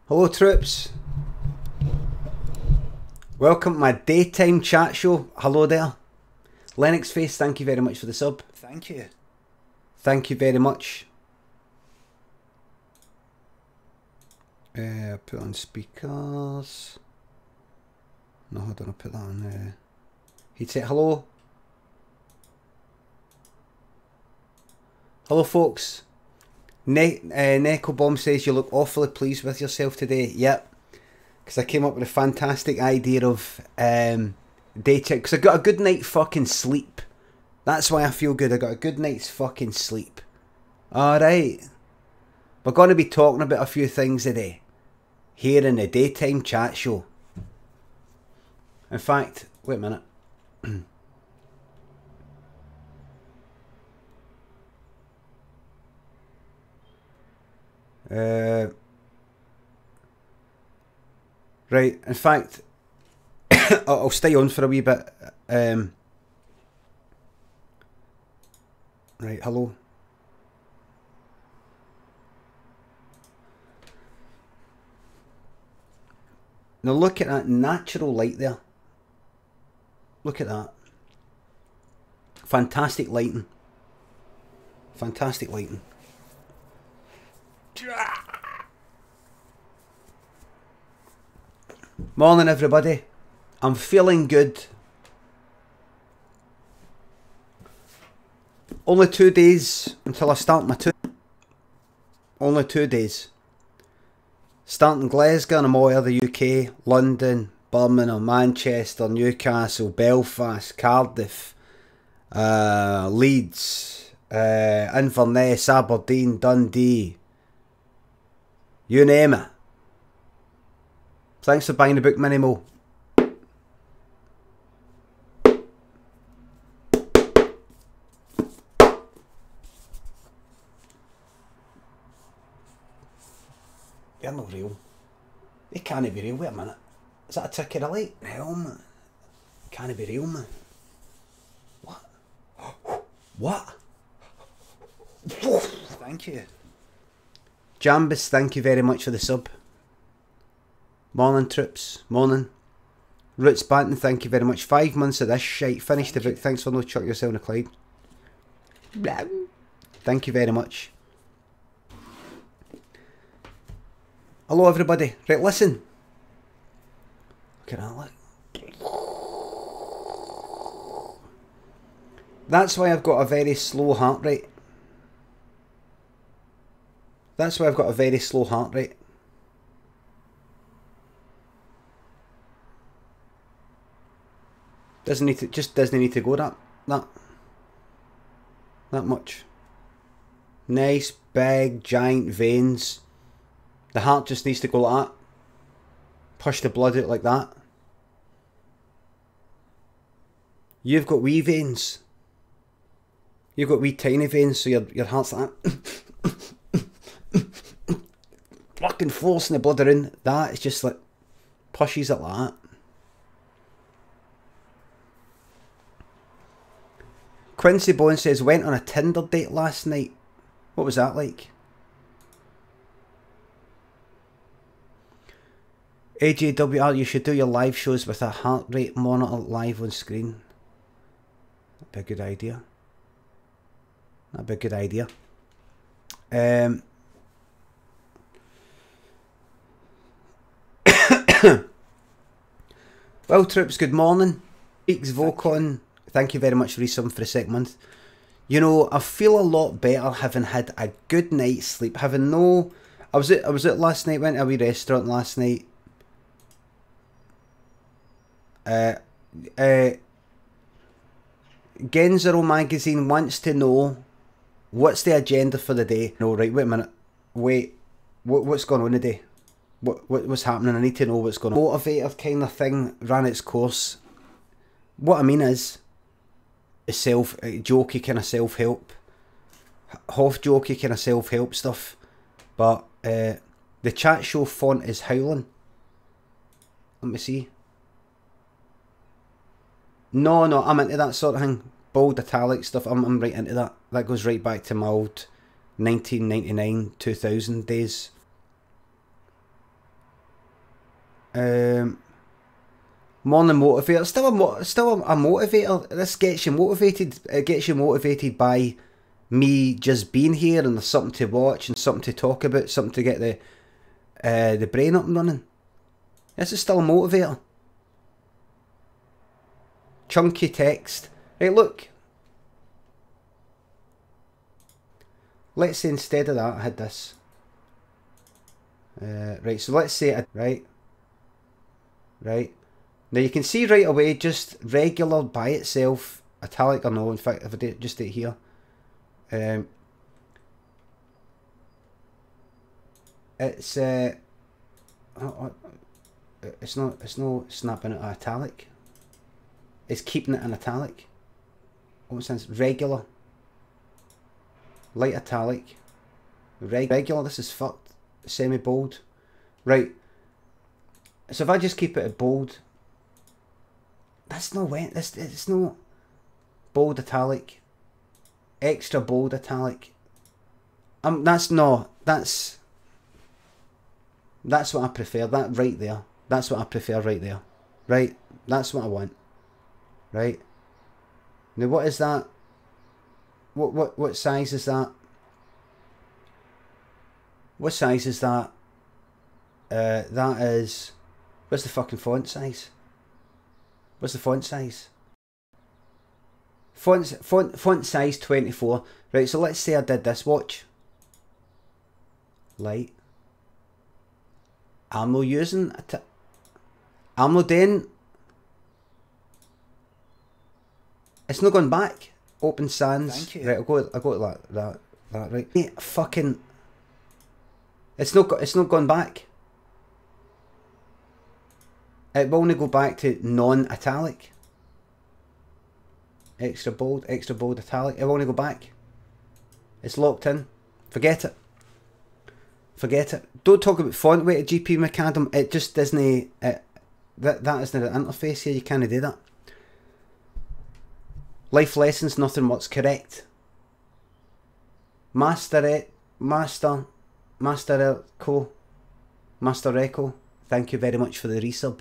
Hello troops, welcome to my daytime chat show. Hello there. Lennox Face, thank you very much for the sub. Thank you. Thank you very much. Put on speakers. No, hold on, I'll put that on. He'd say hello. Hello folks. Neko Bomb says you look awfully pleased with yourself today. Yep. Because I came up with a fantastic idea of daytime. Because I got a good night fucking sleep. That's why I feel good. I got a good night's fucking sleep. Alright. We're going to be talking about a few things today. Here in the daytime chat show. In fact, wait a minute. Right, in fact, I'll stay on for a wee bit. Right, hello. Now look at that natural light there. Look at that. Fantastic lighting. Fantastic lighting. Morning everybody. I'm feeling good. Only 2 days until I start my tour. Only 2 days. Starting Glasgow and I'm all over the UK, London, Birmingham, Manchester, Newcastle, Belfast, Cardiff, Leeds, Inverness, Aberdeen, Dundee. You name it. Thanks for buying the book, Minimo. You're not real. They can't be real. Wait a minute. Is that a trick of the light? Hell, man. Can't be real, man. What? What? Thank you. Jambus, thank you very much for the sub. Morning, troops. Morning. Roots Banton, thank you very much. 5 months of this shite. Finish the book. Thanks for no chuck yourself in a Clyde. Thank you very much. Hello, everybody. Right, listen. Look at that, look. That's why I've got a very slow heart rate. That's why I've got a very slow heart rate. Doesn't need to, just doesn't need to go that much. Nice, big, giant veins. The heart just needs to go like that. Push the blood out like that. You've got wee veins. You've got wee tiny veins, so your heart's like that. Fucking forcing the blood around. That is just like pushes it like that. Quincy Bone says, went on a Tinder date last night. What was that like? AJWR, you should do your live shows with a heart rate monitor live on screen. That'd be a good idea. That'd be a good idea. Well, troops, good morning. Speaks Vocon, thank you very much for resub for the second month. You know, I feel a lot better having had a good night's sleep. Having no, I was at last night. Went to a wee restaurant last night. Genzero magazine wants to know what's the agenda for the day. No, right, wait a minute. Wait, what's going on today? What's happening? I need to know what's going on. Motivator kind of thing ran its course. What I mean is jokey kind of self-help, half jokey kind of self-help stuff. But the chat show font is howling. Let me see. No, I'm into that sort of thing. Bold italic stuff. I'm right into that. That goes right back to my old 1999, 2000 days. Morning motivator. Still a motivator. This gets you motivated. It gets you motivated by me just being here, and there's something to watch and something to talk about, something to get the brain up and running. This is still a motivator. Chunky text. Right, look. Let's say instead of that I had this. Right, so let's say right. Now you can see right away, just regular by itself, italic or no. In fact, if I do just do it here, it's not snapping it italic. It's keeping it in italic. What sense? Regular, light italic, regular. This is fucked. Semi bold, right? So if I just keep it at bold, that's no wet. It's no bold italic, extra bold italic. That's what I prefer. That right there. That's what I prefer right there. Right. That's what I want. Right. Now what is that? What size is that? What size is that? That is. What's the fucking font size? What's the font size? Font size 24. Right, so let's say I did this. Watch. Light. I'm not using it. I'm not doing. It's not going back. Open sans. Thank you. Right, I'll go to that right. Hey, fucking. It's not gone back. It will only go back to non-italic. Extra bold, italic. It will only go back. It's locked in. Forget it. Forget it. Don't talk about font weight at GP Macadam. It just doesn't. That isn't an interface here. You can't do that. Life lessons. Nothing what's correct. Master Echo. Thank you very much for the resub.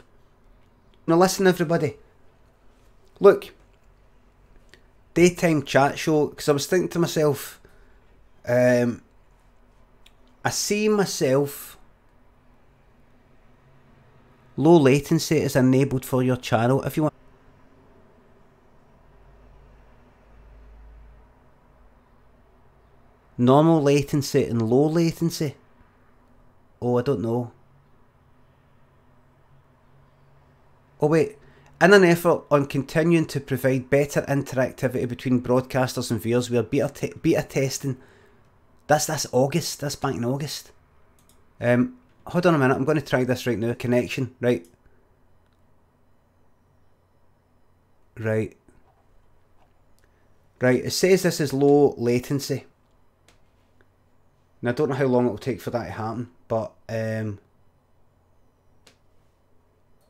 Now listen everybody. Look. Daytime chat show. Because I was thinking to myself. I see myself. Low latency is enabled for your channel. If you want. Normal latency and low latency. Oh, I don't know. Oh wait, in an effort on continuing to provide better interactivity between broadcasters and viewers, we are beta testing. That's August. That's back in August. Hold on a minute. I'm going to try this right now. Connection, right? Right. It says this is low latency. Now I don't know how long it will take for that to happen, but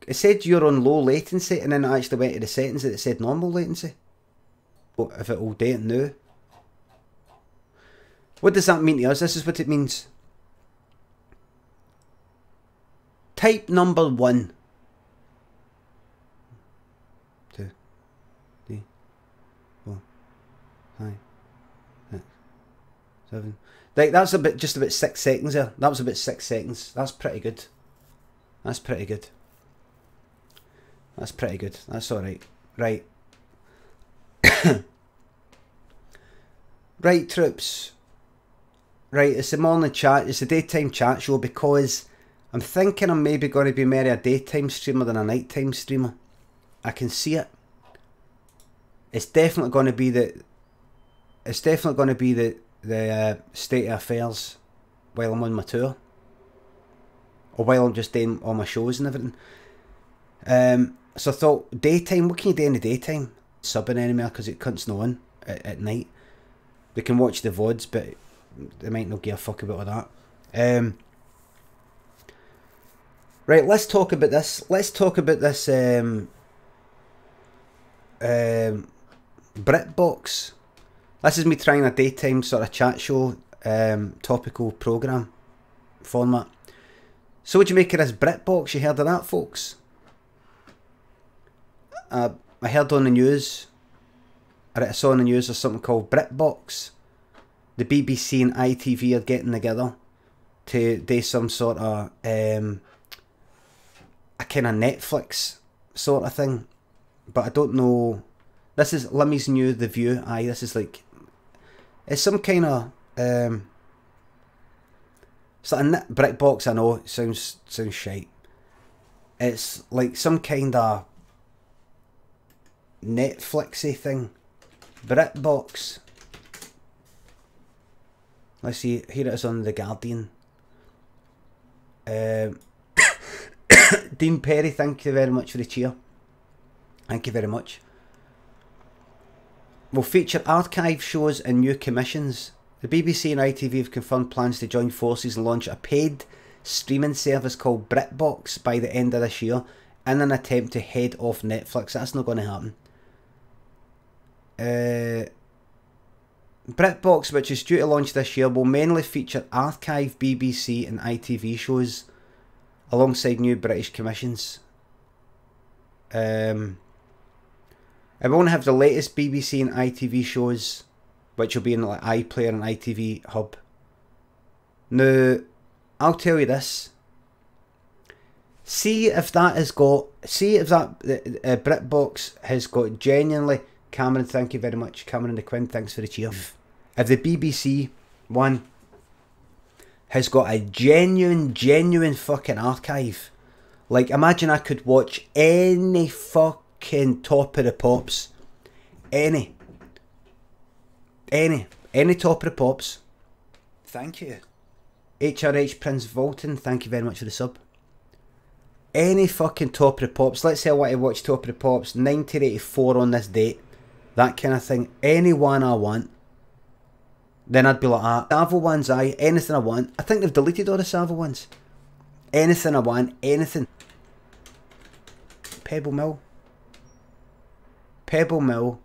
it said you're on low latency, and then I actually went to the settings and it said normal latency. But if it will do it now. What does that mean to us? This is what it means. Type number 1. 2, 3, 4, 5, 6, 7. Like that's just about 6 seconds there. That was about 6 seconds. That's pretty good. That's pretty good. That's pretty good. That's alright. Right. Right, troops. Right, it's the morning chat. It's a daytime chat show because I'm thinking I'm maybe going to be more a daytime streamer than a nighttime streamer. I can see it. It's definitely going to be the. It's definitely going to be the state of affairs while I'm on my tour, or while I'm just doing all my shows and everything. So I thought, daytime, what can you do in the daytime? Subbing anymore because it cunts no on at night. They can watch the VODs, but they might not give a fuck about all that. Right, let's talk about this. Let's talk about this BritBox. This is me trying a daytime sort of chat show, topical program format. So what do you make of this BritBox? You heard of that, folks? I heard on the news, or I saw on the news, there's something called BritBox. The BBC and ITV are getting together to do some sort of a kind of Netflix sort of thing, but I don't know. This is Limmy's new The View. Aye, this is like, it's some kind of it's like a BritBox. I know it sounds shite. It's like some kind of Netflixy thing. BritBox. Let's see, here it is on The Guardian. Dean Perry, thank you very much for the cheer. Thank you very much. Will feature archive shows and new commissions. The BBC and ITV have confirmed plans to join forces and launch a paid streaming service called BritBox by the end of this year in an attempt to head off Netflix. That's not going to happen. BritBox, which is due to launch this year, will mainly feature archive BBC and ITV shows alongside new British commissions. It won't have the latest BBC and ITV shows, which will be in like iPlayer and ITV Hub. Now, I'll tell you this. See if that BritBox has got genuinely. Cameron, thank you very much. Cameron the Quinn, thanks for the cheer. If the BBC one has got a genuine fucking archive, like imagine I could watch any fucking Top of the Pops, any Top of the Pops. Thank you. HRH Prince Volton, thank you very much for the sub. Any fucking Top of the Pops. Let's say I want to watch Top of the Pops 1984 on this date. That kind of thing. Any one I want. Then I'd be like, Savile ones, aye. Anything I want. I think they've deleted all the Savile ones. Anything I want. Anything. Pebble Mill. Pebble Mill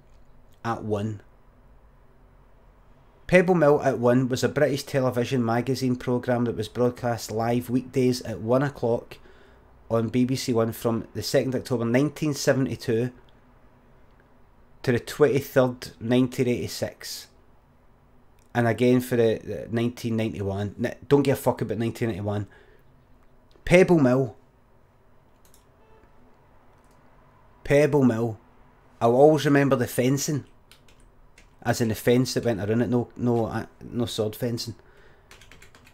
at 1. Pebble Mill at 1 was a British television magazine programme that was broadcast live weekdays at 1 o'clock on BBC One from the 2nd October 1972 to the 23rd 1986, and again for the 1991. Don't give a fuck about 1991. Pebble Mill. Pebble Mill. I'll always remember the fencing, as in the fence that went around it. No sword fencing.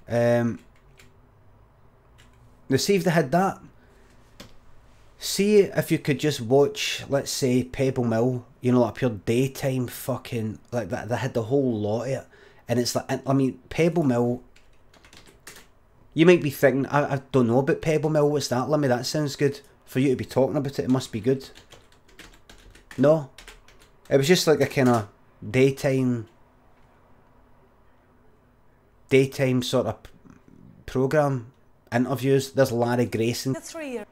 Now see if they had that. See if you could just watch, let's say, Pebble Mill, you know, like pure daytime fucking, like that. They had the whole lot of it. And it's like, I mean, Pebble Mill, you might be thinking, I don't know about Pebble Mill, what's that, Limmy? That sounds good. For you to be talking about it, it must be good. No. It was just like a kind of daytime sort of programme. Interviews. There's Larry Grayson. The 3 year.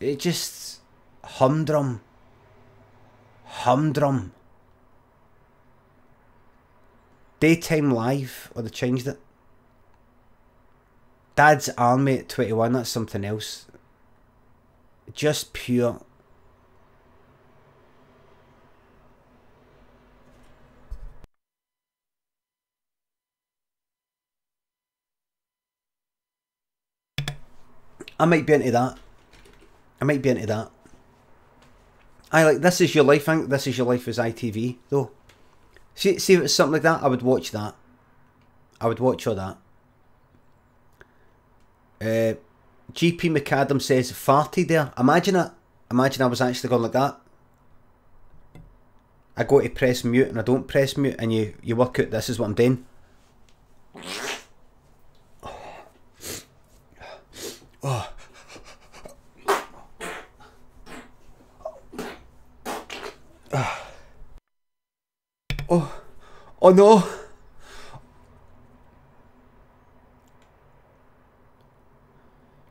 It just humdrum. Daytime Live, or they changed it. Dad's Army at 21, that's something else. Just pure. I might be into that. I like This Is Your Life. I think This Is Your Life is ITV though. See if it's something like that, I would watch that. I would watch all that. GP McAdam says farty there. Imagine it. Imagine I was actually going like that. I go to press mute and I don't press mute, and you work out this is what I'm doing. Oh. Oh no!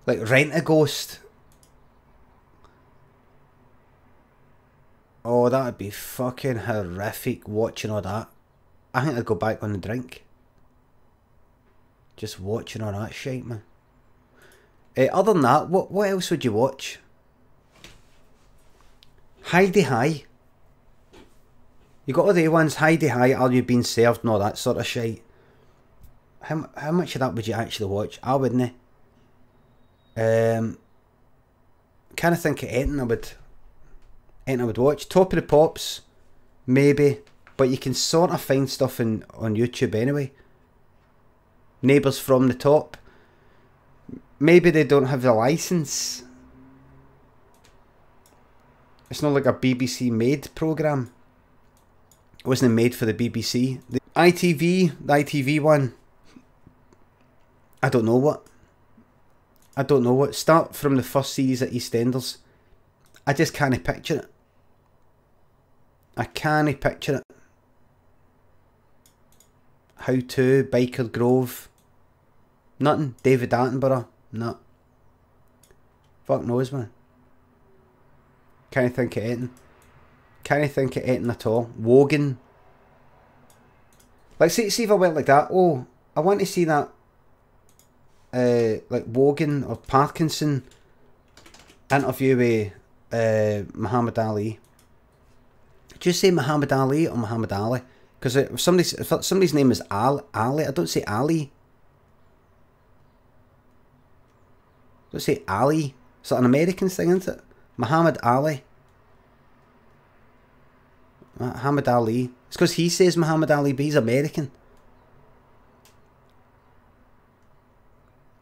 Like Rent-A-Ghost. Oh, that would be fucking horrific watching all that. I think I'd go back on the drink. Just watching all that shit, man. Other than that, what else would you watch? Hi-de-Hi. You got all the ones, Hi-de-Hi, Are You Being Served and all that sort of shit. How much of that would you actually watch? I wouldn't. Kind of think of anything I would watch. Top of the Pops, maybe, but you can sort of find stuff on YouTube anyway. Neighbours from the Top. Maybe they don't have the license. It's not like a BBC made programme. It wasn't made for the BBC. The ITV one. I don't know what. Start from the first series at EastEnders. I just can't picture it. I can't picture it. How To, Biker Grove. Nothing. David Attenborough. No. Fuck knows, man. Can't think of anything. Can't think of anything at all. Wogan. Like, see if I went like that. Oh, I want to see that. Like Wogan or Parkinson interview with Muhammad Ali. Do you say Muhammad Ali or Muhammad Ali? Because if somebody's name is Ali, I don't say Ali. I don't say Ali. It's like an American thing, isn't it? Muhammad Ali. Muhammad Ali. It's because he says Muhammad Ali, but he's American.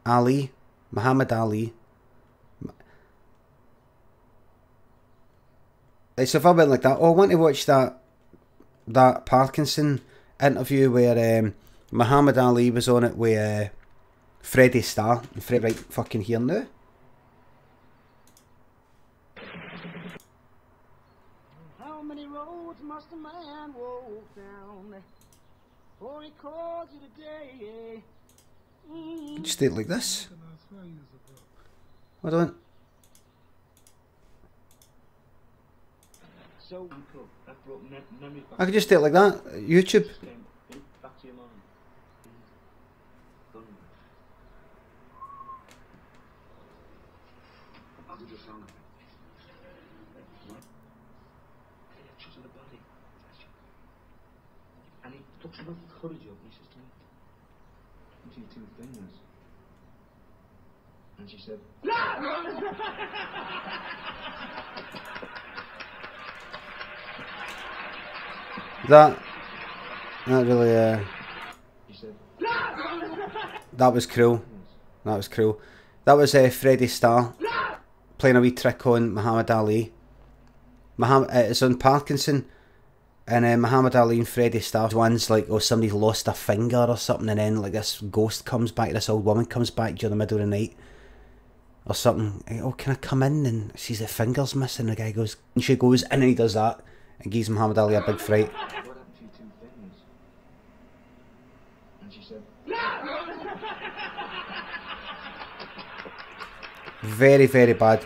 Ali. Muhammad Ali. Like, so if I went like that, oh, I want to watch that Parkinson interview where Muhammad Ali was on it with Freddie Starr. And Fred, right fucking here now. How many roads must a man walk down before he calls it a day? Just do it like this. Hold on. I could just do it like that. YouTube. And he talks about courage up, he says to me, between two fingers. And she said, That really, she said, that was cruel. That was cruel. That was Freddie Starr playing a wee trick on Muhammad Ali. It's on Parkinson. And Muhammad Ali and Freddie Starr, one's like, oh, somebody's lost a finger or something, and then like this ghost comes back, this old woman comes back during the middle of the night or something. Oh, can I come in? And sees the finger's missing. The guy goes, and she goes, and then he does that and gives Muhammad Ali a big fright. what happened to your two fingers? And she said, Very, very bad.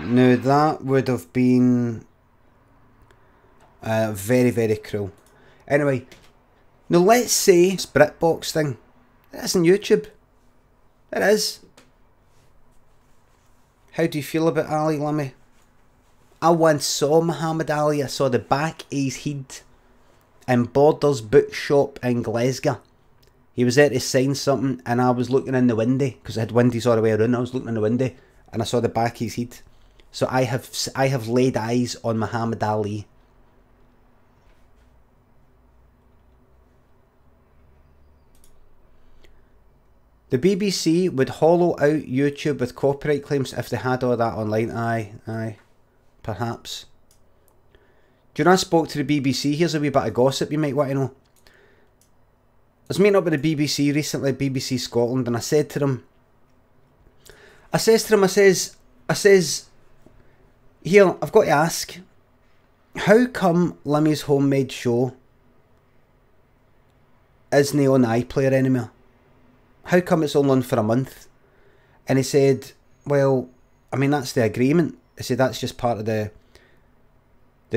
Now that would have been very, very cruel. Anyway, now let's say this BritBox thing. It is on YouTube. It is. How do you feel about Ali Lummy? I once saw Muhammad Ali. I saw the back of his head in Borders Bookshop in Glasgow. He was there to sign something, and I was looking in the window because it had windows all the way around. I was looking in the window, and I saw the back of his head. So I have laid eyes on Muhammad Ali. The BBC would hollow out YouTube with copyright claims if they had all that online. Aye, perhaps. Do you know I spoke to the BBC? Here's a wee bit of gossip you might want to know. I was meeting up with the BBC recently, BBC Scotland, and I said to them, I says, here, I've got to ask, how come Limmy's Homemade Show isn't on iPlayer anymore? How come it's only on for a month? And he said, well, I mean, that's the agreement. I said, that's just part of the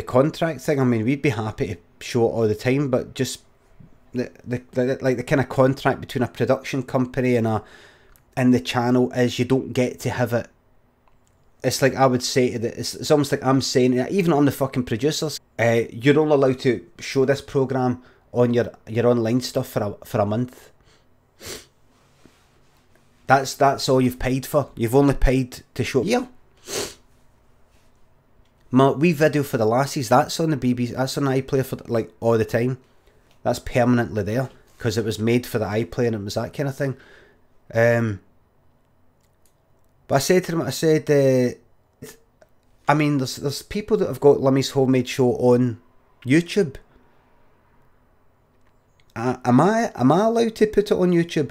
contract thing. I mean, we'd be happy to show it all the time, but just the kind of contract between a production company and a in the channel is you don't get to have it. It's like I would say that it's almost like I'm saying it, even on the fucking producers. You're only allowed to show this program on your online stuff for a month. That's all you've paid for. You've only paid to show. Yeah. My wee video for the lassies, that's on the BBC. That's on iPlayer for like all the time. That's permanently there because it was made for the iPlayer and it was that kind of thing. But I said to them, I said, I mean, there's people that have got Lummy's Homemade Show on YouTube. Am I allowed to put it on YouTube?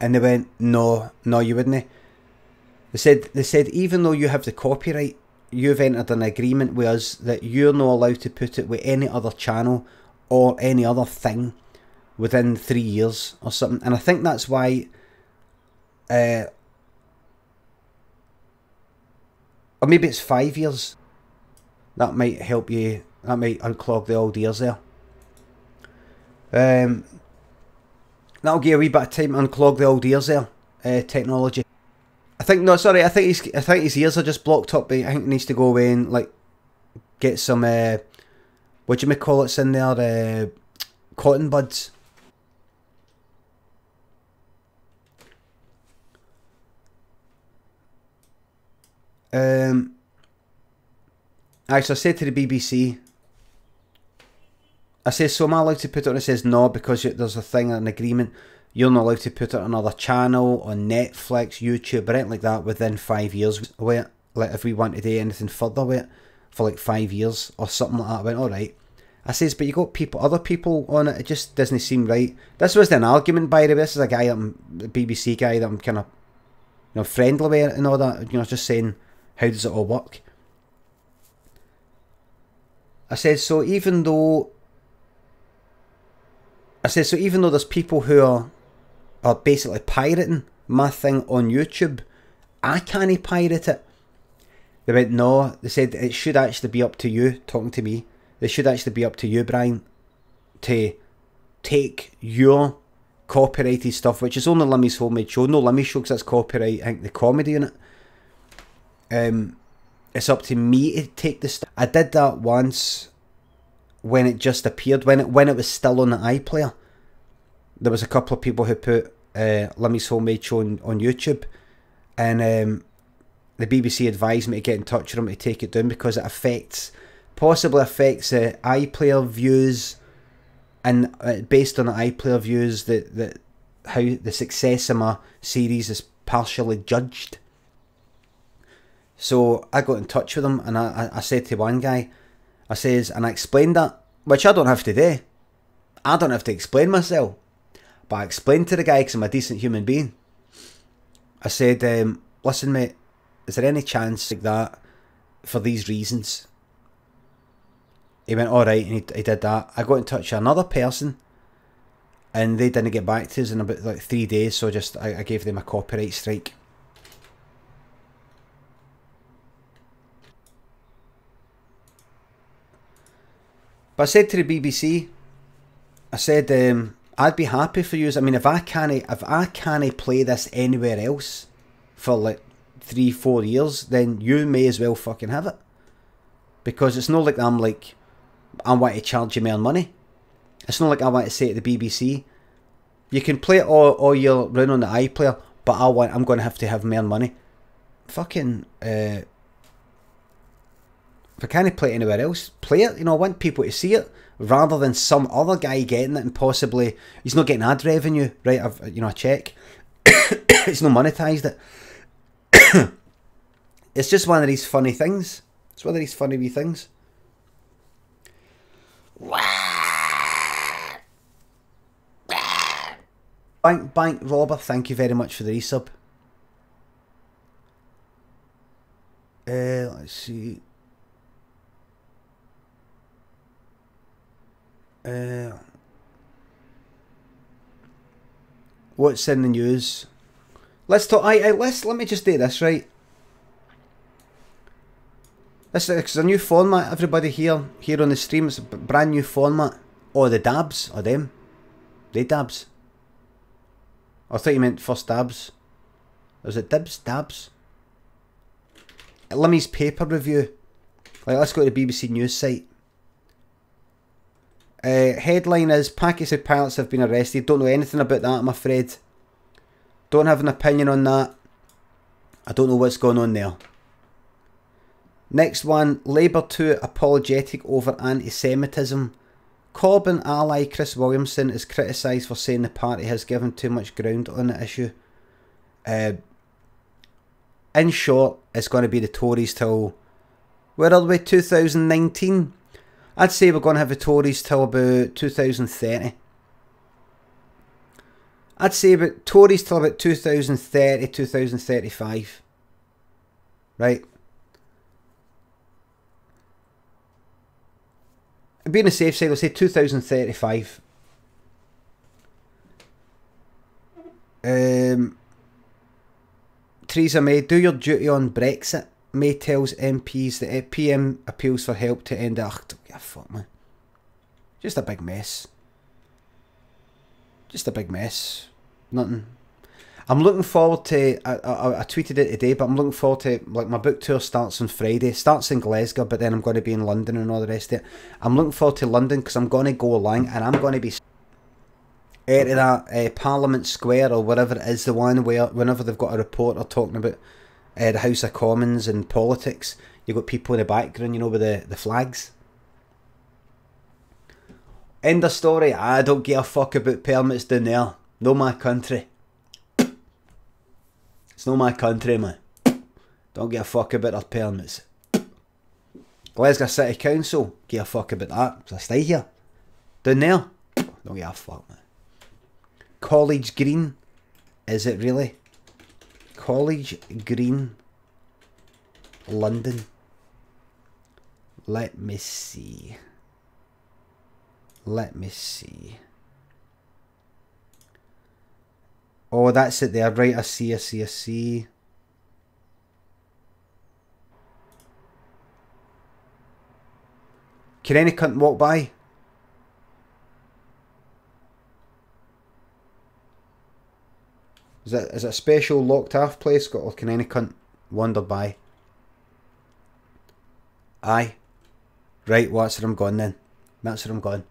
And they went, no, you wouldn't. They said even though you have the copyright, you've entered an agreement with us that you're not allowed to put it with any other channel or any other thing within 3 years or something. And I think that's why, or maybe it's 5 years. That might help you. That might unclog the old ears there. That'll give a wee bit of time to unclog the old ears there. Technology. I think no, sorry. I think his ears are just blocked up. I think he needs to go away and like get some what do you call it in there? Cotton buds. So I said to the BBC, I says, so am I allowed to put it on? It says no, because there's a thing, an agreement. You're not allowed to put it on another channel, on Netflix, YouTube, or anything like that within 5 years. Wait, like if we want to do anything further with it for like 5 years or something like that. I went, alright. I says, but you got other people on it. It just doesn't seem right. This was an argument, by the way. This is a guy, a BBC guy that I'm kind of, friendly with and all that. Just saying, how does it all work? I said, so even though there's people who are basically pirating my thing on YouTube, I can't pirate it. They went, no. They said it should actually be up to you, talking to me. It should actually be up to you, Brian, to take your copyrighted stuff, which is only Lummy's Homemade Show. No Lummy Show, because that's copyright. I think the comedy in it. It's up to me to take the stuff. I did that once when it just appeared, when it was still on the iPlayer. There was a couple of people who put Lummy's Homemade Show on YouTube, and the BBC advised me to get in touch with them to take it down because it possibly affects iPlayer views, and based on the iPlayer views, that how the success of my series is partially judged. So I got in touch with them, and I said to one guy, I says, and I explained that, which I don't have to do. I don't have to explain myself. But I explained to the guy, because I'm a decent human being. I said, listen mate, is there any chance like that for these reasons? He went, alright, and he did that. I got in touch with another person, and they didn't get back to us in about like 3 days, so I gave them a copyright strike. But I said to the BBC, I said, I'd be happy for you. I mean, if I can't play this anywhere else for like 3-4 years, then you may as well fucking have it. Because it's not like I want to charge you more money. It's not like I want to say to the BBC, you can play it all year round on the iPlayer, but I'm going to have more money. Fucking, if I can't play it anywhere else, play it. I want people to see it, rather than some other guy getting it and possibly he's not getting ad revenue, right? I check. It's not monetized it. It's just one of these funny things. It's one of these funny wee things. Bank Robber, thank you very much for the resub. Let's see. What's in the news? Let's talk. Let me just do this, right? This is a new format. Everybody here on the stream, it's a brand new format. Oh, the dabs, or them? They dabs. I thought you meant first dabs. Was it dibs? Dabs? Limmy's paper review. Like, let's go to the BBC News site. Headline is Pakistan pilots have been arrested. Don't know anything about that, I'm afraid. Don't have an opinion on that. I don't know what's going on there. Next one, Labour too apologetic over anti-Semitism. Corbyn ally Chris Williamson is criticised for saying the party has given too much ground on the issue. In short, it's going to be the Tories till, where are we, 2019? I'd say we're going to have the Tories till about 2030. I'd say about Tories till about 2030, 2035. Right? Being a safe side, we'll say 2035. Theresa May, do your duty on Brexit. May tells MPs that PM appeals for help to end it. Ugh, yeah, fuck, man. Just a big mess. Just a big mess. Nothing. I'm looking forward to, I tweeted it today, but I'm looking forward to, like, my book tour starts on Friday. It starts in Glasgow, but then I'm going to be in London and all the rest of it. I'm looking forward to London because I'm going to go along and I'm going to be out of that Parliament Square or wherever it is, the one where whenever they've got a reporter talking about the House of Commons and politics, you've got people in the background, you know, with the flags. End of story. I don't give a fuck about permits down there. No my country. It's not my country, man. Don't give a fuck about our permits. Glasgow City Council, give a fuck about that. So I stay here. Down there, don't give a fuck, man. College Green, is it really? College Green, London. Let me see. Let me see. Oh, that's it there. Right, I see. Can any cunt walk by? Is it a special locked off place, or can any cunt wander by? Aye. Right, well, that's where I'm going then. That's where I'm going.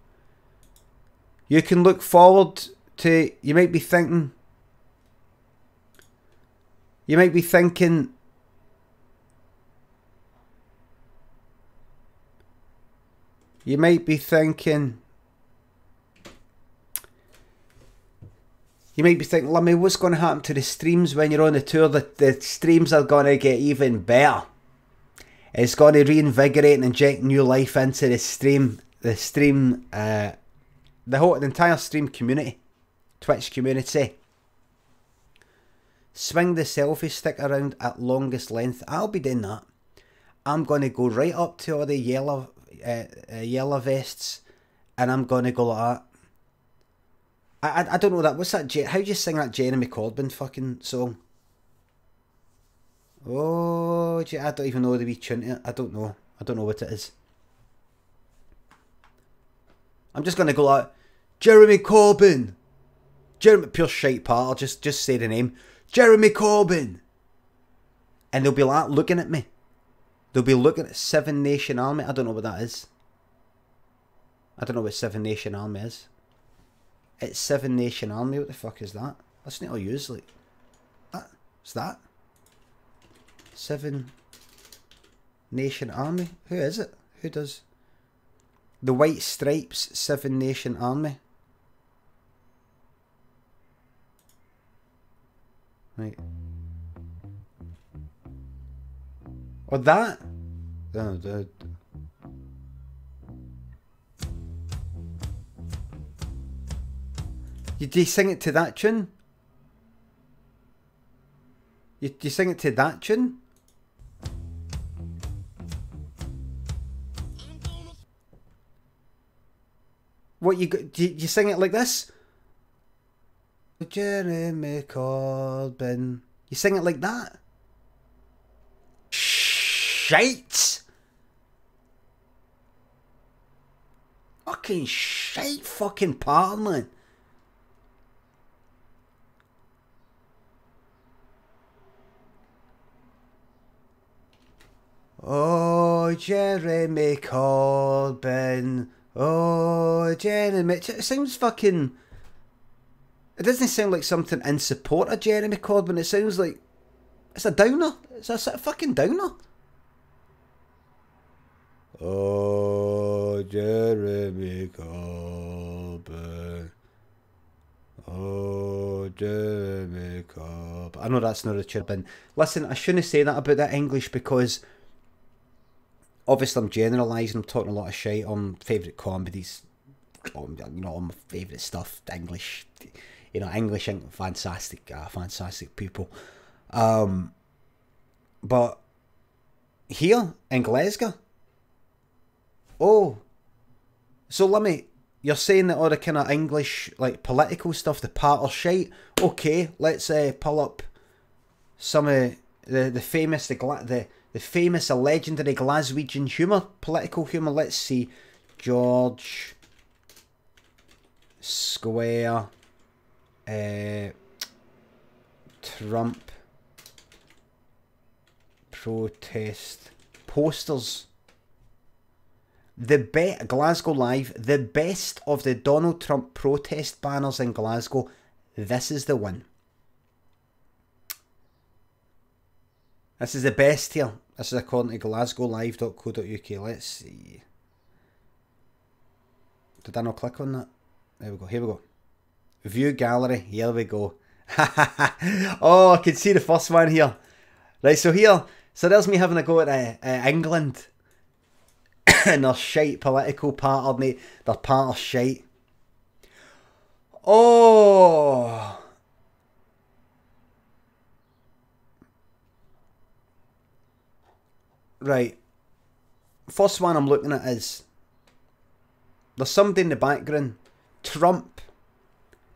You can look forward to, you might be thinking, you might be thinking, Lummy, what's going to happen to the streams when you're on the tour? The streams are going to get even better. It's going to reinvigorate and inject new life into the entire stream community, Twitch community. Swing the selfie stick around at longest length. I'll be doing that. I'm going to go right up to all the yellow vests, and I'm going to go like that. I don't know that. What's that? How do you sing that Jeremy Corbyn fucking song? Oh, I don't even know the wee tune to it. I don't know what it is. I'm just going to go like, Jeremy Corbyn. Pure shite part. I'll just say the name. Jeremy Corbyn. And they'll be like looking at me. They'll be looking at Seven Nation Army. I don't know what that is. I don't know what Seven Nation Army is. It's Seven Nation Army. What the fuck is that? That's not all use like that. What's that? Seven Nation Army. Who is it? Who does the White Stripes? Seven Nation Army. Right. Or that? Do you sing it to that tune? Do you sing it to that tune? What do you sing it like this? Jeremy Corbyn. You sing it like that? Shite! Fucking shite fucking part, man. Oh, Jeremy Corbyn. Oh, Jeremy. It sounds fucking... It doesn't sound like something in support of Jeremy Corbyn. It sounds like... It's a downer. It's a fucking downer. Oh, Jeremy Corbyn. Oh, Jeremy Corbyn. I know that's not a chirping. Listen, I shouldn't say that about that English because obviously I'm generalising. I'm talking a lot of shit on favourite comedies. On my favourite stuff. English. English ain't fantastic. Fantastic people. But here in Glasgow. Oh. So let me... You're saying that all the kind of English, like, political stuff, the part or shite. Okay, let's pull up some of the famous, the famous and legendary Glaswegian humour, political humour. Let's see. George Square, Trump protest posters. Glasgow Live, the best of the Donald Trump protest banners in Glasgow. This is the one. This is the best here. This is according to glasgowlive.co.uk. Let's see. Did I not click on that? There we go. Here we go. View gallery. Here we go. Oh, I can see the first one here. Right, so here. So there's me having a go at England. And their shite political part of me. Their part of shite. Oh. Right. First one I'm looking at is... There's somebody in the background. Trump.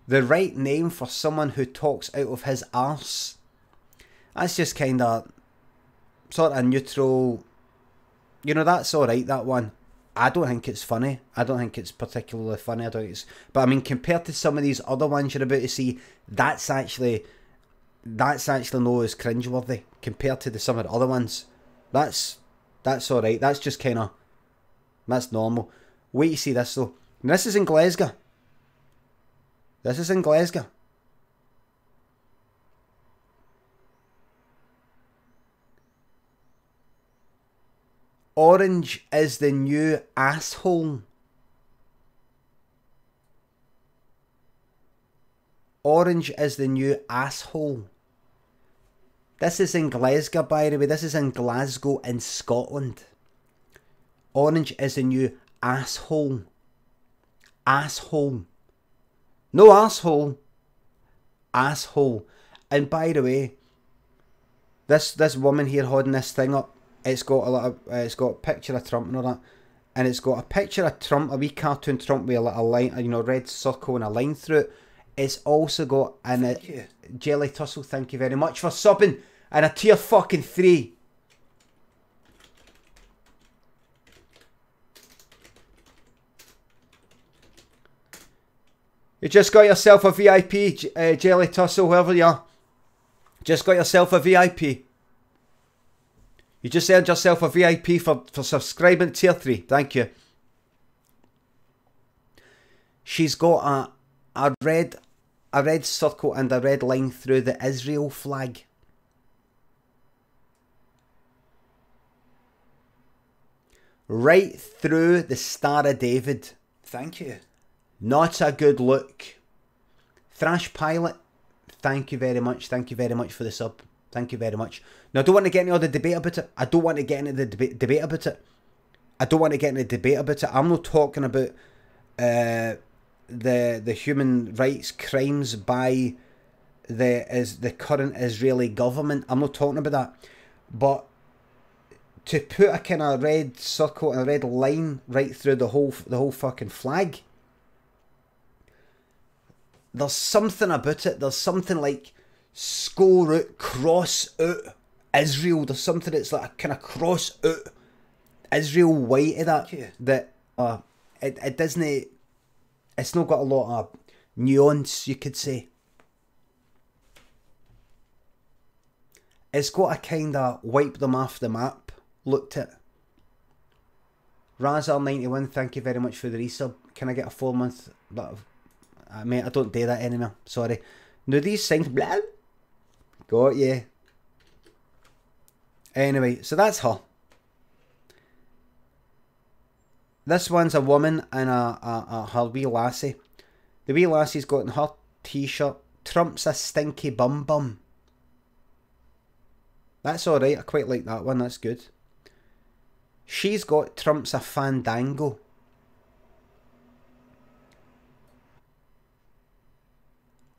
The right name for someone who talks out of his arse. That's just kind of... Sort of neutral... that's alright, that one. I don't think it's funny. I don't think it's particularly funny. I don't think it's... But I mean, compared to some of these other ones you're about to see, that's actually no as cringeworthy compared to some of the other ones. That's alright. That's just kind of... That's normal. Wait to see this though. And this is in Glasgow. This is in Glasgow. Orange is the new asshole. Orange is the new asshole. This is in Glasgow, by the way. This is in Glasgow in Scotland. Orange is the new asshole. Asshole. No asshole. Asshole. And by the way, this woman here holding this thing up, it's got it's got a picture of Trump and all that, and it's got a picture of Trump, a wee cartoon Trump with a little line, red circle and a line through it. It's also got Jelly Tussle. Thank you very much for subbing, and a tier fucking 3. You just got yourself a VIP, Jelly Tussle, whoever you are. Just got yourself a VIP. You just earned yourself a VIP for subscribing to tier 3. Thank you. She's got a red circle and a red line through the Israel flag. Right through the Star of David. Thank you. Not a good look. Thrash Pilot, thank you very much. Thank you very much for the sub. Thank you very much. Now, I don't want to get into the debate about it. I don't want to get into the debate about it. I don't want to get into the debate about it. I'm not talking about the human rights crimes by the current Israeli government. I'm not talking about that. But to put a kind of red circle and a red line right through the whole fucking flag, there's something about it. There's something like score out, cross out Israel. There's something that's like a kind of cross out Israel way to that. Yeah. That it doesn't. It's not got a lot of nuance, you could say. It's got a kind of wipe them off the map looked at. Razar91, thank you very much for the resub. Can I get a 4-month? Mate, I don't do that anymore. Sorry. Now these things, blah. Got you. Anyway, so that's her. This one's a woman and her wee lassie. The wee lassie's got in her t-shirt, Trump's a stinky bum bum. That's alright, I quite like that one, that's good. She's got Trump's a fandango.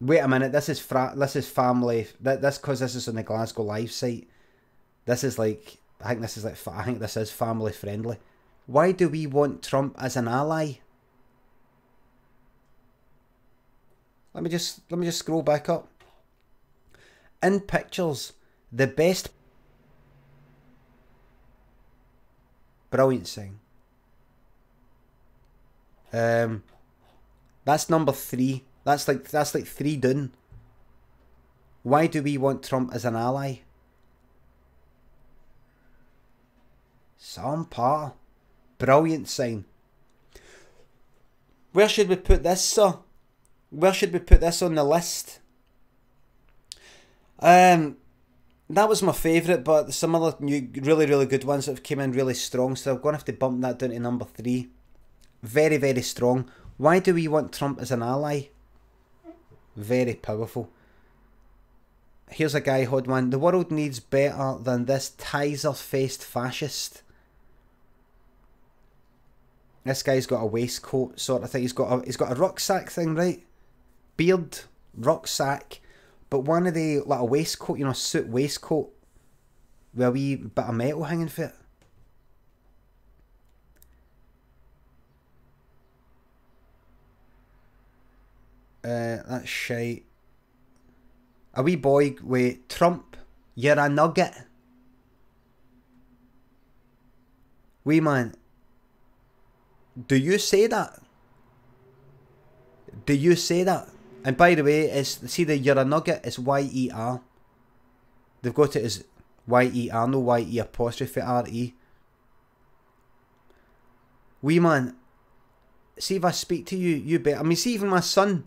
Wait a minute, this is family. This because this is on the Glasgow Live site. This is like, I think this is family friendly. Why do we want Trump as an ally? Let me just scroll back up. In pictures, the best. Brilliant thing. That's number 3. That's like 3 down. Why do we want Trump as an ally? Some part. Brilliant sign. Where should we put this, sir? Where should we put this on the list? That was my favourite, but some other new, really good ones that have came in really strong, so I'm going to have to bump that down to number 3. Very, very strong. Why do we want Trump as an ally? Very powerful. Here's a guy, Hodman. The world needs better than this tizer-faced fascist. This guy's got a waistcoat sort of thing. He's got a rucksack thing, right? Beard, rucksack, but one of the, like a waistcoat, you know, suit waistcoat with a wee bit of metal hanging for it. That's shite. A wee boy with Trump, you're a nugget. Wee man, do you say that? Do you say that? And by the way, see the you're a nugget, it's Y-E-R. They've got it as Y-E-R, no Y-E apostrophe R-E. Wee man, see if I speak to you, you bet. I mean, see even my son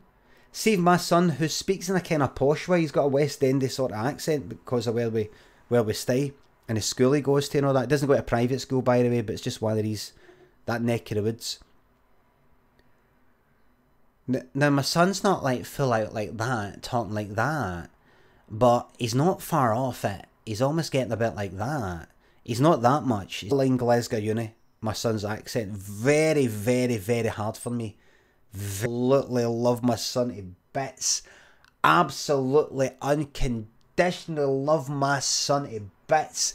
who speaks in a kind of posh way, he's got a West Endy sort of accent because of where we stay and the school he goes to and all that. He doesn't go to a private school, by the way, but it's just one of these, that neck of the woods. Now, my son's not like full out like that, talking like that, but he's not far off it. He's almost getting a bit like that. He's not that much. He's in Glasgow Uni. My son's accent, very, very, very hard for me. Absolutely love my son to bits. Absolutely unconditionally love my son to bits.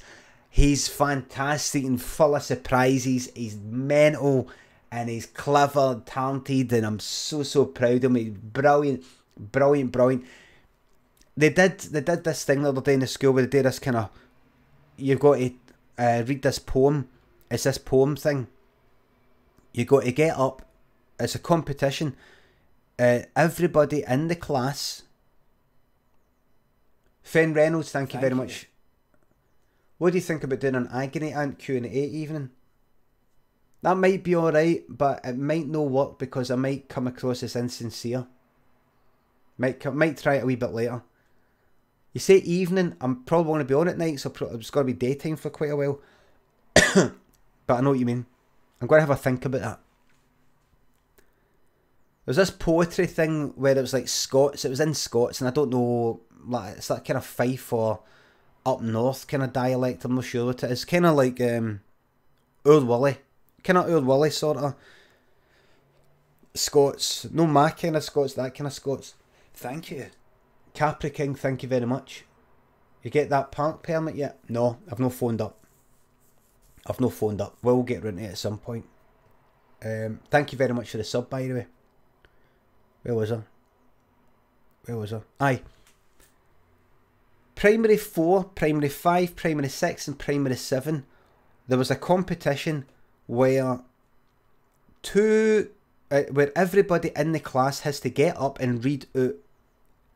He's fantastic and full of surprises. He's mental and he's clever and talented, and I'm so proud of him. He's brilliant. They did this thing the other day in the school where they did this kind of, you've got to read this poem. It's this poem thing. You got to get up. It's a competition. Everybody in the class. Fen Reynolds, thank you very much. What do you think about doing an agony aunt Q&A evening? That might be alright, but it might not work because I might come across as insincere. Might try it a wee bit later. You say evening, I'm probably going to be on at night, so it's going to be daytime for quite a while. But I know what you mean. I'm going to have a think about that. There's this poetry thing where it was like Scots. It was in Scots, and I don't know, like it's that kind of Fife or up north kind of dialect. I'm not sure what it is. Kind of like Oor Wullie. Kind of Oor Wullie sort of Scots. No, my kind of Scots, that kind of Scots. Thank you. Capri King, thank you very much. You get that park permit yet? No, I've not phoned up. We'll get round to it at some point. Thank you very much for the sub, by the way. Where was I? Aye. Primary 4, Primary 5, Primary 6 and Primary 7. There was a competition where where everybody in the class has to get up and read out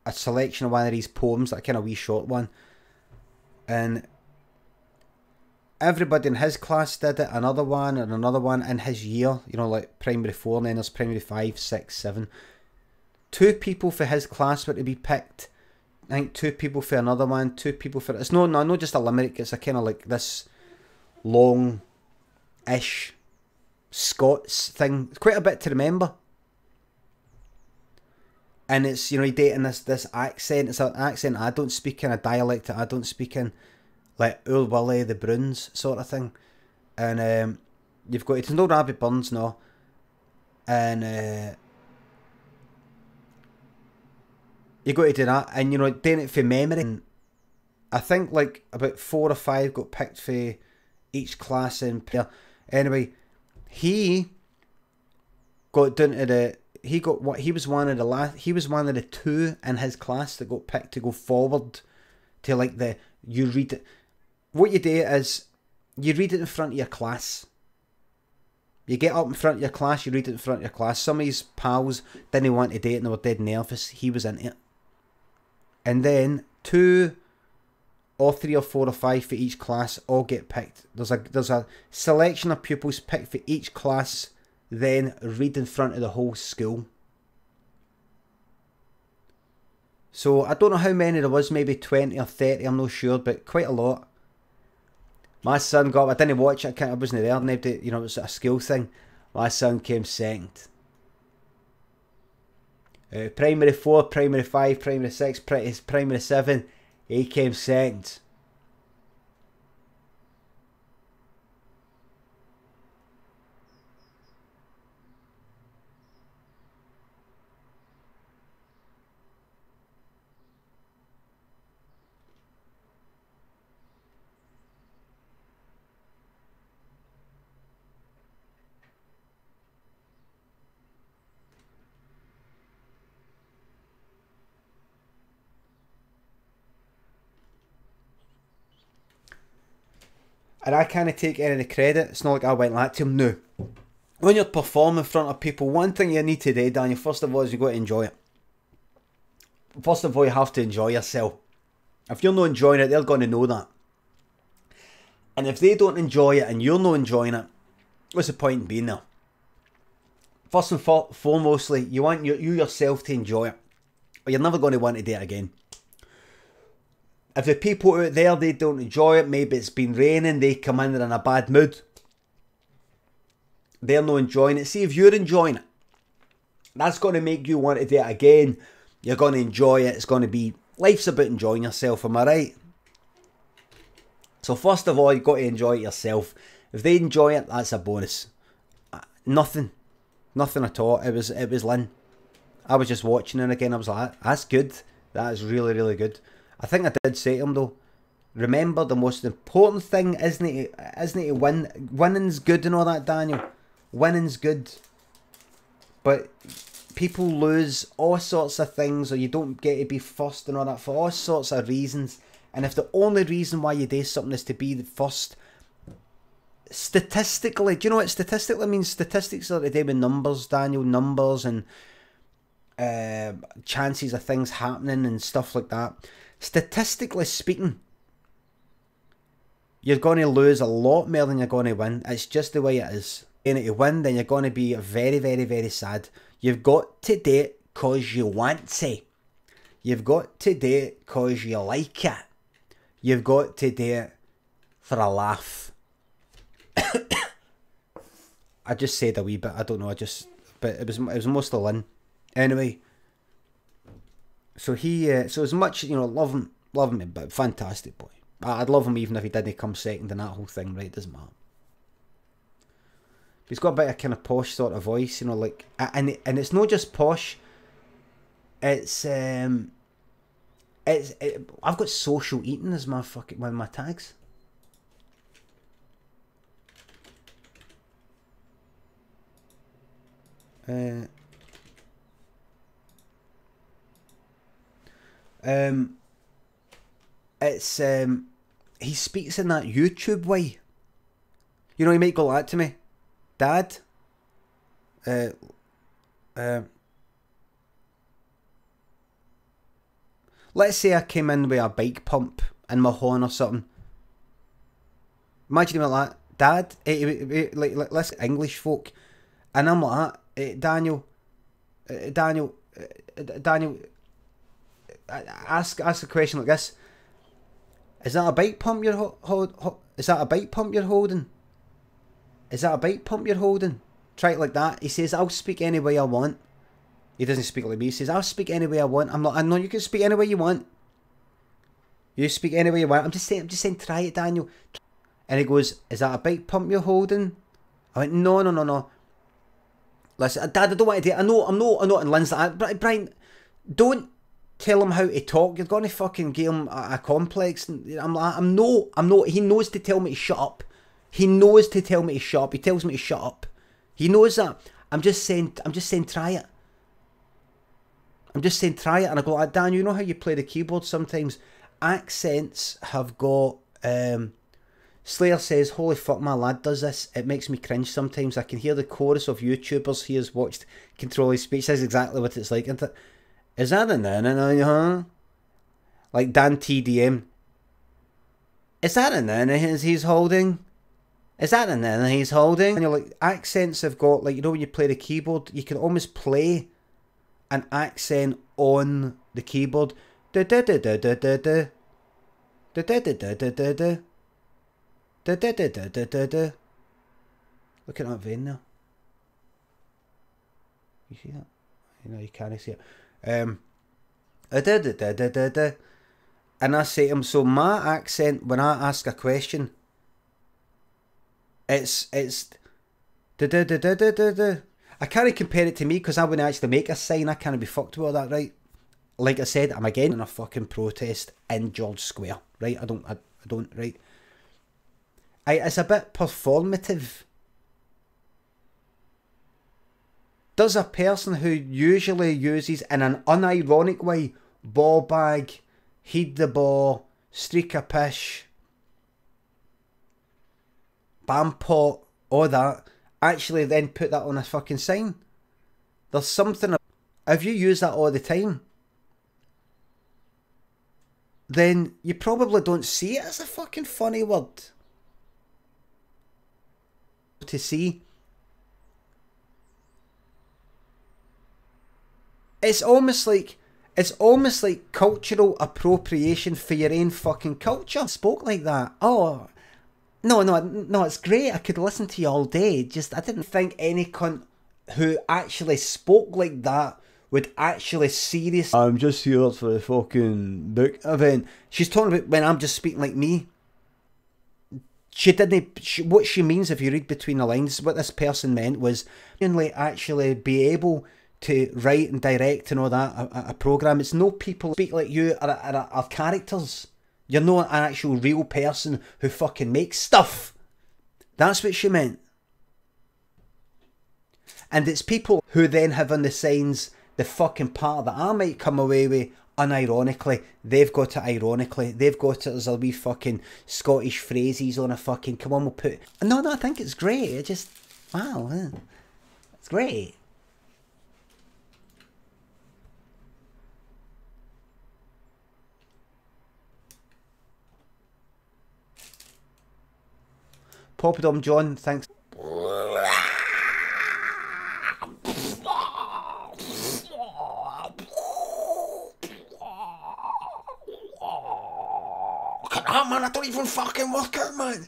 a selection of one of these poems, that kind of wee short one. And everybody in his class did it, another one and another one in his year, you know, like primary 4, and then there's primary 5, 6, 7. 2 people for his class were to be picked. I think 2 people for another one, 2 people for... It's not just a limerick, it's a kind of like this long-ish Scots thing. It's quite a bit to remember. And it's, you know, he dating this accent. It's an accent I don't speak in, a dialect that I don't speak in. Like Oor Willie the Bruns sort of thing. And you've got... It's no Rabbit Burns, no. And... you got to do that, and you know, doing it for memory. And I think like about 4 or 5 got picked for each class in prayer. Anyway, he got down to the... He got what? He was one of the last. He was one of the 2 in his class that got picked to go forward to like the... You read it. What you do is you read it in front of your class. You get up in front of your class, you read it in front of your class. Some of his pals didn't want to do it and they were dead nervous. He was into it. And then 2 or 3 or 4 or 5 for each class all get picked. There's a selection of pupils picked for each class, then read in front of the whole school. So I don't know how many there was, maybe 20 or 30, I'm not sure, but quite a lot. My son got... I didn't watch it, I wasn't there, nobody, you know, it was a school thing. My son came second. Primary 4, primary 5, primary 6, primary 7, he came second. And I can't take any of the credit. It's not like I went like to him. No. When you're performing in front of people, one thing you need to do, Daniel, first of all, is you've got to enjoy it. First of all, you have to enjoy yourself. If you're not enjoying it, they're going to know that. And if they don't enjoy it and you're not enjoying it, what's the point in being there? First and foremostly, you want you yourself to enjoy it. Or you're never going to want to do it again. If the people out there, they don't enjoy it, maybe it's been raining, they come in, they're in a bad mood. They're not enjoying it. See, if you're enjoying it, that's going to make you want to do it again. You're going to enjoy it. It's going to be... Life's about enjoying yourself, am I right? So first of all, you've got to enjoy it yourself. If they enjoy it, that's a bonus. Nothing at all. It was Lynn. I was just watching it again. I was like, that's good. That is really, really good. I think I did say to him though, remember the most important thing isn't it to win. Winning's good and all that, Daniel. Winning's good. But people lose all sorts of things, or you don't get to be first and all that for all sorts of reasons. And if the only reason why you do something is to be the first, statistically, do you know what statistically means? Statistics are to do with numbers, Daniel, numbers and chances of things happening and stuff like that. Statistically speaking, you're going to lose a lot more than you're going to win. It's just the way it is. And if you win, then you're going to be very, very, very sad. You've got to do it because you want to. You've got to do it because you like it. You've got to do it for a laugh. I just said a wee bit. I don't know. But it was mostly Lynn. Anyway. So so as much, you know, love him, but fantastic boy. I'd love him even if he didn't come second in that whole thing, right? Doesn't matter. He's got a bit of kind of posh sort of voice, you know, like, and it's not just posh. I've got social eating as my fucking one of my tags. He speaks in that YouTube way. You know, he might go like that to me, Dad. Let's say I came in with a bike pump in my horn or something. Imagine him like that. Dad, like let's English folk. And I'm like that. Daniel, ask a question like this. Is that a bike pump you're is that a bike pump you're holding? Is that a bike pump you're holding? Try it like that. He says, I'll speak any way I want. He doesn't speak like me. He says, I'll speak any way I want. I'm like, I know you can speak any way you want. You speak any way you want. I'm just saying, try it, Daniel. And he goes, is that a bike pump you're holding? I went, no. Listen, Dad, I don't want to do it. I know, and Lynn's like, Brian, don't tell him how to talk. You're going to fucking give him a complex. And I'm like, I'm not. He knows to tell me to shut up. He knows to tell me to shut up. He tells me to shut up. He knows that. I'm just saying, try it. I'm just saying, try it. And I go, like, Dan, you know how you play the keyboard sometimes? Accents have got, Slayer says, holy fuck, my lad does this. It makes me cringe sometimes. I can hear the chorus of YouTubers he has watched control his speech. That's exactly what it's like, isn't it? Is that a nana, huh? Like Dan TDM. Is that a nana he's holding? Is that a nana he's holding? And you're like, accents have got, like, you know when you play the keyboard, you can almost play an accent on the keyboard. Da da da da da da da. Da da da da da da da. Da da da da da da da. Look at that vein there. You see that? You know, you can't see it. Da da da da da da. And I say to him, so my accent when I ask a question, it's da da da da da da da. I can't compare it to me because I wouldn't actually make a sign. I can't be fucked with all that, right? Like I said, I'm again in a fucking protest in George Square, right? I don't, right? It's a bit performative. Does a person who usually uses in an unironic way, ball bag, heed the ball, streak a pish, bam pot, all that, actually then put that on a fucking sign? There's something, if you use that all the time, then you probably don't see it as a fucking funny word to see. It's almost like cultural appropriation for your own fucking culture. Spoke like that. Oh, no, it's great. I could listen to you all day. Just, I didn't think any cunt who actually spoke like that would actually seriously. I'm just here for the fucking book event. She's talking about when I'm just speaking like me. She didn't. What she means, if you read between the lines, what this person meant was actually be able to write and direct and all that a program. It's no people speak like you are characters. You're not an actual real person who fucking makes stuff. That's what she meant. And it's people who then have on the signs the fucking part that I might come away with unironically. They've got it ironically. They've got it as a wee fucking Scottish phrases on a fucking, come on, we'll put... No, I think it's great. It just, wow, it's great. Poppadom John, thanks. Oh man, I don't even fucking work out, man.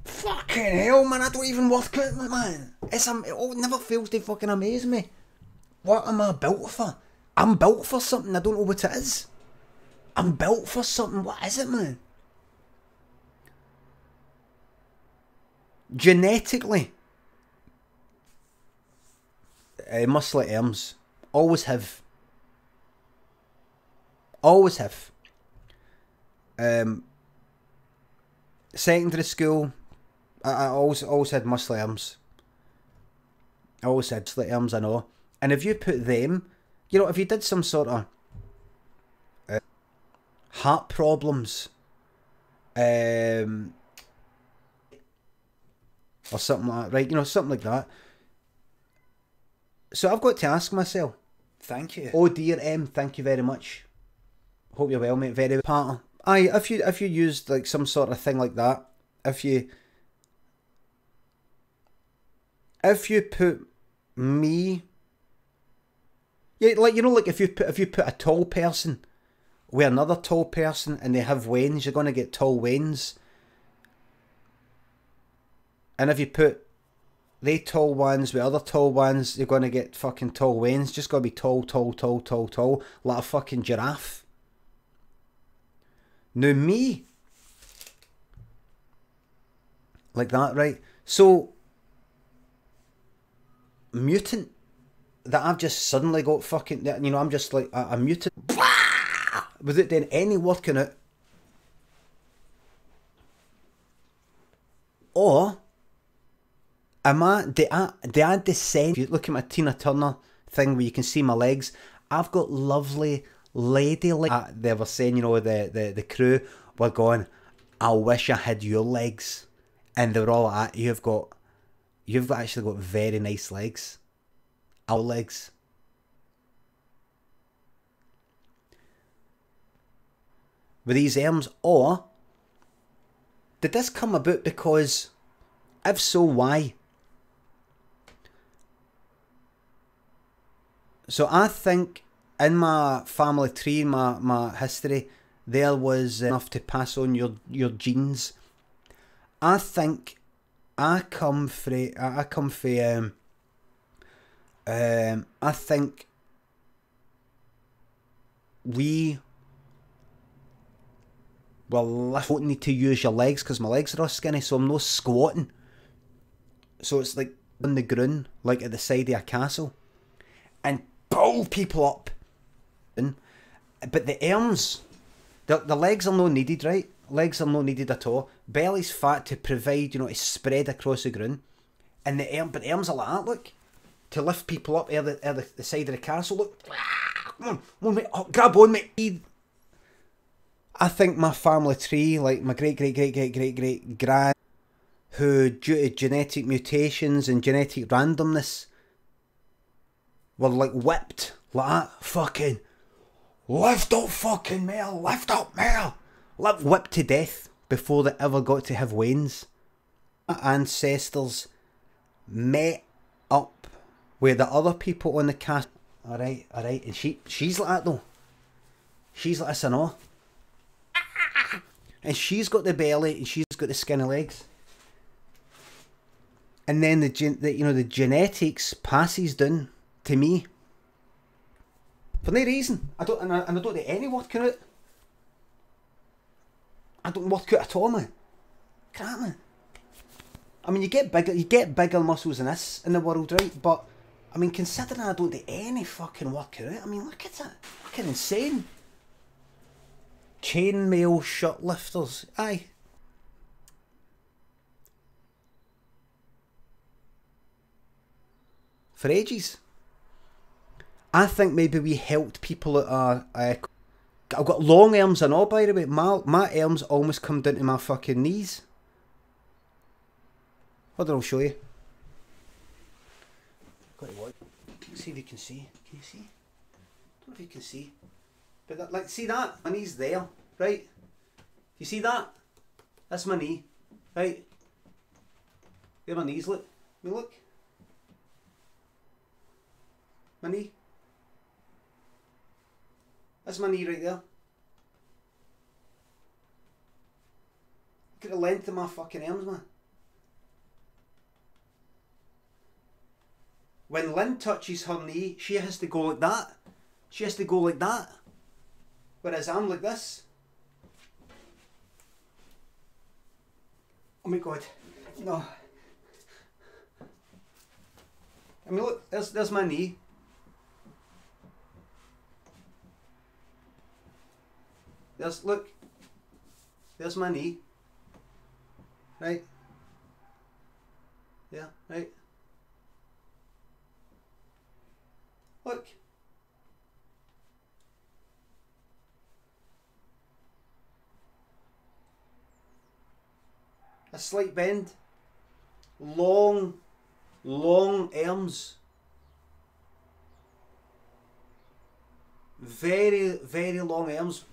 Fucking hell, man, I don't even work out, man. It never fails to fucking amaze me. What am I built for? I'm built for something, I don't know what it is. I'm built for something, what is it, man? Genetically, muscly arms. Always have. Always have. Secondary school, I always had muscly arms. I always had muscly arms, I know. And if you put them, you know, if you did some sort of heart problems, or something like that, right? You know, something like that. So I've got to ask myself. Thank you. Oh dear M, thank you very much. Hope you're well, mate. Very partner. Aye, if you used like some sort of thing like that, if you put me, yeah, like, you know, like if you put a tall person with another tall person and they have wains, you're gonna get tall wains. And if you put they tall ones with other tall ones, you're gonna get fucking tall wains. Just gotta be tall, tall, tall, tall, tall, like a fucking giraffe. Now me, like that, right? So mutant that I've just suddenly got fucking, you know, I'm just like a mutant without doing any work in it. Or do I descend? If you look at my Tina Turner thing where you can see my legs, I've got lovely lady legs. They were saying, you know, the crew were going, I wish I had your legs. And they were all like, you've actually got very nice legs. Our legs. With these arms, or did this come about because, if so, why? So I think in my family tree, my history, there was enough to pass on your genes. I think I think we I don't need to use your legs because my legs are all skinny, so I'm no squatting. So it's like on the ground, like at the side of a castle, and pull people up. But the arms, the legs are not needed, right? Legs are not needed at all. Belly's fat to provide, you know, to spread across the ground. And but the arms are like that, look. To lift people up the side of the castle, look. Come on, mate. Oh, grab on, mate. I think my family tree, like my great-great-great-great-great-great-grand, who, due to genetic mutations and genetic randomness, were like whipped like that. Fucking lift up, fucking Mel, lift up, Mel. Whipped to death before they ever got to have wains. My ancestors met up with the other people on the cast. Alright, and she's like that though. She's like this and all. And she's got the belly and she's got the skinny legs. And then the genetics passes down to me. For no reason. I don't do any work in it. I don't work out at all, man. Crap, man. I mean, you get bigger muscles than this in the world, right? But I mean, considering I don't do any fucking work out, I mean, look at that. Fucking insane. Chainmail shirt lifters. Aye. For ages. I think maybe we helped people that are... I've got long arms and all, by the way. My arms almost come down to my fucking knees. Hold on, I'll show you. Got to watch. Let's see if you can see. Can you see? I don't know if you can see. But that, like, see that? My knee's there, right? You see that? That's my knee, right? There my knees, look. I mean, look. My knee. That's my knee right there. Look at the length of my fucking arms, man. When Lynn touches her knee, she has to go like that. She has to go like that. Whereas I'm like this. Oh my god. No. I mean, look, there's my knee. Look. There's my knee. Right? Yeah, right? Look. A slight bend. Long arms. Very, very long arms.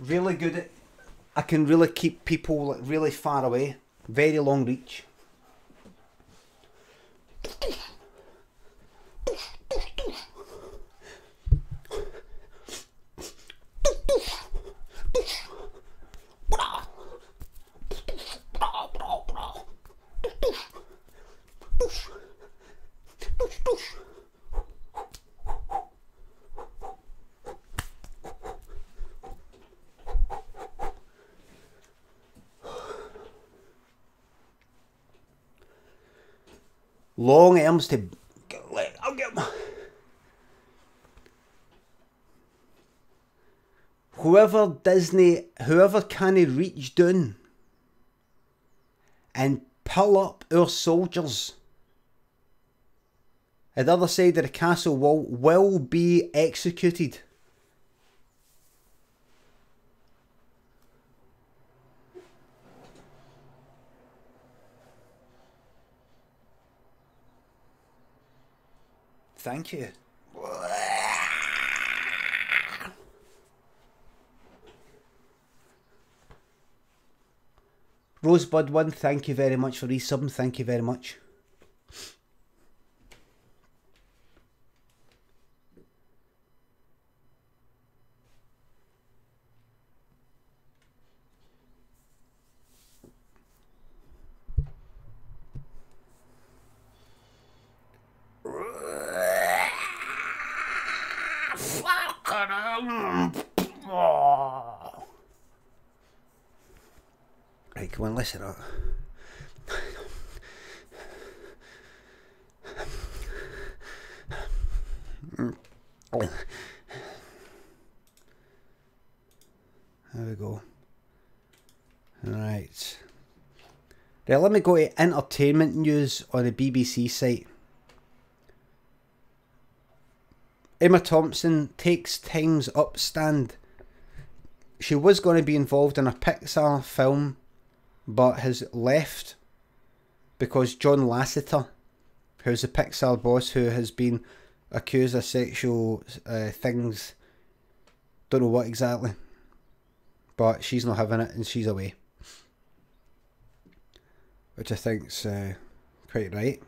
Really good at... I can really keep people like really far away. Very long reach. Long arms to... I'll get... Whoever can reach down and pull up our soldiers at the other side of the castle wall will be executed. Thank you. Rosebud1, thank you very much for resubbing. Thank you very much. Right, come on, listen up. There we go. Right. Right, let me go to entertainment news on the BBC site. Emma Thompson takes Time's Up stand. She was going to be involved in a Pixar film, but has left because John Lasseter, who's the Pixar boss who has been accused of sexual things, don't know what exactly, but she's not having it and she's away. Which I think's quite right.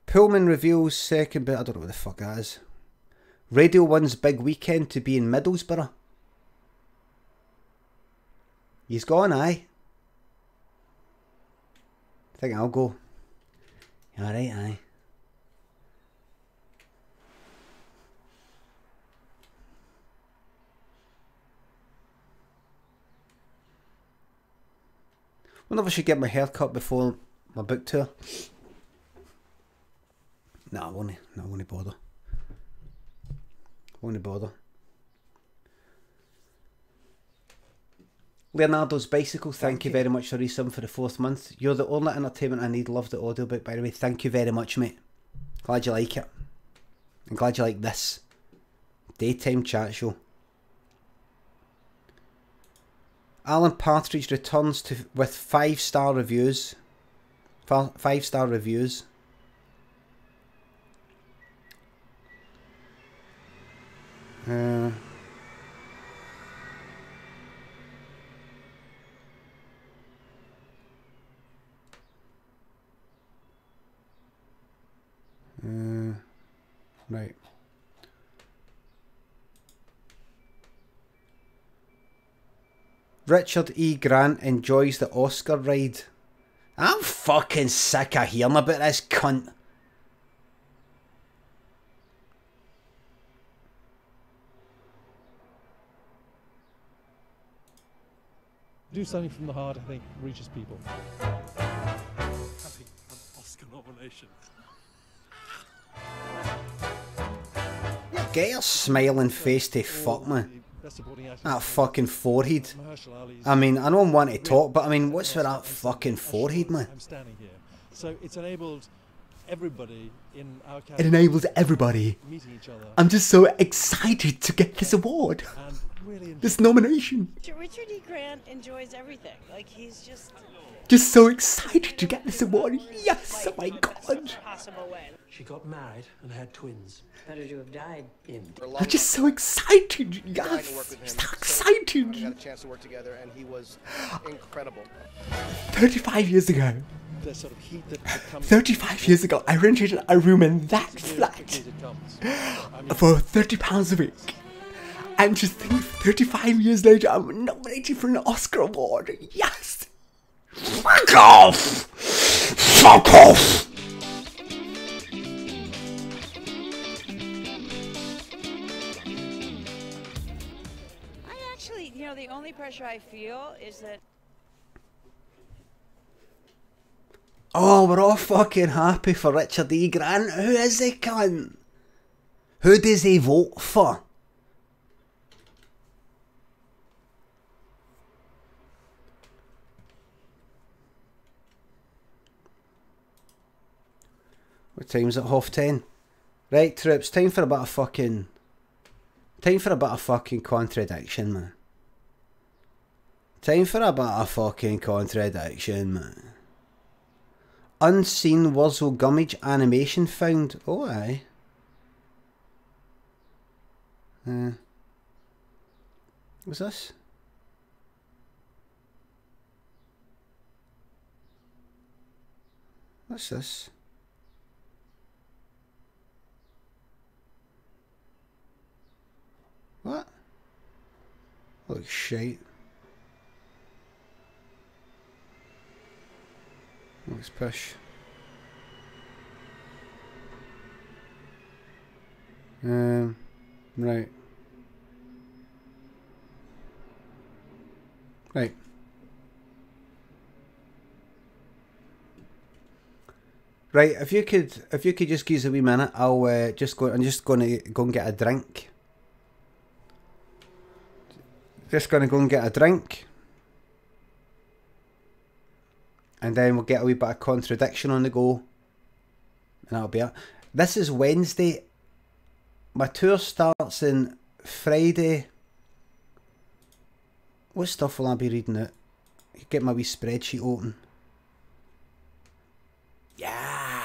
Pullman reveals second bit, I don't know what the fuck that is. Radio 1's big weekend to be in Middlesbrough. He's gone, aye. I think I'll go. Alright, aye. Wonder if I should get my hair cut before my book tour. Nah, I won't bother. Won't bother. Leonardo's Bicycle, thank you very much for resub for the 4th month. You're the only entertainment I need. Love the audiobook, by the way. Thank you very much, mate. Glad you like it. I'm glad you like this. Daytime chat show. Alan Partridge returns with 5-star reviews. 5-star reviews. Right. Richard E. Grant enjoys the Oscar ride. I'm fucking sick of hearing about this cunt. Do something from the heart, I think, reaches people. Having an Oscar nomination. Get your smiling face to fuck, man. That fucking forehead. I mean, I don't want to talk, but I mean, what's with that fucking forehead, man? I'm standing here. So it's enabled everybody in our It enables everybody. meeting each other. I'm just so excited to get this award. And really This nomination. Richard E. Grant enjoys everything. Like, he's just Just so excited to get this award. Yes, oh my god. possible way. She got married and had twins. Better to have died. I'm just so excited, Dying to work yes. with him. So We excited. got a chance to work together, and he was incredible. 35 years ago. The sort of heat that comes 35 years ago, I rented a room in that as quickly flat as it comes. I mean, for £30 a week. And just think, 35 years later, I'm nominated for an Oscar award. Yes! Fuck off! Fuck off! I actually, you know, the only pressure I feel is that Oh, we're all fucking happy for Richard E. Grant. Who is he, cunt? Who does he vote for? What time's it? 10:30. Right, troops, time for a bit of fucking... Time for a bit of fucking contradiction, man. Time for a bit of fucking contradiction, man. Unseen Wurzel Gummidge animation found. Oh, aye. What's this? What's this? What? Looks shite. Let's push. Right. Right. Right, if you could just give us a wee minute, I'm just going to go and get a drink. Just going to go and get a drink. And then we'll get a wee bit of contradiction on the go. And that'll be it. This is Wednesday. My tour starts on Friday. What stuff will I be reading out? Get my wee spreadsheet open. Yes!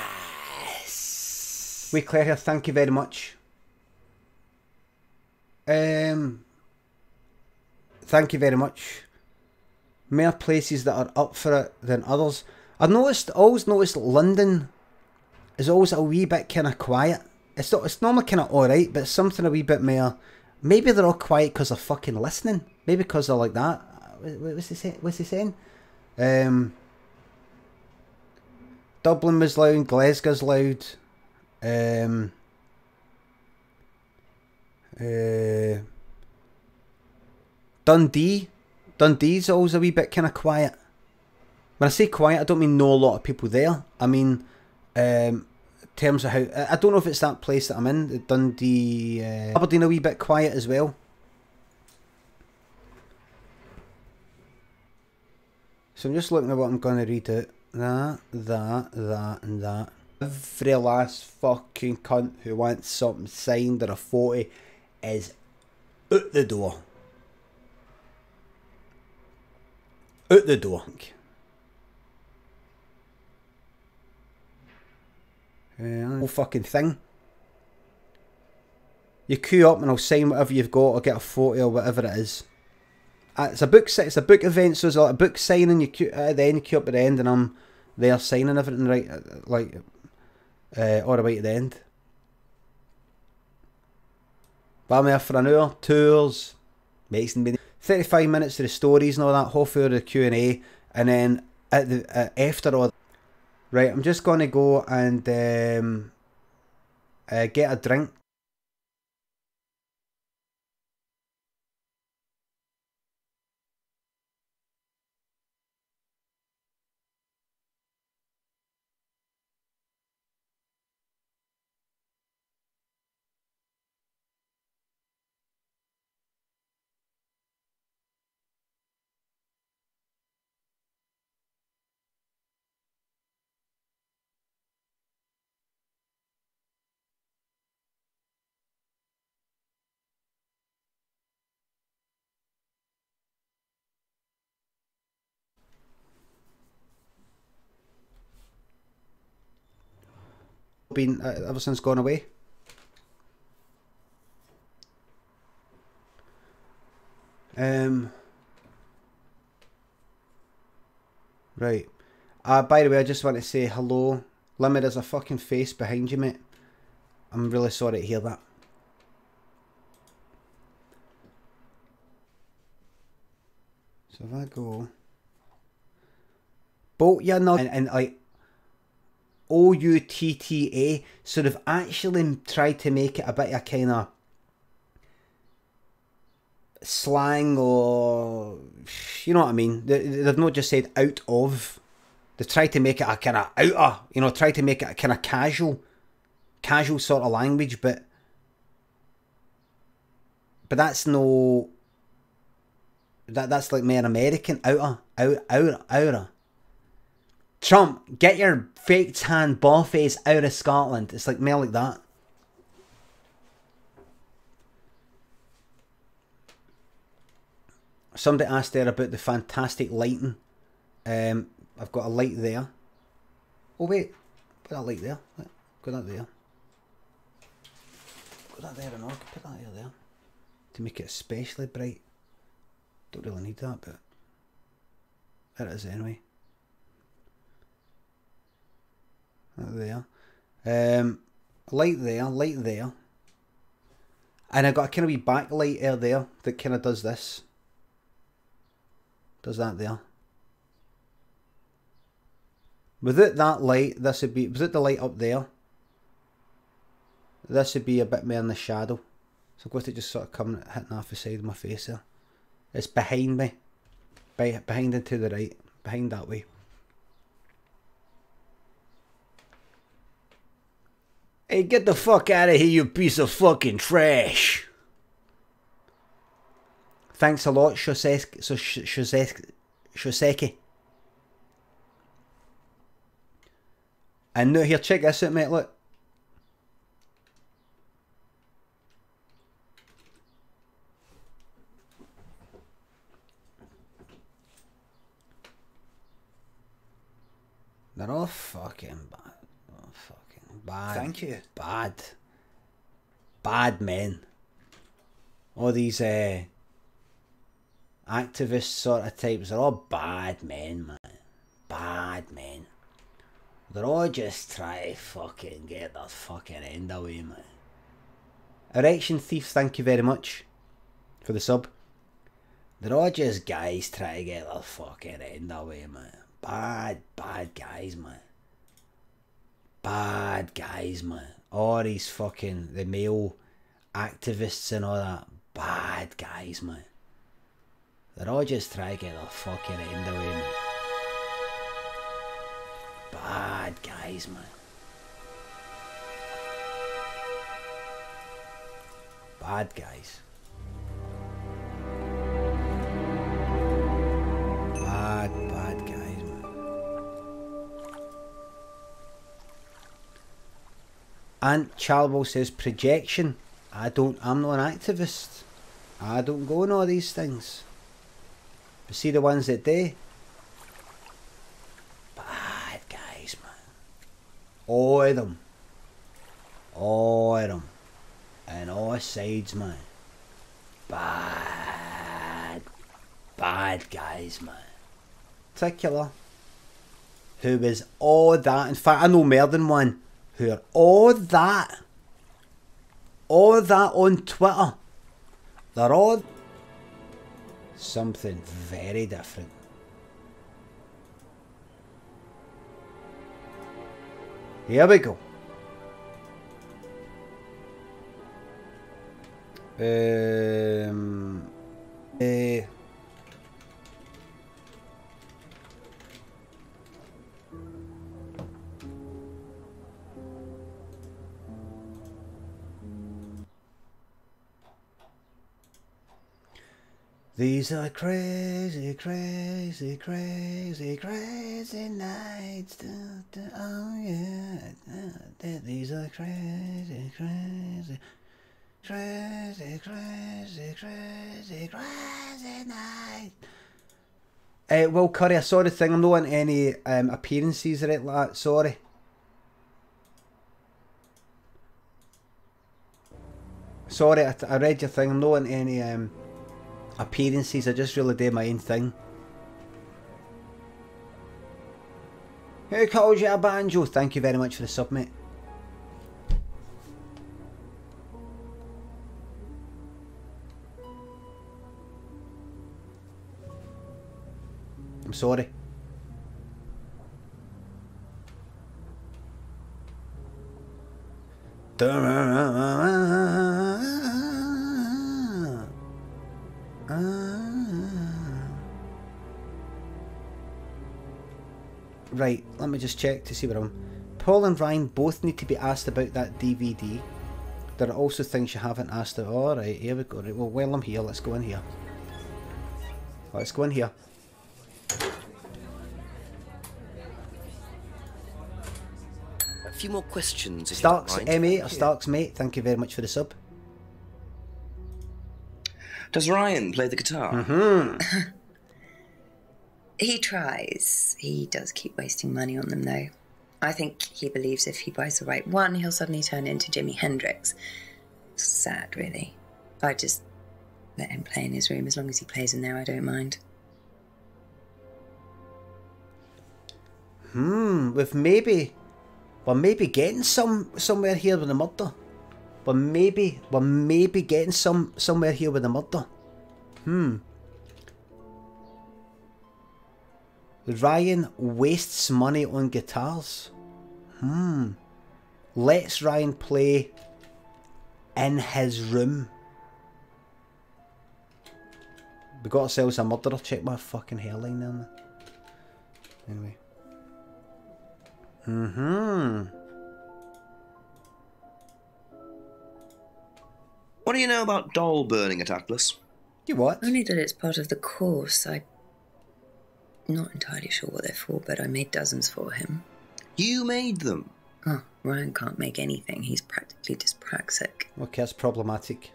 Wait, Claire, thank you very much. Thank you very much. More places that are up for it than others. Always noticed London is always a wee bit kind of quiet. It's normally kind of alright, but it's something a wee bit more. Maybe they're all quiet because they're fucking listening. Maybe because they're like that. What's he saying? Dublin was loud, Glasgow's loud. Dundee's always a wee bit kind of quiet. When I say quiet, I don't mean no a lot of people there. I mean, in terms of how... I don't know if it's that place that I'm in, Dundee... Aberdeen a wee bit quiet as well. So I'm just looking at what I'm going to read out. That, and that. Every last fucking cunt who wants something signed or a photo is out the door. Out the door. Whole fucking thing. You queue up and I'll sign whatever you've got or get a photo or whatever it is. It's a book event, so there's a book signing. You queue at the end, you queue up at the end, and I'm there signing everything right, like all the way to the end. But I'm there for an hour, tours, makes them 35 minutes to the stories and all that, half hour of the Q&A, and then at the after all. Right, I'm just gonna go and get a drink. been ever since gone away. Right. By the way, I just want to say hello. Limit, there's a fucking face behind you, mate. I'm really sorry to hear that. So if I go Boat your nug and like OUTTA, so they've actually tried to make it a bit of kind of slang, or you know what I mean. They've not just said out of. They've tried to make it a kind of outer, you know, try to make it a kind of casual sort of language, but that's no. That's like more American. Outer. Trump, get your fake tan ball face out of Scotland. It's like more like that. Somebody asked there about the fantastic lighting. I've got a light there. Oh wait, put that light there. Put that there. Put that there and all. Put that there to make it especially bright. Don't really need that, but there it is anyway. That there. Light there. And I got a kind of wee backlight there that kind of does this. Does that there. Without that light, this would be, without the light up there, this would be a bit more in the shadow. So I'm going to just sort of come hitting off the side of my face there. It's behind me. Behind and to the right. Behind that way. Hey, get the fuck out of here, you piece of fucking trash. Thanks a lot, Shoseki. And now here, check this out, mate, look. They're all fucking bad. Oh, fucking bad. Thank you. Bad men. All these activist sort of types, they're all bad men, man. Bad men. They're all just trying to fucking get their fucking end away, man. Erection Thief, thank you very much for the sub. They're all just guys trying to get their fucking end away, man. Bad guys, man. Bad guys, man. All these fucking, the male activists and all that. Bad guys, man. They're all just trying to get their fucking end away, man. Bad guys, man. Bad guys. Bad guys, man. And Charlwell says projection. I'm not an activist. I don't go on all these things. But see the ones that do. Bad guys, man. All of them. All of them. And all sides, man. Bad guys, man. Particular. Who is all that. In fact, I know more than one who are all that on Twitter. They're all something very different. Here we go. These are crazy, crazy, crazy, crazy nights. Oh yeah, these are crazy, crazy, crazy, crazy, crazy, crazy nights. Will Curry, I saw the thing. I'm not on any appearances or anything like that. Sorry. Sorry, I read your thing. I'm not in any appearances. I just really do my own thing. Who calls you a banjo? Thank you very much for the sub, mate. I'm sorry. Right, let me just check to see where I'm. Paul and Ryan both need to be asked about that DVD. There are also things you haven't asked about. Alright, here we go. Right, well, while I'm here, let's go in here. Let's go in here. A few more questions. If Starks you don't mind. M8 or Starks mate, thank you very much for the sub. Does Ryan play the guitar? Mm-hmm. He tries. He does keep wasting money on them, though. I think he believes if he buys the right one, he'll suddenly turn into Jimi Hendrix. Sad, really. I just let him play in his room. As long as he plays in there, I don't mind. With maybe... We're maybe getting somewhere here with the murder. We're maybe getting somewhere here with the murder. Ryan wastes money on guitars. Lets Ryan play in his room. We got ourselves a murderer. Check my fucking hairline there. Anyway. What do you know about doll burning at Atlas? You what? Only that it's part of the course. I'm not entirely sure what they're for, but I made dozens for him. You made them? Oh, Ryan can't make anything. He's practically dyspraxic. Okay, that's problematic.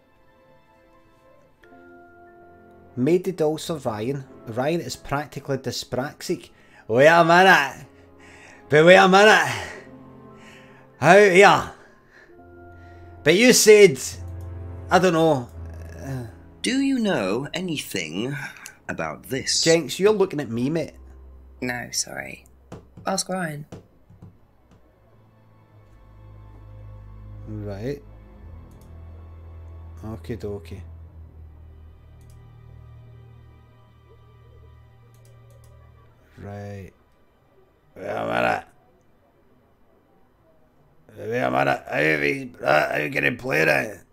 Made the dolls for Ryan. Ryan is practically dyspraxic. Wait a minute. But wait a minute. How here? But you said... I don't know. Do you know anything about this? Jenks, you're looking at me, mate. No, sorry. Ask Ryan. Right. Okie dokie. Right. Wait a minute. Wait a minute. How you gonna play that?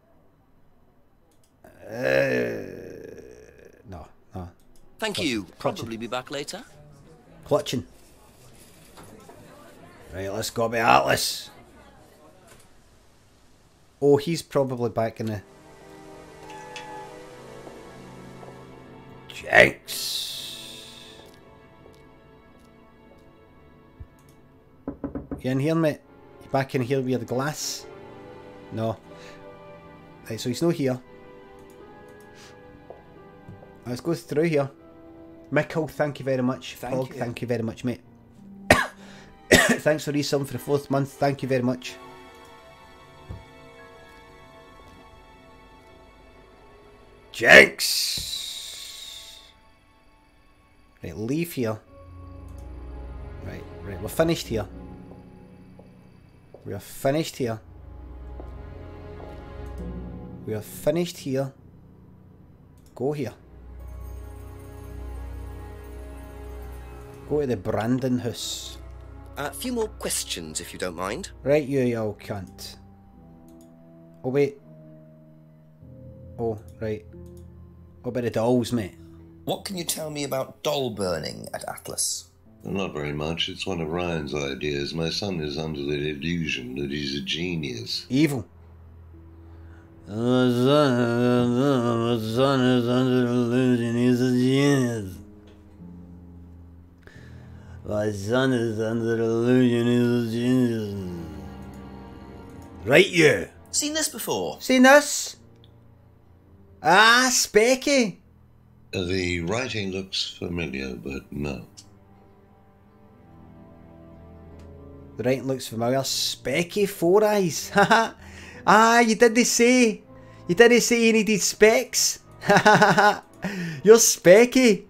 No. Thank you. Probably be back later. Clutching. Right, let's go to Atlas. Oh, he's probably back in the... Jenks. You in here, mate? You back in here with the glass? No. Right, so he's not here. Let's go through here. Michael, thank you very much. Pog, thank you very much, mate. Thanks for resub for the 4th month. Thank you very much. Jenks! Right, leave here. Right, we're finished here. We are finished here. We are finished here. Go here. Go to the Brandon house. A few more questions, if you don't mind. Right, you old cunt. Oh, wait. Oh, right. What about the dolls, mate? What can you tell me about doll burning at Atlas? Not very much. It's one of Ryan's ideas. My son is under the illusion that he's a genius. Evil. My son is under the illusion he's a genius. My son is under the illusion he's a genius. Right, you. Seen this before? Seen this? Ah, Specky. The writing looks familiar, but no. The writing looks familiar. Specky, Four Eyes. Haha. Ah, you did say. You didn't say you needed specs. You're specky.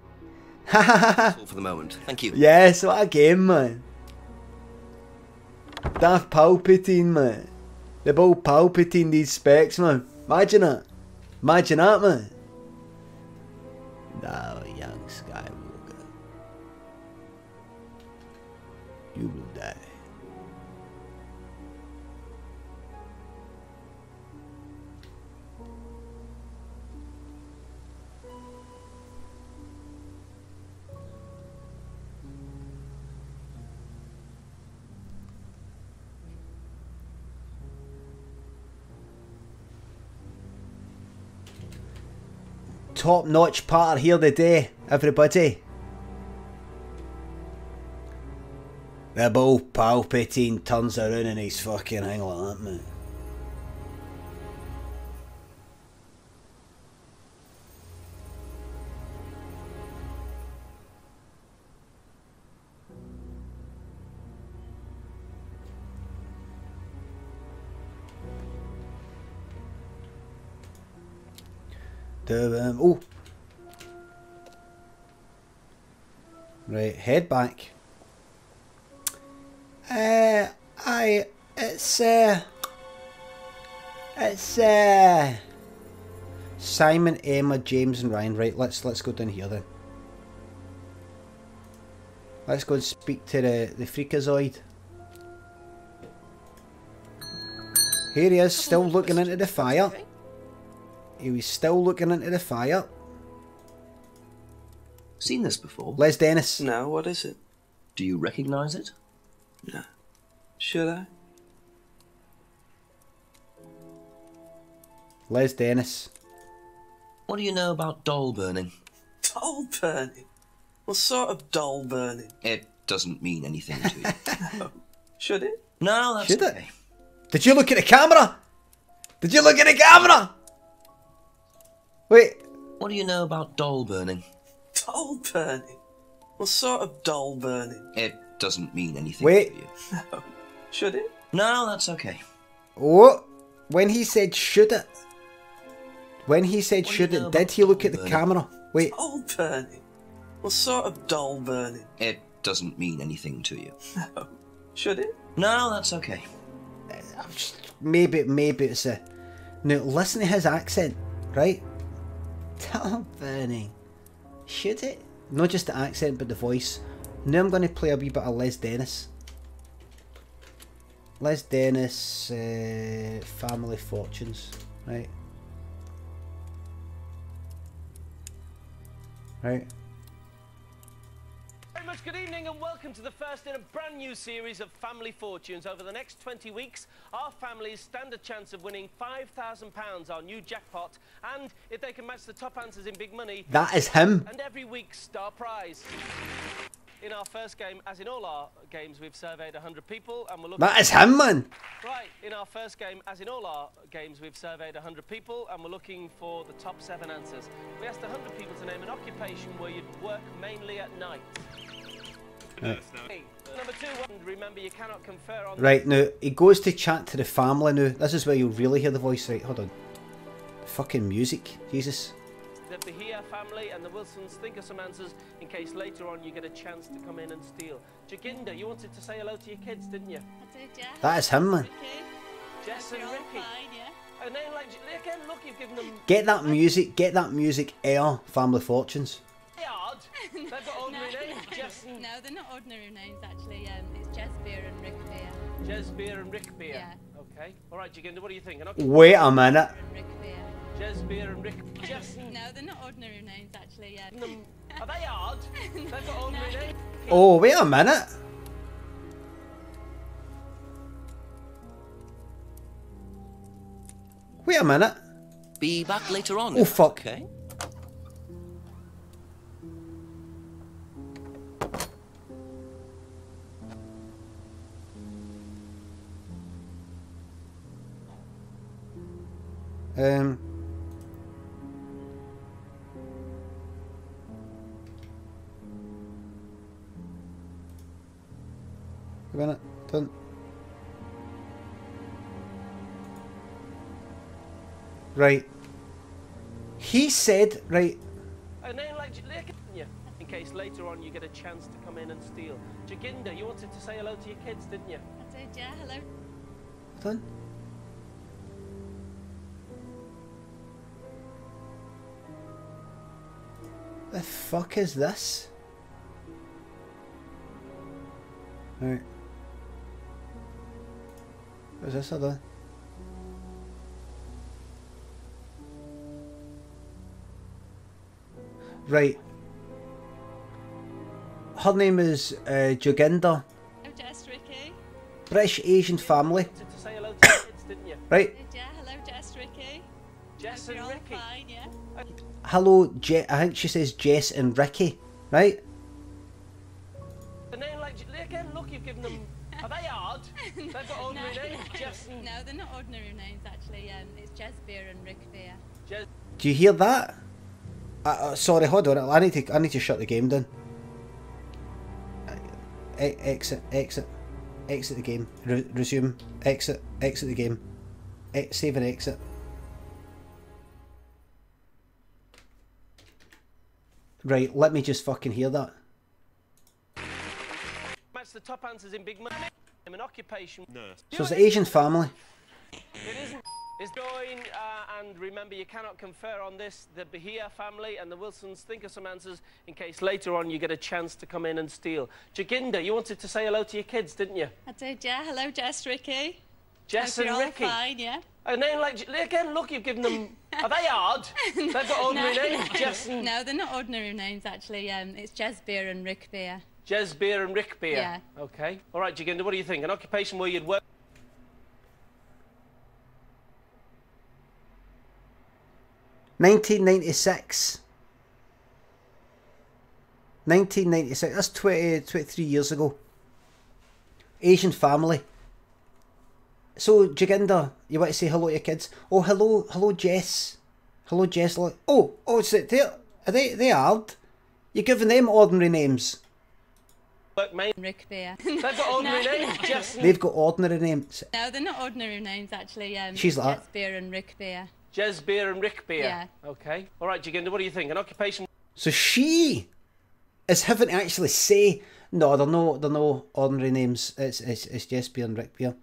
That's all for the moment. Thank you. Yes, what a game, man. Daft Palpatine, man. The ball Palpatine needs specs, man. Imagine that. Imagine that, man. Now, young Skywalker. You will die. Top-notch part here today, everybody. The ball Palpatine turns around and he's fucking hang like that, man. Oh, right, head back. It's Simon, Emma, James, and Ryan. Right, let's go down here then. Let's go and speak to the Freakazoid. Here he is, still looking into the fire. He was still looking into the fire. Seen this before? Les Dennis. No, what is it? Do you recognise it? No. Should I? Les Dennis. What do you know about doll burning? Doll burning? What sort of doll burning? It doesn't mean anything to you. No. Should it? No, that's Should okay. it? Did you look at the camera? Did you look at the camera? Wait. What do you know about doll burning? Doll burning? What sort of doll burning? It doesn't mean anything Wait. to you. No. Should it? No, that's okay. Oh, when he said should it? When he said What do should you know it, did about he look at the doll camera? Wait. Doll burning? What sort of doll burning? It doesn't mean anything to you. No. Should it? No, that's okay. Maybe it's a... Now, listen to his accent, right? Doll burning. Should it? Not just the accent, but the voice. Now I'm going to play a wee bit of Les Dennis. Les Dennis, Family Fortunes, right? Right. Very much good evening and welcome to the first in a brand new series of Family Fortunes. Over the next 20 weeks, our families stand a chance of winning £5,000, our new jackpot, and if they can match the top answers in big money... That is him. And every week's star prize. In our first game, as in all our games, we've surveyed 100 people and we're looking... That is him, man. Right, in our first game, as in all our games, we've surveyed 100 people and we're looking for the top 7 answers. We asked 100 people to name an occupation where you'd work mainly at night. Number 2, remember you cannot confer on... Right, now, he goes to chat to the family now. This is where you'll really hear the voice. Right, hold on. Fucking music. Jesus. The Bahia family and the Wilsons think of some answers in case later on you get a chance to come in and steal. Jaginda, you wanted to say hello to your kids, didn't you? I did, yeah. That is him, man. Okay. Jess and They're all Ricky. fine, yeah. And then, like, again, look, you've given them... Get that music air, Family Fortunes. Yard. They've got ordinary names, Jess and... No, they're not ordinary names, actually. It's Jess Beer and Rick Beer. Jez Beer and Rick Beer. Yeah. Okay. All right, Jaginda, what are you thinking? Wait a minute. Rick Beer. Jez Beer and Rick... Jess and... No, they're not ordinary names, actually, yeah. Are they hard? They've got ordinary names. Oh, wait a minute. Wait a minute. Be back later on. Oh, fuck. Okay. A minute. Done. Right. He said, right. A name like yeah, in case later on you get a chance to come in and steal. Jaginda, you wanted to say hello to your kids, didn't you? I did, yeah, hello. Hold on. The fuck is this? Right. What's this other? Right. Her name is Jaginda. Oh, Jess, Ricky. British Asian family. Wanted to say hello to your kids, didn't you? Right. Yeah, hello, Jess, Ricky. Jess Hope and you're all Ricky. fine, yeah? Hello, I think she says Jess and Ricky, right? A name like again, look, you've given them. Are they hard? They've got ordinary names. Jess and No, they're not ordinary names, actually. It's Jez Beer and Rick Beer. Jess. Do you hear that? Sorry, hold on. I need to shut the game down. Exit the game. Resume. Exit the game. Save and exit. Right, let me just fucking hear that. Match the top answers in big money. An occupation. Nurse. So it's an Asian family. It isn't. It's join and remember you cannot confer on this. The Bahia family and the Wilsons think of some answers in case later on you get a chance to come in and steal. Jaginda, you wanted to say hello to your kids, didn't you? I did, yeah. Hello, Jess, Ricky. Jess Hope and you're Ricky. all fine, yeah? A name like again, look, you've given them. Are they hard? They've got ordinary names. Jess and No, they're not ordinary names, actually. It's Jez Beer and Rick Beer. Jez Beer and Rick Beer. Yeah. Okay. All right, Jaginda, what do you think? An occupation where you'd work. 1996. 1996. That's 23 years ago. Asian family. So, Jaginda, you want to say hello to your kids? Oh, hello, Jess. Hello, Jess. Oh, so they hard. You're giving them ordinary names. Work main. Rick Beer. They've got ordinary names. Jess and They've got ordinary names. No, they're not ordinary names, actually. She's like Jez Beer and Rick Beer. Jez Beer and Rick Beer. Yeah. Okay. All right, Jaginda, what do you think? An occupation. So she is having to actually say, no, they're no ordinary names. It's Jess Beer and Rick Beer.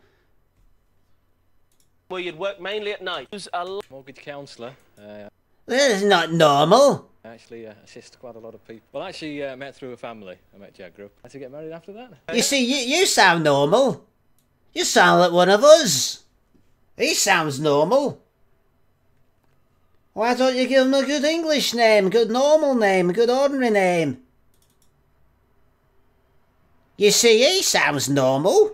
Where you'd work mainly at night. Who's a mortgage counsellor. That is not normal. I actually assist quite a lot of people. Well, I actually met through a family. I met Jack Group. I had to get married after that. You see, you sound normal. You sound like one of us. He sounds normal. Why don't you give him a good English name, good normal name, a good ordinary name? You see, he sounds normal.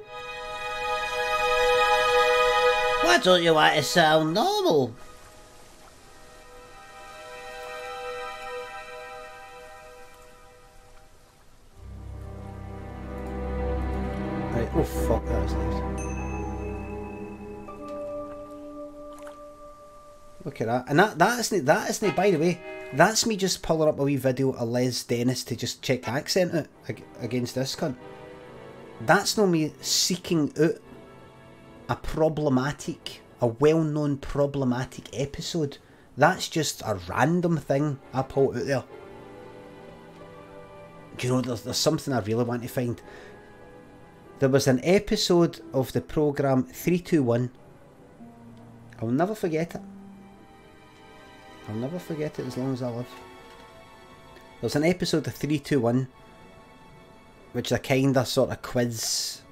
Why don't you want to sound normal? Right, oh fuck, that was nice. Look at that. And that isn't, by the way, that's me just pulling up a wee video of Les Dennis to just check the accent out against this cunt. That's not me seeking out a well-known problematic episode. That's just a random thing I pulled out there. Do you know, there's something I really want to find. There was an episode of the programme 321. I'll never forget it. I'll never forget it as long as I live. There was an episode of 321, which is a kind of sort of quiz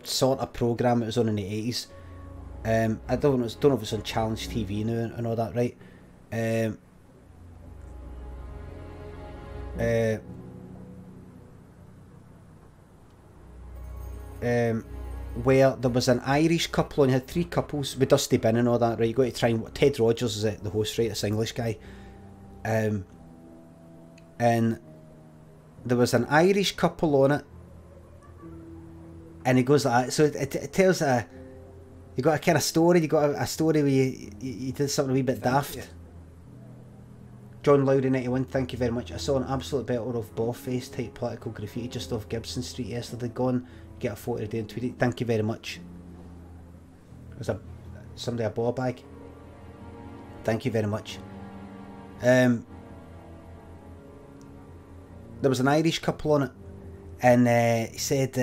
sort of programme. It was on in the 80s. I don't know if it's on Challenge TV now and all that, right? Where there was an Irish couple and you had three couples with Dusty Bin and all that, right? You got to try and Ted Rogers is the host, right? This English guy. And there was an Irish couple on it, and he goes like that. So it tells you got a kind of story. You got a story where you did something a wee bit daft. John Lowry 91, thank you very much. I saw an absolute belter of ball-face type political graffiti just off Gibson Street yesterday. Go on, get a photo today and tweet it. Thank you very much. There's somebody a ball bag. Thank you very much. There was an Irish couple on it, and he said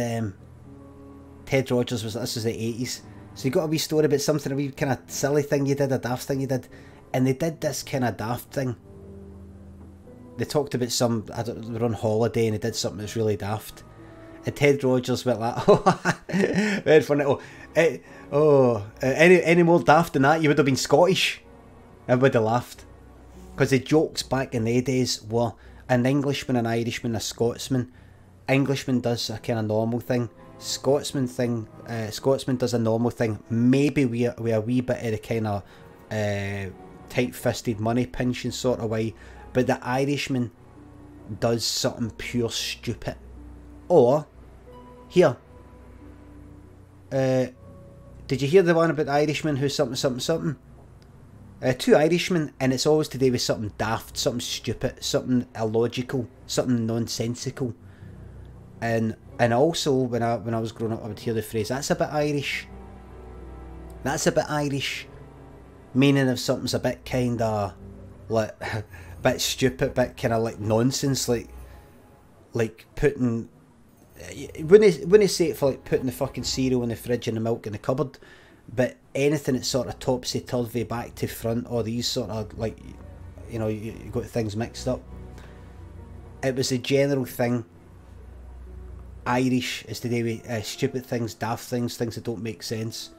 Ted Rogers was, this was the 80s, so you got a wee story about something, a wee kind of silly thing you did, a daft thing you did, and they did this kind of daft thing. They talked about some, I don't, they were on holiday and they did something that's really daft, and Ted Rogers went like, oh, very funny, any more daft than that, you would have been Scottish. Everybody laughed. Because the jokes back in the days were an Englishman, an Irishman, a Scotsman. Englishman does a kind of normal thing. Scotsman does a normal thing. Maybe we a wee bit of the kind of tight-fisted money pinching sort of way. But the Irishman does something pure stupid. Or, here. Did you hear the one about the Irishman who's something? Two Irishmen, and it's always to do with something daft, something stupid, something illogical, something nonsensical. And also when I was growing up, I would hear the phrase, that's a bit Irish. That's a bit Irish. Meaning if something's a bit kind of like a bit stupid, bit kind of like nonsense, like putting, wouldn't say it for like putting the fucking cereal in the fridge and the milk in the cupboard, but anything that's sort of topsy-turvy, back to front, or these sort of, like, you know, you got things mixed up. It was a general thing. Irish is to do with stupid things, daft things, things that don't make sense.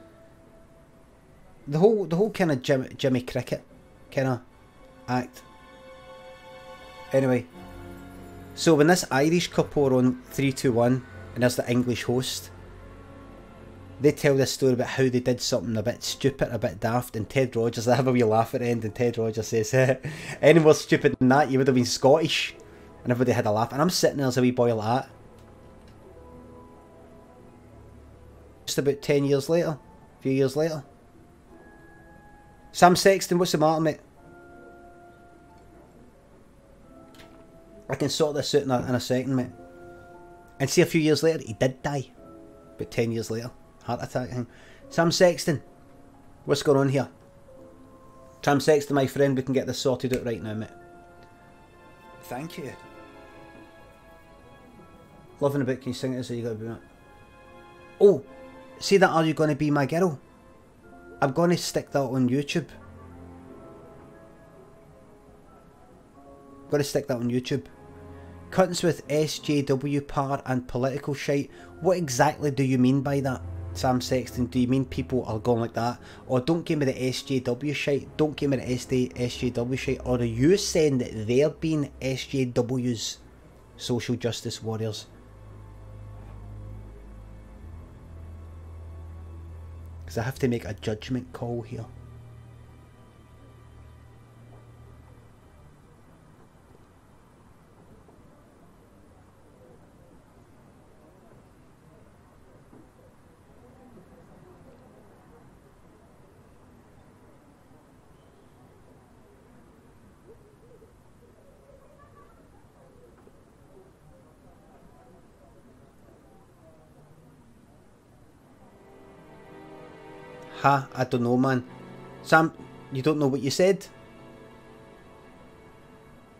The whole kind of Jimmy Cricket kind of act. Anyway, so when this Irish couple are on 3-2-1, and there's the English host, they tell this story about how they did something a bit stupid, a bit daft, and Ted Rogers, they have a wee laugh at the end, and Ted Rogers says, any more stupid than that, you would have been Scottish. And everybody had a laugh, and I'm sitting there as a wee boy like that. Just about 10 years later, a few years later. Sam Sexton, what's the matter, mate? I can sort this out in a second, mate. And see, a few years later, he did die. About 10 years later. Heart attack thing. Sam Sexton, what's going on here? Sam Sexton, my friend, we can get this sorted out right now, mate. Thank you. Loving a bit, can you sing it so you gotta be that? Oh, see that Are You Gonna Be My Girl? I'm gonna stick that on YouTube. I'm gonna stick that on YouTube. Cunts with SJW power and political shite. What exactly do you mean by that, Sam Sexton? Do you mean people are going like that? Or don't give me the SJW shite, don't give me the SJW shite. Or are you saying that they're being SJW's social justice warriors? Because I have to make a judgment call here. Ha, I don't know, man. Sam, you don't know what you said?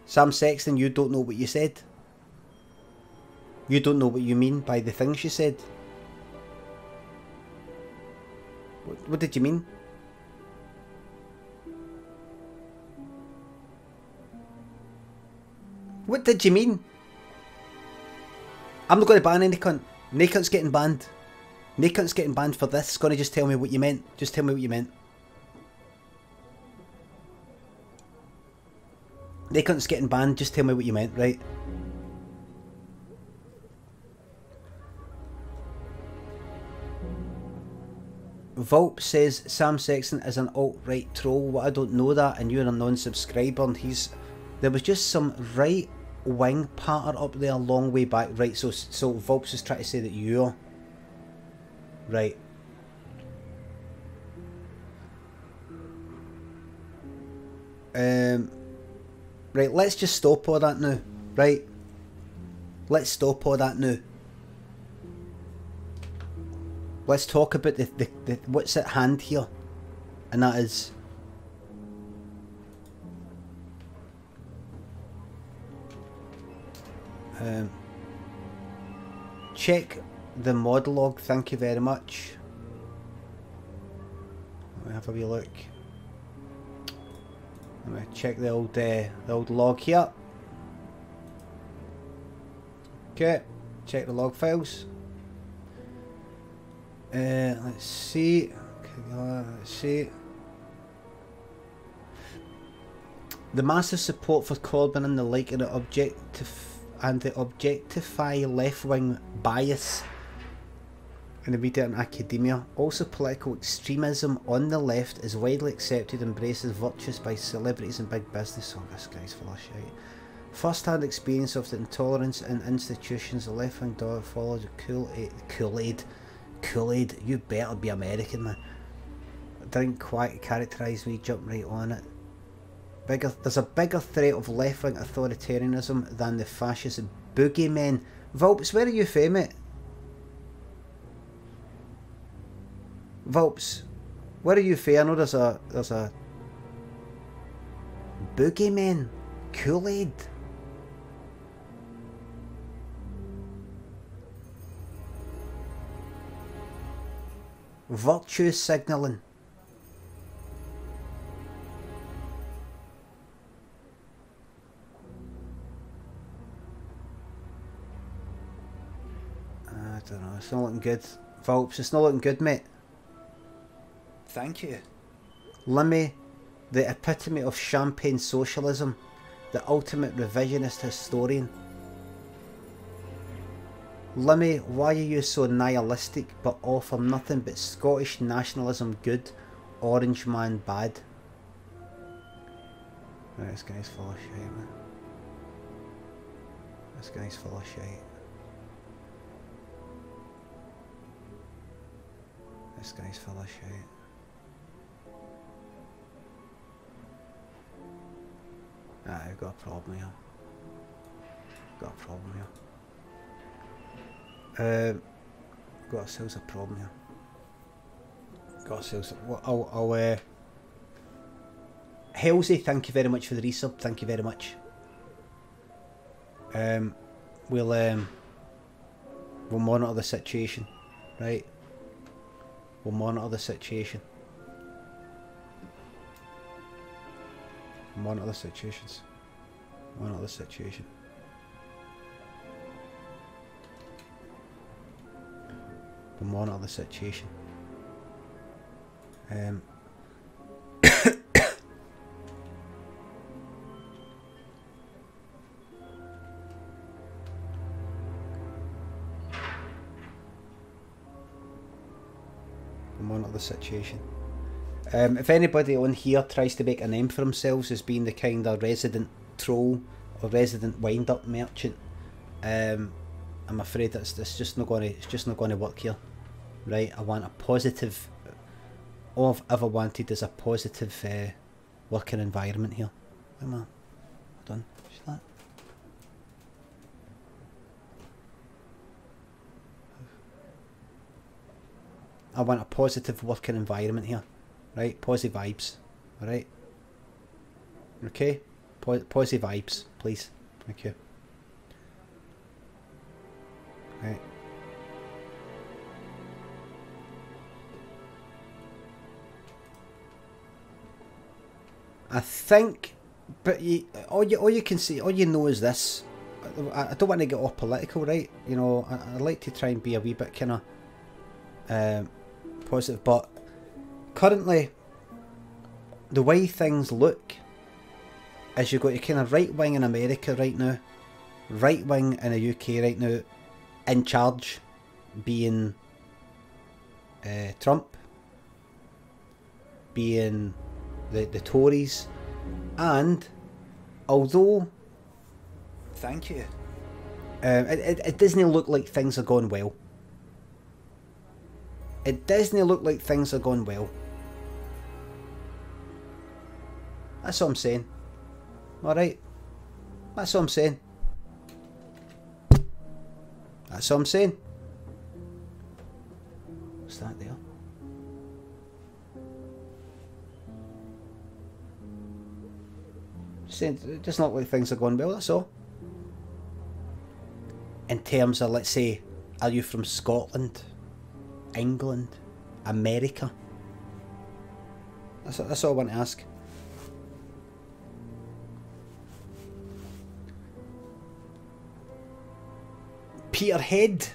Sam Sexton, you don't know what you said? You don't know what you mean by the things you said? What did you mean? What did you mean? I'm not going to ban any cunt. No cunt's getting banned. No cunt's getting banned for this. It's going to just tell me what you meant. Just tell me what you meant. No cunt's getting banned. Just tell me what you meant, right? Volp says Sam Sexton is an alt-right troll. Well, I don't know that, and you're a non-subscriber, and there was just some right-wing patter up there a long way back. Right, so Volp's is trying to say that you're right. Right, let's just stop all that now. Right? Let's stop all that now. Let's talk about the what's at hand here. And that is Check the mod log, thank you very much. Let me have a wee look. Let me check the old log here. Okay, check the log files. Let's see. Let's see. The massive support for Corbyn and the like and the objectify left-wing bias in the media and academia. Also, political extremism on the left is widely accepted and embraced as virtuous by celebrities and big business. Oh, this guy's full of shit. First-hand experience of the intolerance in institutions, the left-wing dog follows Kool-Aid. Kool-Aid, you better be American, man. Didn't quite characterise me, jump right on it. There's a bigger threat of left-wing authoritarianism than the fascist boogeymen. Vulps, where are you from, mate? Vulps, where are you from? I know there's a boogeyman. Kool-Aid. Virtue signalling. I don't know, it's not looking good. Vulps, it's not looking good, mate. Thank you. Limmy, the epitome of champagne socialism, the ultimate revisionist historian. Limmy, why are you so nihilistic but offer nothing but Scottish nationalism good, Orange man bad? Right, this guy's full of shit, man. This guy's full of shit. This guy's full of shit. Ah, I've got a problem here. Got a problem here. Got ourselves a problem here. Got ourselves. I'll Halsey, thank you very much for the resub. Thank you very much. We'll monitor the situation, right? We'll monitor the situation. Monitor the situations. Monitor the situation. We'll monitor the situation. Monitor the situation. If anybody on here tries to make a name for themselves as being the kind of resident troll or resident wind-up merchant, I'm afraid it's just not going to work here, right? I want a positive. All I've ever wanted is a positive working environment here. Come on, done. What's that? I want a positive working environment here, right? Positive vibes, alright? Okay? Positive vibes, please. Thank you. Right. I think, but all you can see, all you know is this. I don't want to get all political, right? You know, I like to try and be a wee bit kind of positive, but currently the way things look is you've got your kind of right wing in America right now, right wing in the UK right now, in charge being Trump, being the Tories, and although thank you, it doesn't look like things are going well. It doesn't look like things are going well. That's what I'm saying. Alright? That's what I'm saying. That's what I'm saying. What's that there? Saying it doesn't look like things are going well, that's all. in terms of, let's say, are you from Scotland, England, America? That's all I want to ask. Peterhead.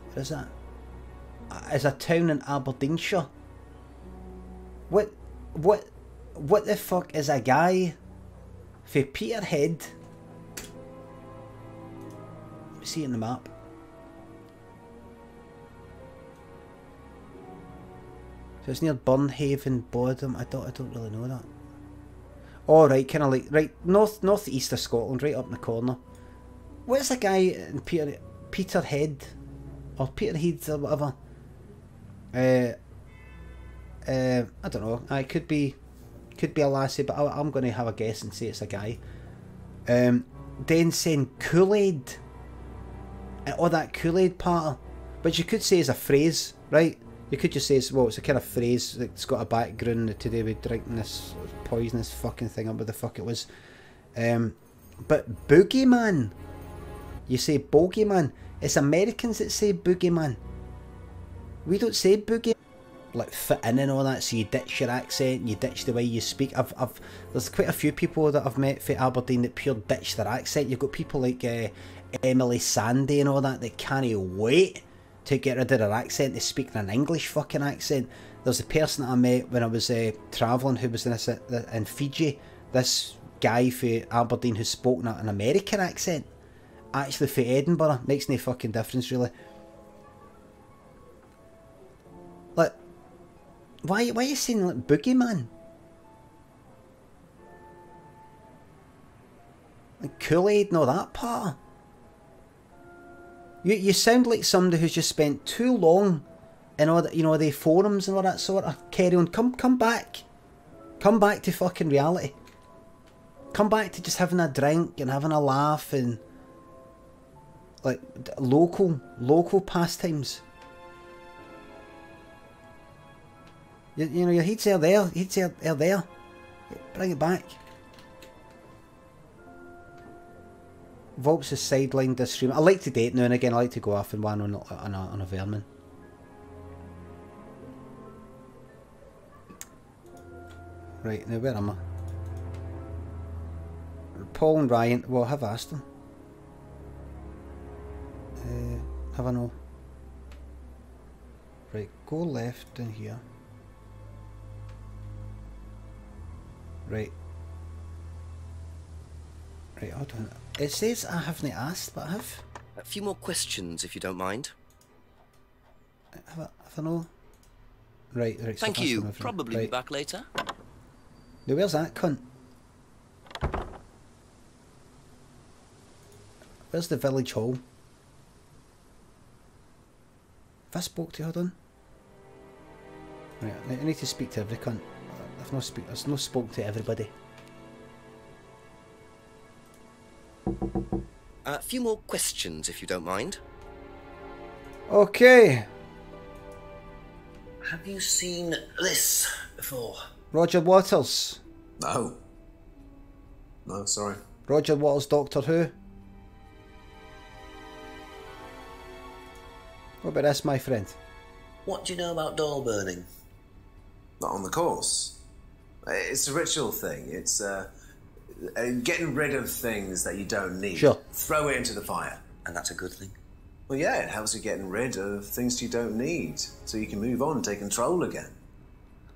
What is that? Is a town in Aberdeenshire. What the fuck is a guy for Peterhead? Let me see it in the map. So it's near Burnhaven, Bodham. I don't really know that. Oh right, kind of like right northeast of Scotland, right up in the corner. What's a guy in Peterhead or Peterhead or whatever? I don't know. It could be a lassie, but I'm going to have a guess and say it's a guy. Then saying Kool-Aid, or that Kool-Aid part, which you could say is a phrase, right? You could just say it's a kind of phrase that's got a background to do with drinking this poisonous fucking thing, or what the fuck it was. But boogeyman, you say bogeyman. It's Americans that say boogeyman. We don't say boogie. Like fit in and all that, so you ditch your accent, you ditch the way you speak. There's quite a few people that I've met for Aberdeen that pure ditch their accent. You've got people like Emily Sandy and all that can't wait to get rid of their accent. They speak in an English fucking accent. There's a person that I met when I was travelling who was in Fiji. This guy for Aberdeen who spoke in an American accent. Actually for Edinburgh, makes no fucking difference really. Like, why are you saying like boogeyman? Like Kool-Aid and all that part. You sound like somebody who's just spent too long in all the, the forums and all that sort of carry on. Come back. Come back to fucking reality. Come back to just having a drink and having a laugh and like local pastimes. You know, your heads are there. Heads are there. Bring it back. Volks has sidelined this stream. I like to date now and again. I like to go off and one on a vermin. Right, now where am I? Paul and Ryan. Well, I have asked them. Have I no? Right, go left in here. Right. Right, hold on. It says I haven't asked, but I have. A few more questions, if you don't mind. Have I no? Right. Thank so you. Probably be back later. Now, where's that cunt? Where's the village hall? Have I spoke to her done? Right, I need to speak to every cunt. I've not spoke to everybody. A few more questions, if you don't mind. Okay. Have you seen this before? Roger Waters. No. No, sorry. Roger Waters, Doctor Who. What about this, my friend? What do you know about doll burning? Not on the course. It's a ritual thing. It's getting rid of things that you don't need. Sure. Throw it into the fire. And that's a good thing? Well, yeah, it helps you getting rid of things you don't need, so you can move on and take control again.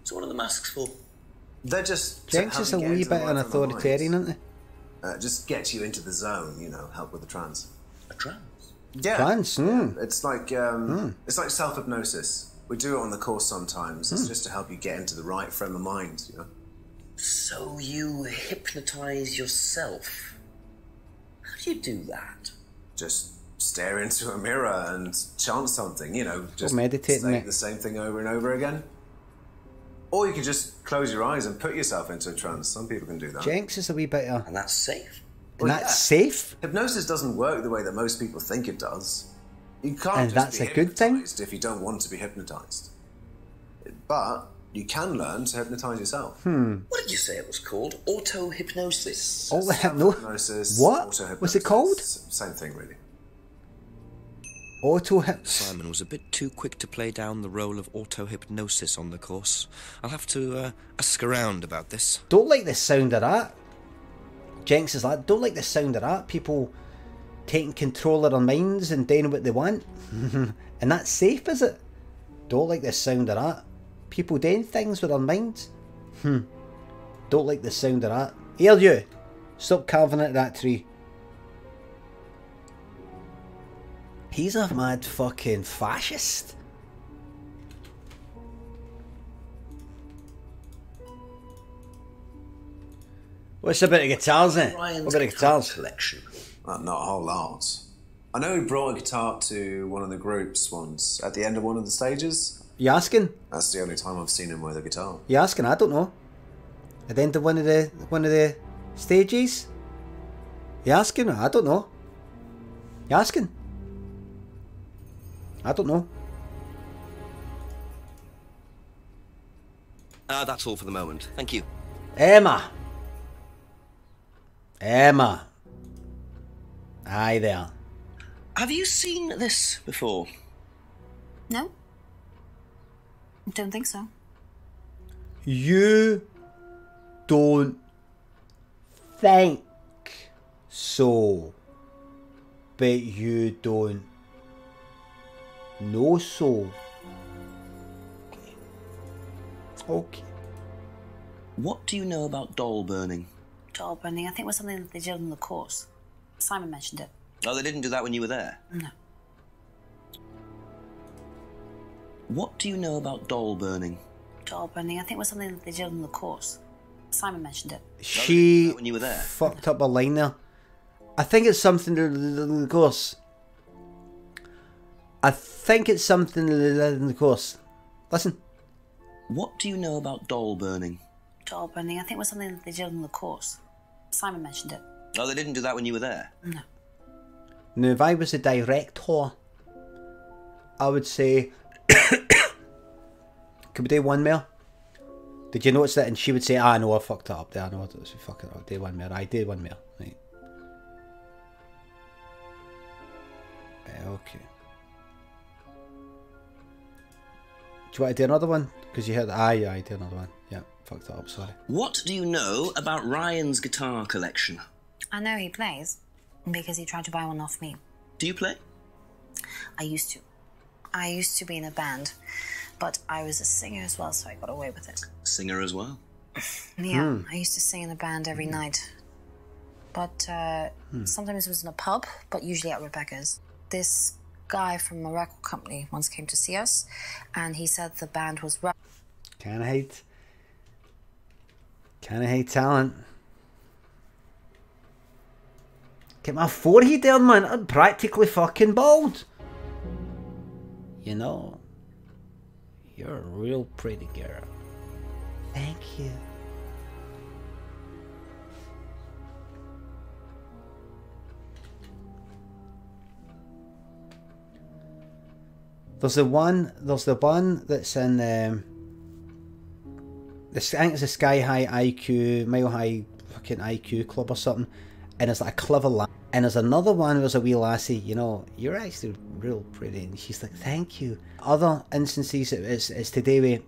So what are the masks for? They're just... Jenks is a wee bit an authoritarian, isn't they? Just get you into the zone, help with the trance. A trance? Yeah. Trance? Mm. It's like self-hypnosis. We do it on the course sometimes. It's just to help you get into the right frame of mind, So you hypnotise yourself? How do you do that? Just stare into a mirror and chant something, just meditating say it. the same thing over and over again. Or you could just close your eyes and put yourself into a trance. Some people can do that. Jenks is a wee bit And that's safe? And that's safe? Hypnosis doesn't work the way that most people think it does. You can't And just that's be a good thing? hypnotised if you don't want to be hypnotised. But You can learn to hypnotise yourself. What did you say it was called? Auto-hypnosis. All the Hypnosis. What? auto-hypnosis. What's it called? Same thing, really. Simon was a bit too quick to play down the role of auto-hypnosis on the course. I'll have to ask around about this. Don't like the sound of that. Jenks is like, don't like the sound of that. People taking control of their minds and doing what they want. And that's safe, is it? Don't like the sound of that. People doing things with their minds. Don't like the sound of that. Here you. Stop carving into that tree. He's a mad fucking fascist. What's about the guitars then? What about the guitars? Collection. Not a whole lot. I know he brought a guitar to one of the groups once, at the end of one of the stages. You asking? That's the only time I've seen him with a guitar. You asking? I don't know. At the end of one of the stages? You asking? I don't know. You asking? I don't know. That's all for the moment. Thank you. Emma. Hi there. Have you seen this before? No. Don't think so. You don't think so, but you don't know so. Okay. What do you know about doll burning? Doll burning, I think, was something that they did on the course. Simon mentioned it. Oh, they didn't do that when you were there? No. What do you know about doll burning? Doll burning, I think, was something that they did on the course. Simon mentioned it. She when you were there? fucked up a line there. I think it's something in the course. I think it's something in the course. Listen. What do you know about doll burning? Doll burning, I think, was something that they did on the course. Simon mentioned it. Oh, they didn't do that when you were there? No. Now, if I was a director, I would say, could we do one more? Did you notice that? And she would say, ah, no, I fucked it up there. I know I fucked it up. Do one more. I did one more. Right. Okay. Do you want to do another one? Because you heard, yeah, I did another one. Yeah, fucked it up, sorry. What do you know about Ryan's guitar collection? I know he plays, because he tried to buy one off me. Do you play? I used to. I used to be in a band, but I was a singer as well, so I got away with it. Singer as well? Yeah, I used to sing in a band every night. But sometimes it was in a pub, but usually at Rebecca's. This guy from a record company once came to see us, and he said the band was rough. Can't hate talent. Get my forehead there, man. I'm practically fucking bald. You know, you're a real pretty girl. Thank you. There's the one that's in I think it's a Sky High IQ, Mile High fucking IQ club or something, and it's like a clever lad. And there's another one where there's a wee lassie, you know, you're actually real pretty, and she's like, thank you. Other instances, it's today with,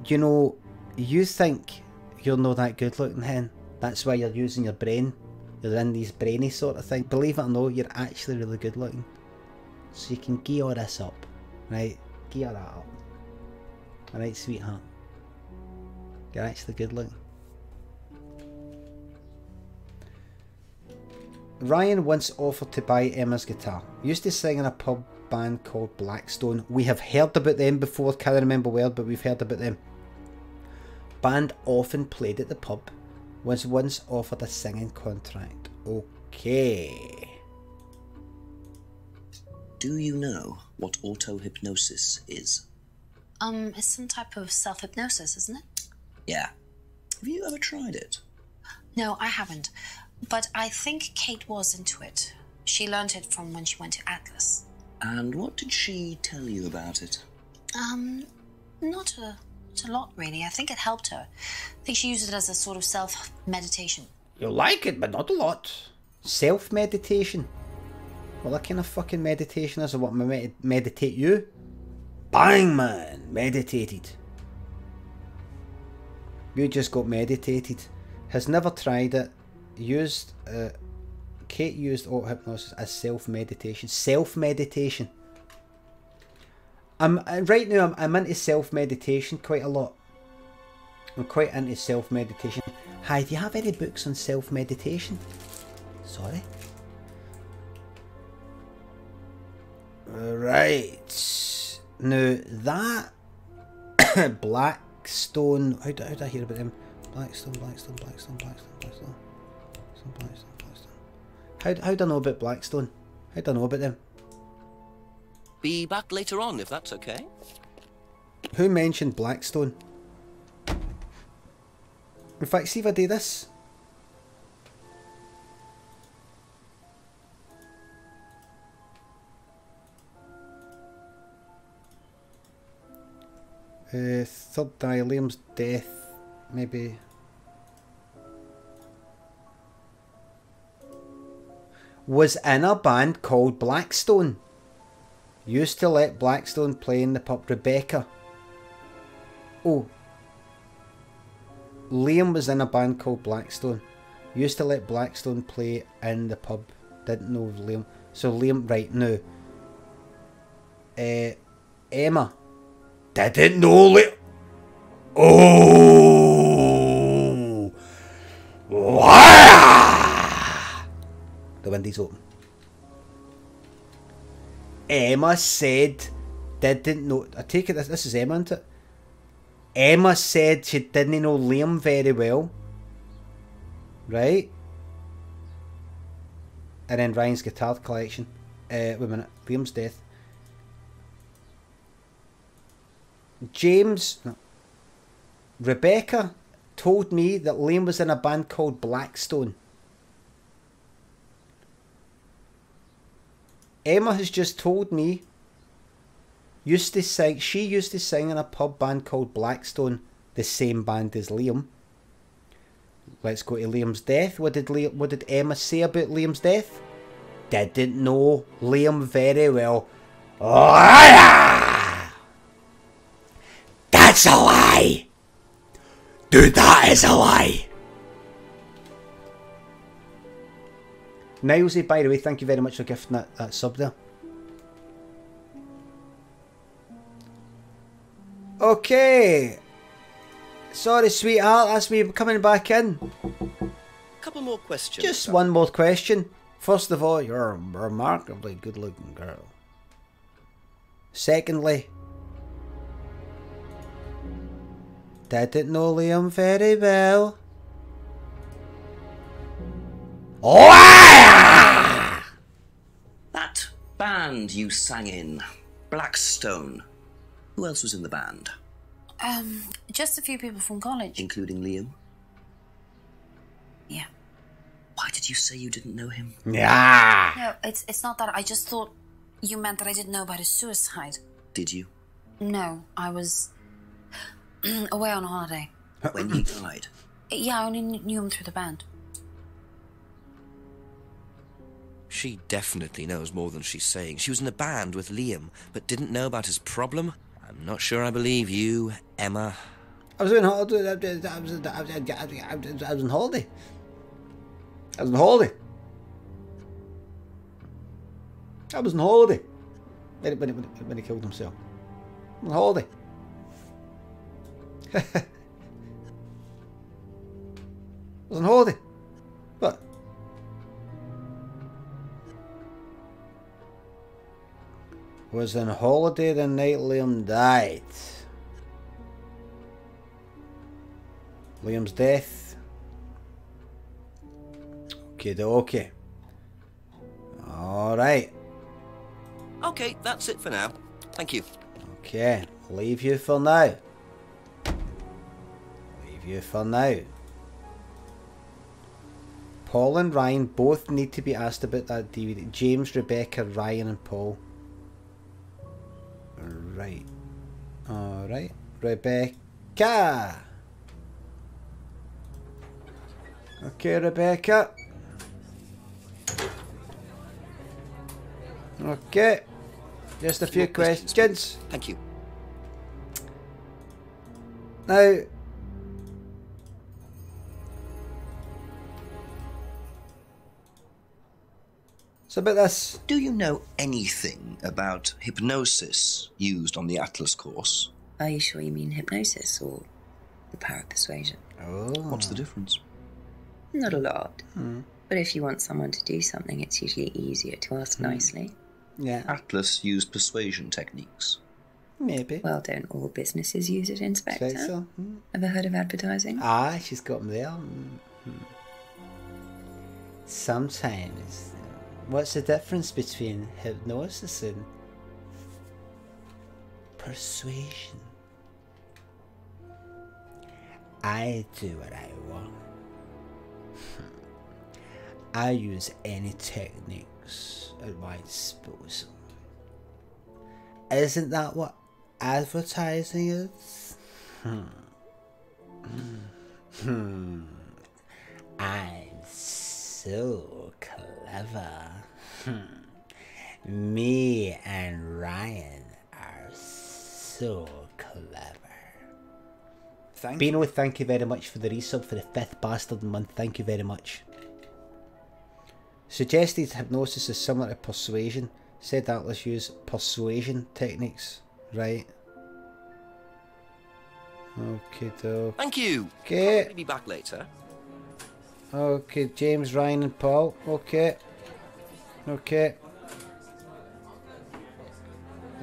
you know, you think you're not that good looking, hen. That's why you're using your brain. You're in these brainy sort of thing. Believe it or not, you're actually really good looking. So you can gear this up, right? Gear that up. Alright, sweetheart. You're actually good looking. Ryan once offered to buy Emma's guitar. Used to sing in a pub band called Blackstone. We have heard about them before, can't remember where, but we've heard about them. Band often played at the pub. Was once offered a singing contract. Okay. Do you know what auto-hypnosis is? It's some type of self-hypnosis, isn't it? Yeah. Have you ever tried it? No, I haven't. But I think Kate was into it. She learned it from when she went to Atlas. And what did she tell you about it? Not a It's a lot, really. I think it helped her. I think she used it as a sort of self-meditation. You like it, but not a lot. Self-meditation? Well, that kind of fucking meditation is what meditate you. Bang, man. Meditated. You just got meditated. Has never tried it. Used... Kate used auto-hypnosis as self-meditation. Self-meditation. Right now, I'm into self-meditation quite a lot. I'm quite into self-meditation. Hi, do you have any books on self-meditation? Sorry. Right. Now, that... Blackstone... How did I hear about them? Blackstone. How do I know about Blackstone? How do I know about them? Be back later on, if that's okay. Who mentioned Blackstone? In fact, see if I do this. Third die, Liam's death, maybe. Was in a band called Blackstone. Used to let Blackstone play in the pub. Rebecca. Oh. Liam was in a band called Blackstone. Used to let Blackstone play in the pub. Didn't know Liam. So Liam, right now. Emma. Didn't know Liam. Oh. Wow. The window's open. Emma said didn't know. I take it this is Emma, isn't it? Emma said she didn't know Liam very well. Right? And then Ryan's guitar collection. Wait a minute. Liam's death. James. No. Rebecca told me that Liam was in a band called Blackstone. Emma has just told me she used to sing in a pub band called Blackstone, the same band as Liam. Let's go to Liam's death. What did Emma say about Liam's death? Didn't know Liam very well. Oh, that's a lie! Dude, that is a lie! Nilesy, by the way, thank you very much for gifting that sub there. Okay. Sorry, sweetheart, that's me coming back in. Couple more questions. Just one more question. First of all, you're a remarkably good-looking girl. Secondly, didn't know Liam very well. That band you sang in, Blackstone. Who else was in the band? Just a few people from college. Including Liam? Yeah. Why did you say you didn't know him? Yeah. No, it's not that. I just thought you meant that I didn't know about his suicide. Did you? No, I was away on holiday. When he died? Yeah, I only knew him through the band. She definitely knows more than she's saying. She was in a band with Liam, but didn't know about his problem. I'm not sure I believe you, Emma. I was on holiday. I was on holiday. I was on holiday. I was on holiday. When he killed himself. I was on holiday. I was on holiday. What? Was on holiday the night Liam died. Liam's death. Okay. Alright. Okay, that's it for now. Thank you. Okay, leave you for now. Leave you for now. Paul and Ryan both need to be asked about that DVD. James, Rebecca, Ryan and Paul. Right. Alright. Rebecca. Rebecca. Okay, Rebecca. Okay. Just a few questions. Thank you. Now, so about this. Do you know anything about hypnosis used on the Atlas course? Are you sure you mean hypnosis or the power of persuasion? Oh. What's the difference? Not a lot. But if you want someone to do something, it's usually easier to ask nicely. Yeah. Atlas used persuasion techniques. Maybe. Well, don't all businesses use it, Inspector? Say so. Ever heard of advertising? Ah, she's got them there. Sometimes. What's the difference between hypnosis and persuasion? I do what I want. I use any techniques at my disposal. Isn't that what advertising is? I'm so clever. Me and Ryan are so clever. Bino, thank you very much for the resub for the 5th bastard month. Thank you very much. Suggested hypnosis is similar to persuasion. Said Atlas use persuasion techniques. Right. Okay, doke. Thank you. Okay. I'll be back later. Okay, James, Ryan and Paul. Okay. Okay.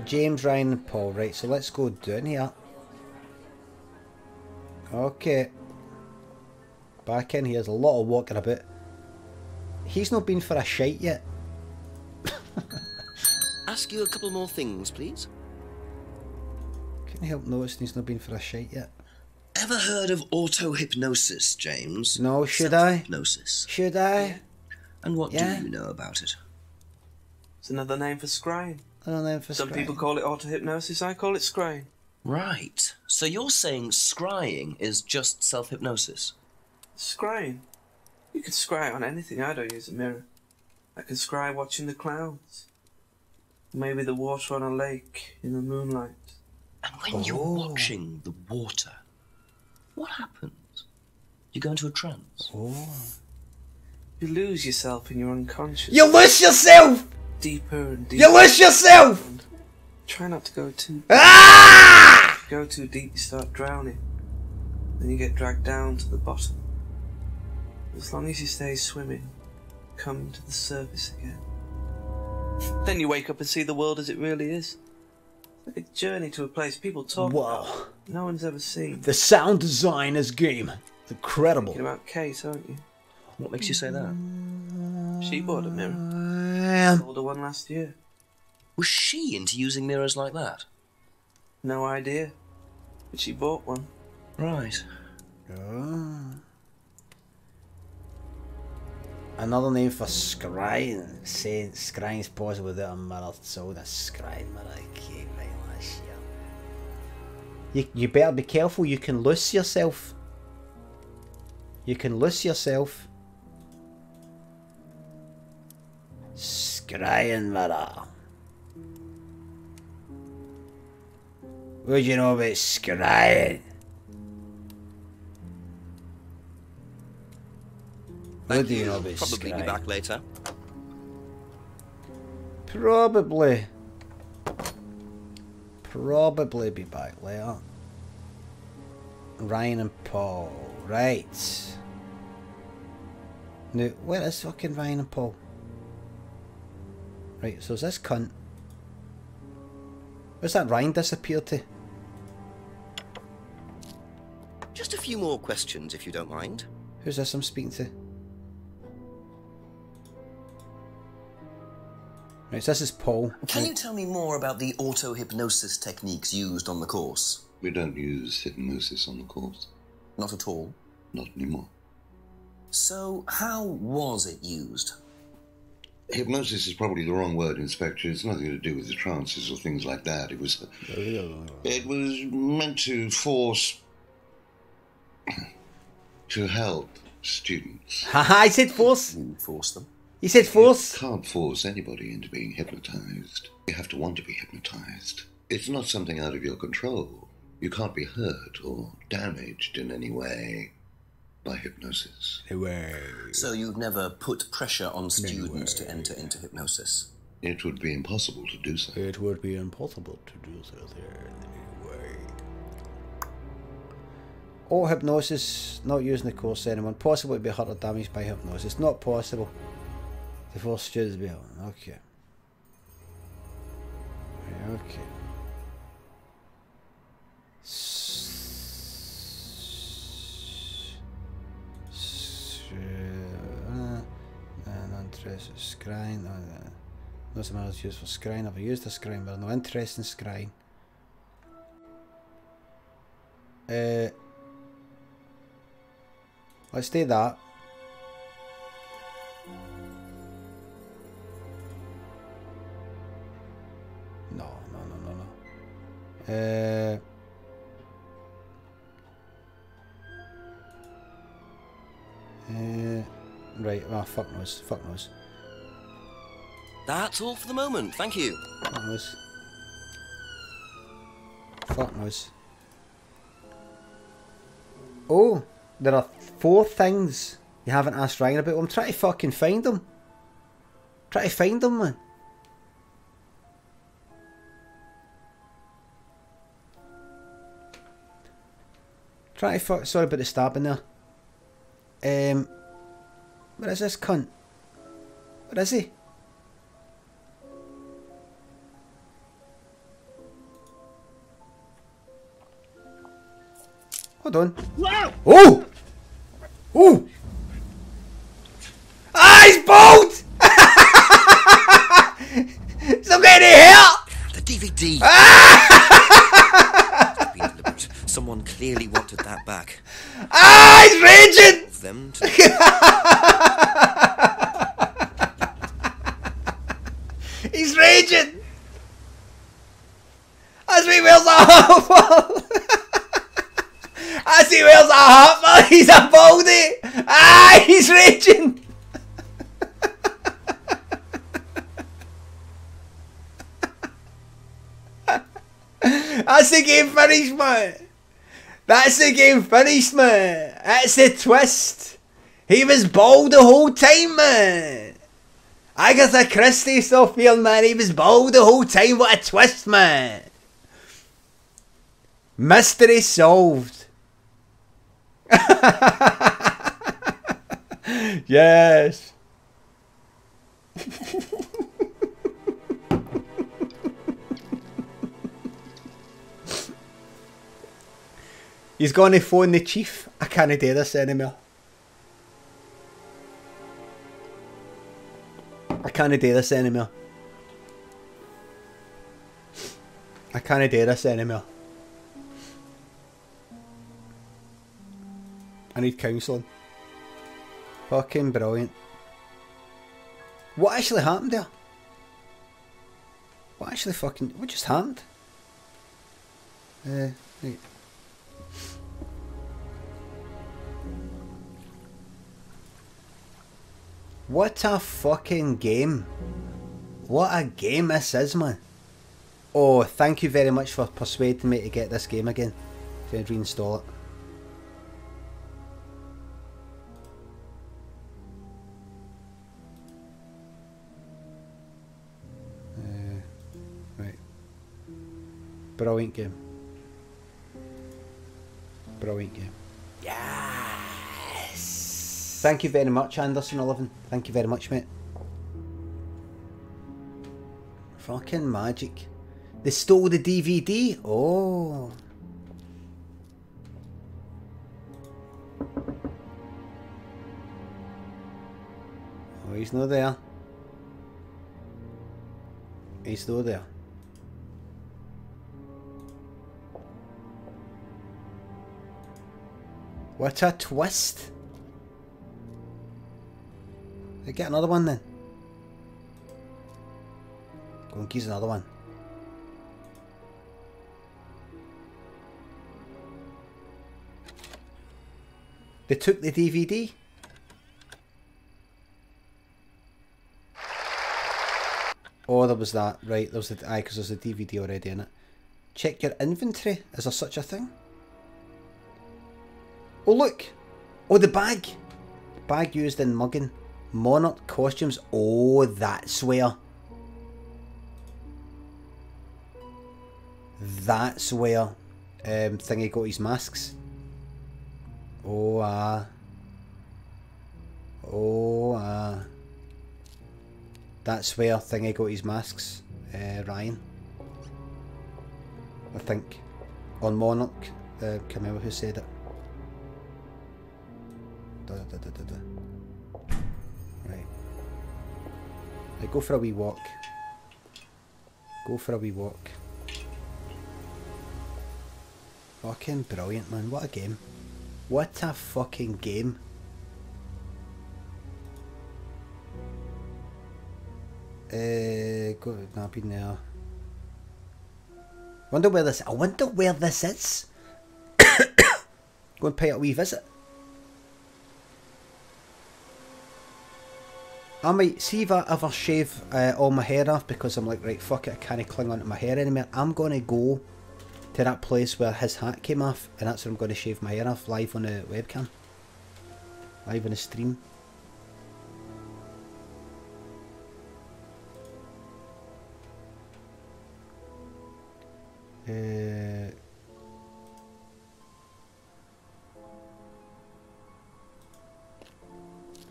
James, Ryan and Paul. Right, so let's go down here. Okay. Back in here. There's a lot of walking about. He's not been for a shite yet. Ask you a couple more things, please. Can't help noticing he's not been for a shite yet. Ever heard of auto-hypnosis, James? No, should I? Hypnosis. Should I? Yeah. And what do you know about it? It's another name for scrying. Another name for Some people call it auto-hypnosis, I call it scrying. Right. So you're saying scrying is just self-hypnosis? Scrying? You can scry on anything. I don't use a mirror. I can scry watching the clouds. Maybe the water on a lake in the moonlight. And when you're watching the water, what happens? You go into a trance. You lose yourself in your unconscious. You lose yourself! Deeper and deeper. You lose yourself! Try not to go too deep. Ah! If you go too deep, you start drowning. Then you get dragged down to the bottom. As long as you stay swimming, come to the surface again. Then you wake up and see the world as it really is. It's like a journey to a place people talk about. No one's ever seen. The sound design is game. It's incredible. Thinking about Kate, aren't you? What makes you say that? She bought a mirror. Sold her one last year. Was she into using mirrors like that? No idea. But she bought one. Right. Another name for scrying. Saying scrying's possible without a mirror. So that's scrying mirror. Okay, right, last year. You better be careful. You can lose yourself. You can lose yourself. Scrying mirror. What do you know about scrying? What do you know about Probably be back later. Probably be back later. Ryan and Paul. Right. Now, where is fucking Ryan and Paul? Right, so is this cunt? Where's that Ryan disappeared to? Just a few more questions, if you don't mind. Who's this I'm speaking to? Right, so this is Paul. Can you tell me more about the auto-hypnosis techniques used on the course? We don't use hypnosis on the course. Not at all? Not anymore. So, how was it used? Hypnosis is probably the wrong word, Inspector. It's nothing to do with the trances or things like that. It was meant to force To help students. Haha, I said force. Force them. You said force. You can't force anybody into being hypnotized. You have to want to be hypnotized. It's not something out of your control. You can't be hurt or damaged in any way by hypnosis. So you've never put pressure on students to enter into hypnosis? It would be impossible to do so. It would be impossible to do so there. Or hypnosis, not using the course anyone. Possible to be hurt or damaged by hypnosis. Not possible. The force students be hurt. Okay. Okay. Interest scrying. No something else used for scrying. I've used the scrying, but no interest in scrying. Let's do that. No. Right, fuck knows. That's all for the moment, thank you. Fuck knows. Oh, there are 4 things you haven't asked Ryan about. I'm trying to fucking find them. Try to find them, man. Sorry about the stabbing there. Where is this cunt? Where is he? Hold on. Wow! Oh! Oh! Ah, he's bald! Still getting here! The DVD! Someone clearly wanted that back. Ah, he's raging! Them to He's raging! As he wears a hat. As he wears a hat, he's a baldy! Ah, he's raging! That's the game finished, man! That's the game finished, man! That's the twist! He was bald the whole time, man! Agatha Christie stuff here, man. He was bald the whole time. What a twist, man! Mystery solved. Yes. He's going to phone the chief. I can't do this anymore. I can't do this anymore. I can't do this anymore. I need counselling. Fucking brilliant. What actually happened there? What just happened? Right. What a fucking game. What a game this is, man. Oh, thank you very much for persuading me to get this game again. To reinstall it. Right. Brilliant game. Brilliant game. Yes! Thank you very much, Anderson11. Thank you very much, mate. Fucking magic. They stole the DVD? Oh. Oh, he's not there. He's still there. What a twist. Get another one then. Go and geese another one. They took the DVD. Oh, there was that. Right, there was the... Aye, because there's a DVD already in it. Check your inventory. Is there such a thing? Oh, look. Oh, the bag. Bag used in mugging. Monarch costumes. Oh, that's where. That's where Thingy got his masks. Oh, ah. Oh, ah. That's where Thingy got his masks. Ryan. I think. On Monarch. Can't remember who said it. Right. Right, go for a wee walk. Go for a wee walk. Fucking brilliant, man. What a game. What a fucking game. Go, no, I've been there. I wonder where this is. Go and pay it a wee visit. I might see if I ever shave all my hair off, because I'm like, right, fuck it, I can't cling onto my hair anymore. I'm gonna go to that place where his hat came off, and that's where I'm gonna shave my hair off, live on the webcam. Live on the stream.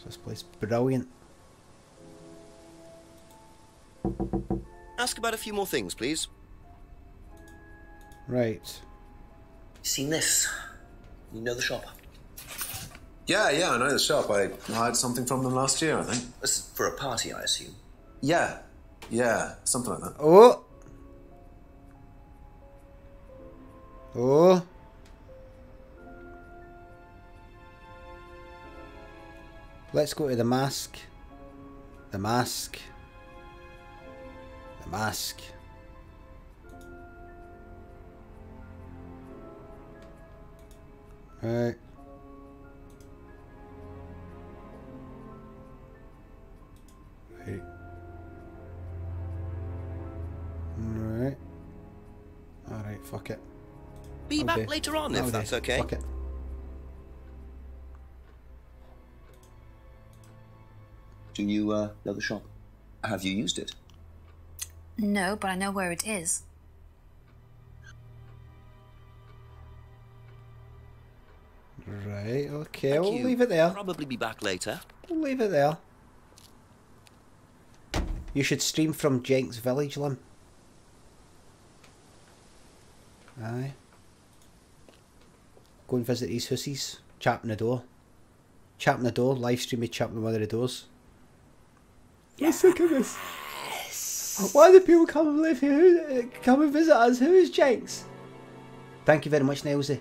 This place brilliant. Ask about a few more things, please. Right. Seen this? You know the shop? Yeah, I know the shop. I hired something from them last year, I think. This is for a party, I assume. Yeah, something like that. Oh! Oh! Let's go to the mask. The mask. The mask. Right. Right. Right. Alright, fuck it. Be back later on, if that's okay. Fuck it. Do you know the shop? Have you used it? No, but I know where it is. Right, okay, we'll leave it there. Probably be back later. We'll leave it there. You should stream from Jenks Village, Lim. Aye. Go and visit these hussies. Chapping the door. Chapping the door. Live stream me chapping one of the doors. Let's look at this. Why do people come and live here? Come and visit us? Who is Jenks? Thank you very much, Nelsy.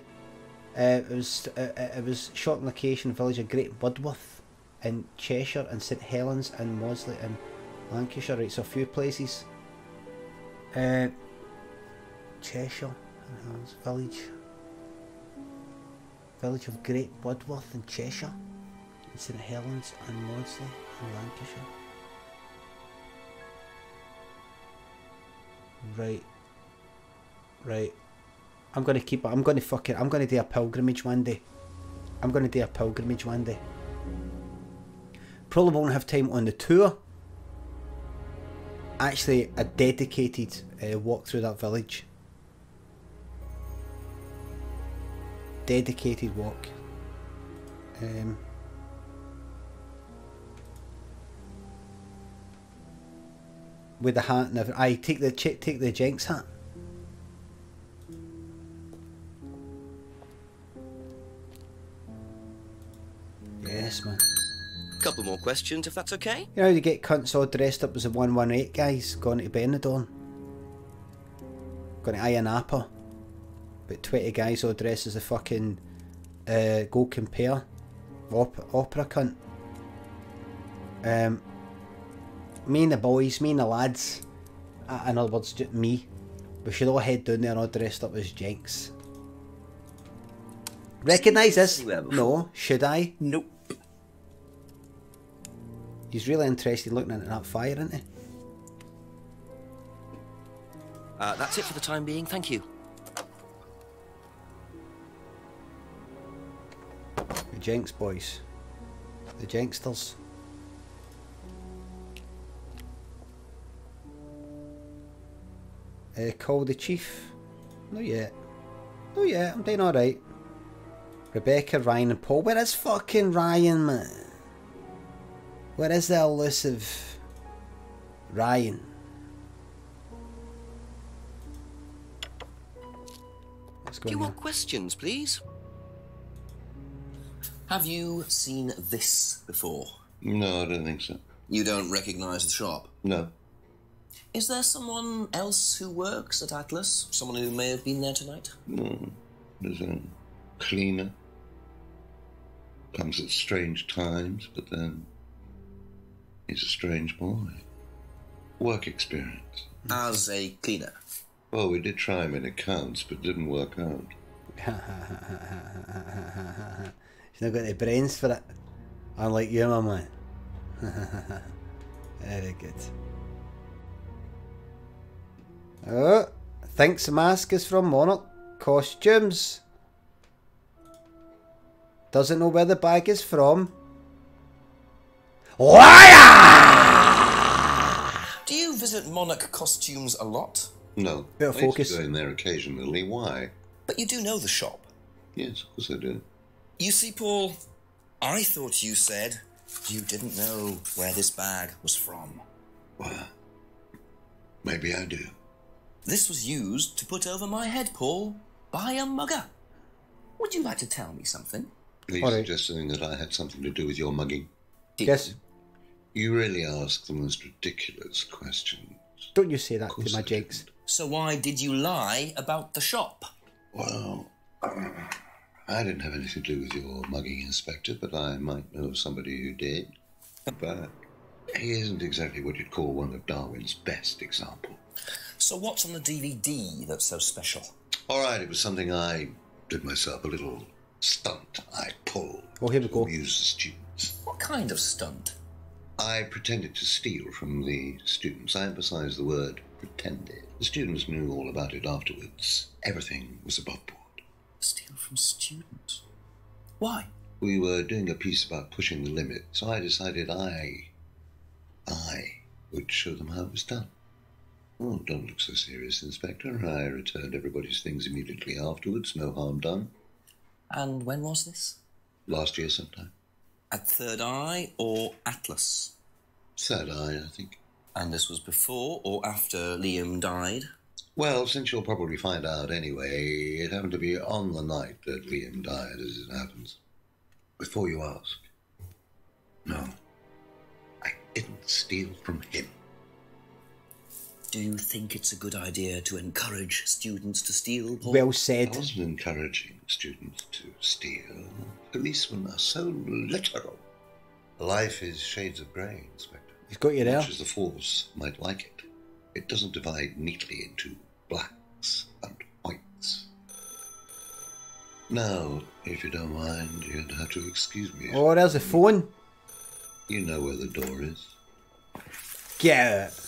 It was shot on location, village of Great Budworth in Cheshire and St Helens and Maudesley in Lancashire. Right, so a few places. Cheshire, village of Great Budworth in Cheshire, and St Helens and Maudesley in Lancashire. Right. I'm gonna keep it. I'm gonna do a pilgrimage one day. Probably won't have time on the tour. Actually, a dedicated walk through that village. Dedicated walk. With the hat and everything. Aye, take the Jenks hat. Yes, man. Couple more questions, if that's okay. You know how you get cunts all dressed up as the 118 guys going to Benidorm? Going to Ayia Napa. But 20 guys all dressed as a fucking Go Compare opera cunt. Me and the boys, me and the lads, in other words, just me, we should all head down there all dressed up as Jenks. Recognise this? Anywhere before? No. Should I? Nope. He's really interested looking into that fire, isn't he? That's it for the time being, thank you. The Jenks boys. The Jenksters. Call the chief. Not yet. Not yet. I'm doing alright. Rebecca, Ryan and Paul. Where is fucking Ryan, man? Where is the elusive Ryan? What's going Few more on? questions, please. Have you seen this before? No, I don't think so. You don't recognise the shop? No. Is there someone else who works at Atlas? Someone who may have been there tonight? No. There's a cleaner. Comes at strange times, but then he's a strange boy. Work experience. As a cleaner? Well, we did try him in accounts, but didn't work out. He's not got the brains for it. Unlike you, my man. Very good. Oh, thinks the mask is from Monarch Costumes. Doesn't know where the bag is from. Liar! Do you visit Monarch Costumes a lot? No. Bit of I used focus. to go in there occasionally. Why? But you do know the shop. Yes, of course I do. You see, Paul, I thought you said you didn't know where this bag was from. Well, maybe I do. This was used to put over my head, Paul, by a mugger. Would you like to tell me something? Are you suggesting that I had something to do with your mugging? Yes. You really ask the most ridiculous questions. Don't you say that to my Jenks. So why did you lie about the shop? Well, I didn't have anything to do with your mugging, Inspector, but I might know of somebody who did. But he isn't exactly what you'd call one of Darwin's best examples. So what's on the DVD that's so special? All right, it was something I did myself, a little stunt I pulled. Oh, here we go. To amuse the students. What kind of stunt? I pretended to steal from the students. I emphasize the word pretended. The students knew all about it afterwards. Everything was above board. Steal from students? Why? We were doing a piece about pushing the limit, so I decided I would show them how it was done. Oh, don't look so serious, Inspector. I returned everybody's things immediately afterwards. No harm done. And when was this? Last year sometime. At Third Eye or Atlas? Third Eye, I think. And this was before or after Liam died? Well, since you'll probably find out anyway, it happened to be on the night that Liam died, as it happens. Before you ask, no, I didn't steal from him. Do you think it's a good idea to encourage students to steal, Paul? Well said. I wasn't encouraging students to steal. Policemen are so literal. Life is shades of grey, Inspector. He's got you there. Much as the Force might like it. It doesn't divide neatly into blacks and whites. Now, if you don't mind, you'd have to excuse me. Oh, there's a phone. You know where the door is. Get it.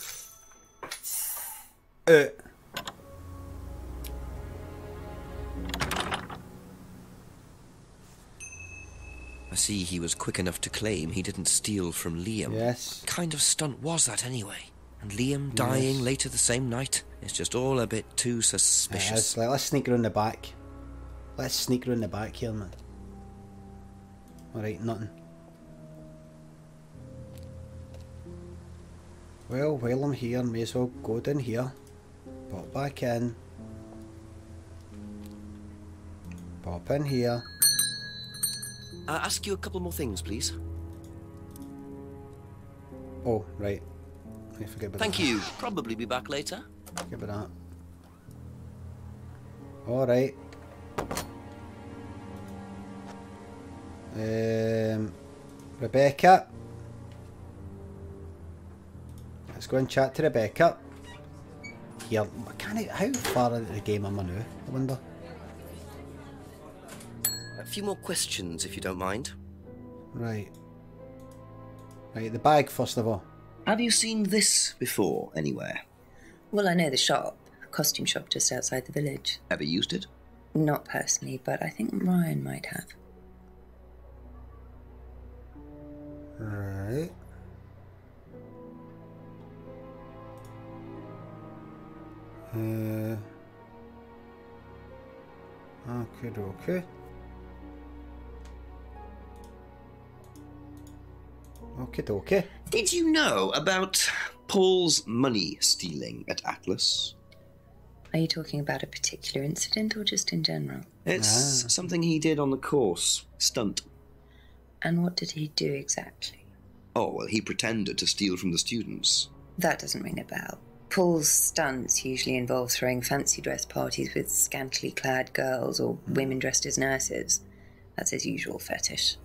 I see he was quick enough to claim he didn't steal from Liam. Yes. What kind of stunt was that anyway? And Liam dying later the same night? It's just all a bit too suspicious. Let's sneak around the back. Let's sneak around the back here, man. Alright, nothing. Well, while I'm here, may as well go down here. Pop back in. Pop in here. Ask you a couple more things, please. Oh, right. I forget about Thank that. you. Probably be back later. Forget about that. Alright. Rebecca. Let's go and chat to Rebecca. Here, how far into the game am I now, I wonder? A few more questions, if you don't mind. Right. Right, the bag first of all. Have you seen this before anywhere? Well, I know the shop, a costume shop just outside the village. Ever used it? Not personally, but I think Ryan might have. Right. Okay. Okay. Did you know about Paul's money stealing at Atlas? Are you talking about a particular incident or just in general? It's something he did on the course. Stunt. And what did he do exactly? Oh, well, he pretended to steal from the students. That doesn't ring a bell. Paul's stunts usually involve throwing fancy dress parties with scantily clad girls or women dressed as nurses. That's his usual fetish.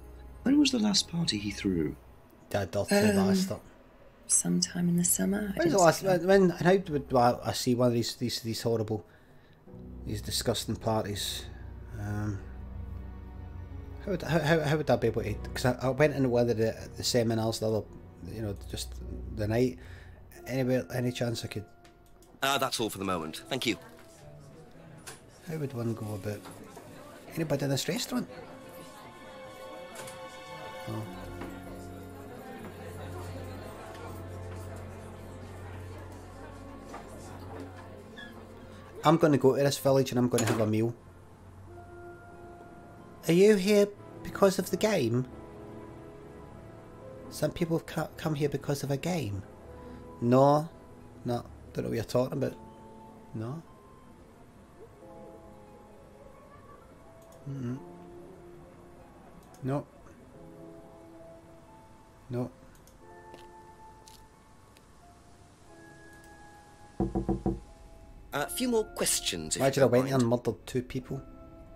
When was the last party he threw? That dirty bastard. Sometime in the summer. When's the last? When? And how would I see one of these horrible, these disgusting parties? How would I be able to? Because I went into one of the seminars the other, just the night. Any chance I could? That's all for the moment. Thank you. How would one go about? Anybody in this restaurant? Oh. I'm going to go to this village and I'm going to have a meal. Are you here because of the game? Some people have come here because of a game. No. Don't know what you're talking about. No. No. A few more questions. Imagine I went and murdered 2 people.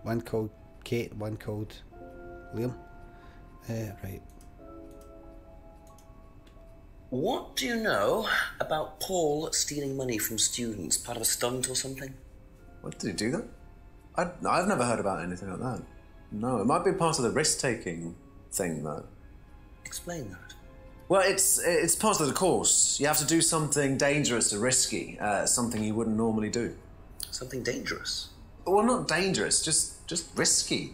One called Kate, one called Liam. Right. What do you know about Paul stealing money from students? Part of a stunt or something? What, did he do that? I've never heard about anything like that. No, it might be part of the risk-taking thing, though. Explain that. Well, it's part of the course. You have to do something dangerous or risky, something you wouldn't normally do. Something dangerous? Well, not dangerous, just risky.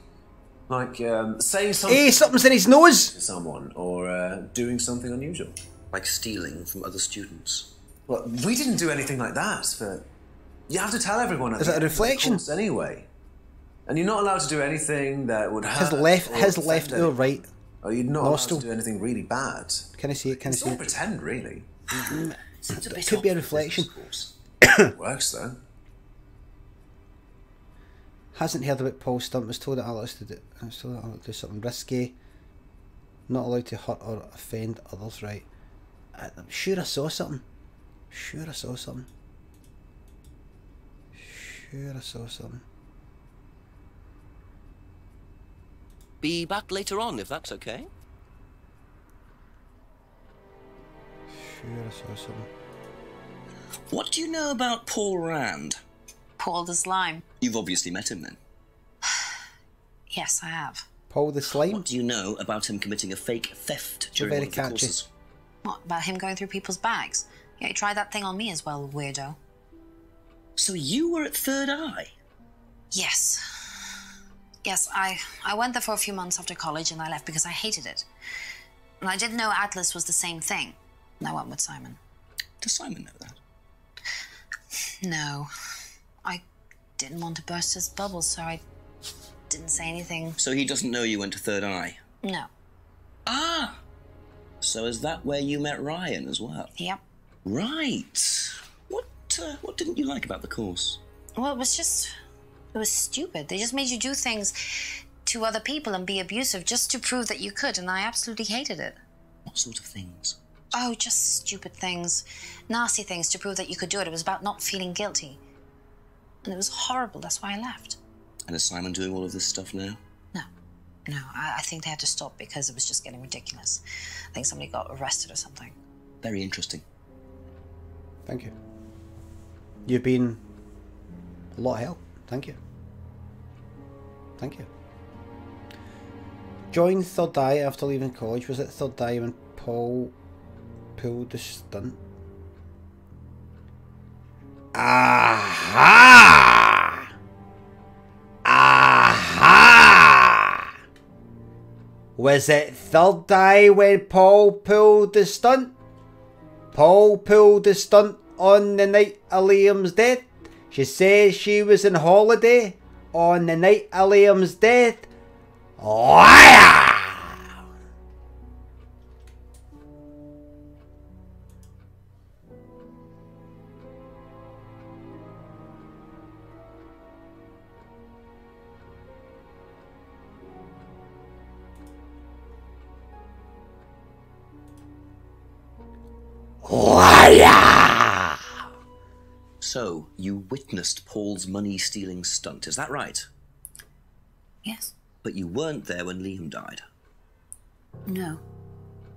Like saying something. Hey, something's in his nose. To someone, or doing something unusual. Like stealing from other students. Well, we didn't do anything like that, but you have to tell everyone. Is it a reflection? Anyway, and you're not allowed to do anything that would hurt. His left or right. Oh, you're not allowed to do anything really bad. Can I see it? Can I see it? Pretend, really. It could be a reflection. Works though. Hasn't heard about Paul's stunt. Was told that Alex to do something risky. Not allowed to hurt or offend others. Right. I'm sure I saw something. Be back later on, if that's okay. Sure I saw something. What do you know about Paul Rand? Paul the Slime. You've obviously met him then. Yes, I have. Paul the Slime? What do you know about him committing a fake theft during one of the courses? What, about him going through people's bags? Yeah, he tried that thing on me as well, weirdo. So you were at Third Eye? Yes. Yes, I went there for a few months after college and I left because I hated it. And I didn't know Atlas was the same thing. And I went with Simon. Does Simon know that? No. I didn't want to burst his bubble, so I didn't say anything. So he doesn't know you went to Third Eye? No. Ah! So is that where you met Ryan as well? Yep. Right. What didn't you like about the course? Well, it was stupid. They just made you do things to other people and be abusive just to prove that you could, and I absolutely hated it. What sort of things? Oh, just stupid things. Nasty things to prove that you could do it. It was about not feeling guilty. And it was horrible. That's why I left. And is Simon doing all of this stuff now? No, I think they had to stop because it was just getting ridiculous. I think somebody got arrested or something. Very interesting. Thank you. You've been a lot of help. Thank you. joined Third Eye after leaving college. Was it Third Eye when Paul pulled the stunt? Aha! Aha! Was it Third Eye when Paul pulled the stunt? Paul pulled the stunt on the night of Liam's death. She says she was on holiday on the night of Liam's death. Liar! Liar! So, you witnessed Paul's money-stealing stunt, is that right? Yes. But you weren't there when Liam died. No.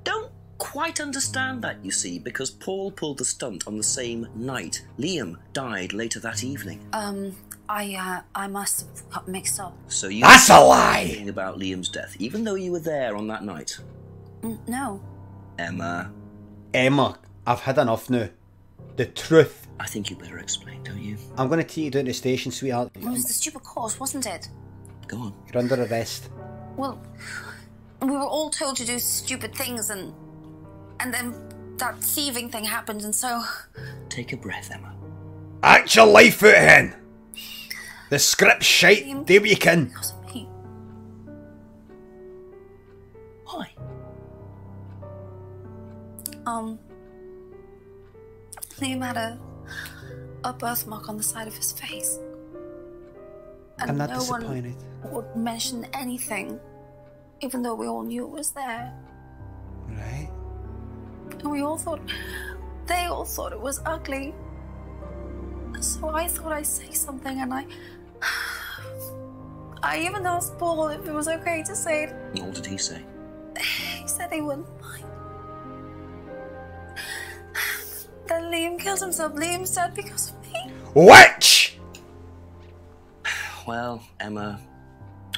Don't quite understand that, you see, because Paul pulled the stunt on the same night. Liam died later that evening. I must have got mixed up. So you That's a lie! Anything about Liam's death, even though you were there on that night. No. Emma. Emma, I've had enough now. The truth. I think you better explain, don't you? I'm going to take you down to the station, sweetheart. It was the stupid course, wasn't it? Go on. You're under arrest. Well, we were all told to do stupid things, and then that thieving thing happened, and so... Take a breath, Emma. Act your life out, hen. The script's shite. Do what you can. Because of me. Why? Liam had a birthmark on the side of his face. And I'm not no disappointed. one would mention anything, even though we all knew it was there. Right. And we all thought, they all thought it was ugly. So I thought I'd say something, and I even asked Paul if it was okay to say it. What did he say? He said he wouldn't mind. Then Liam killed himself. Liam said because of me. Witch! Well, Emma,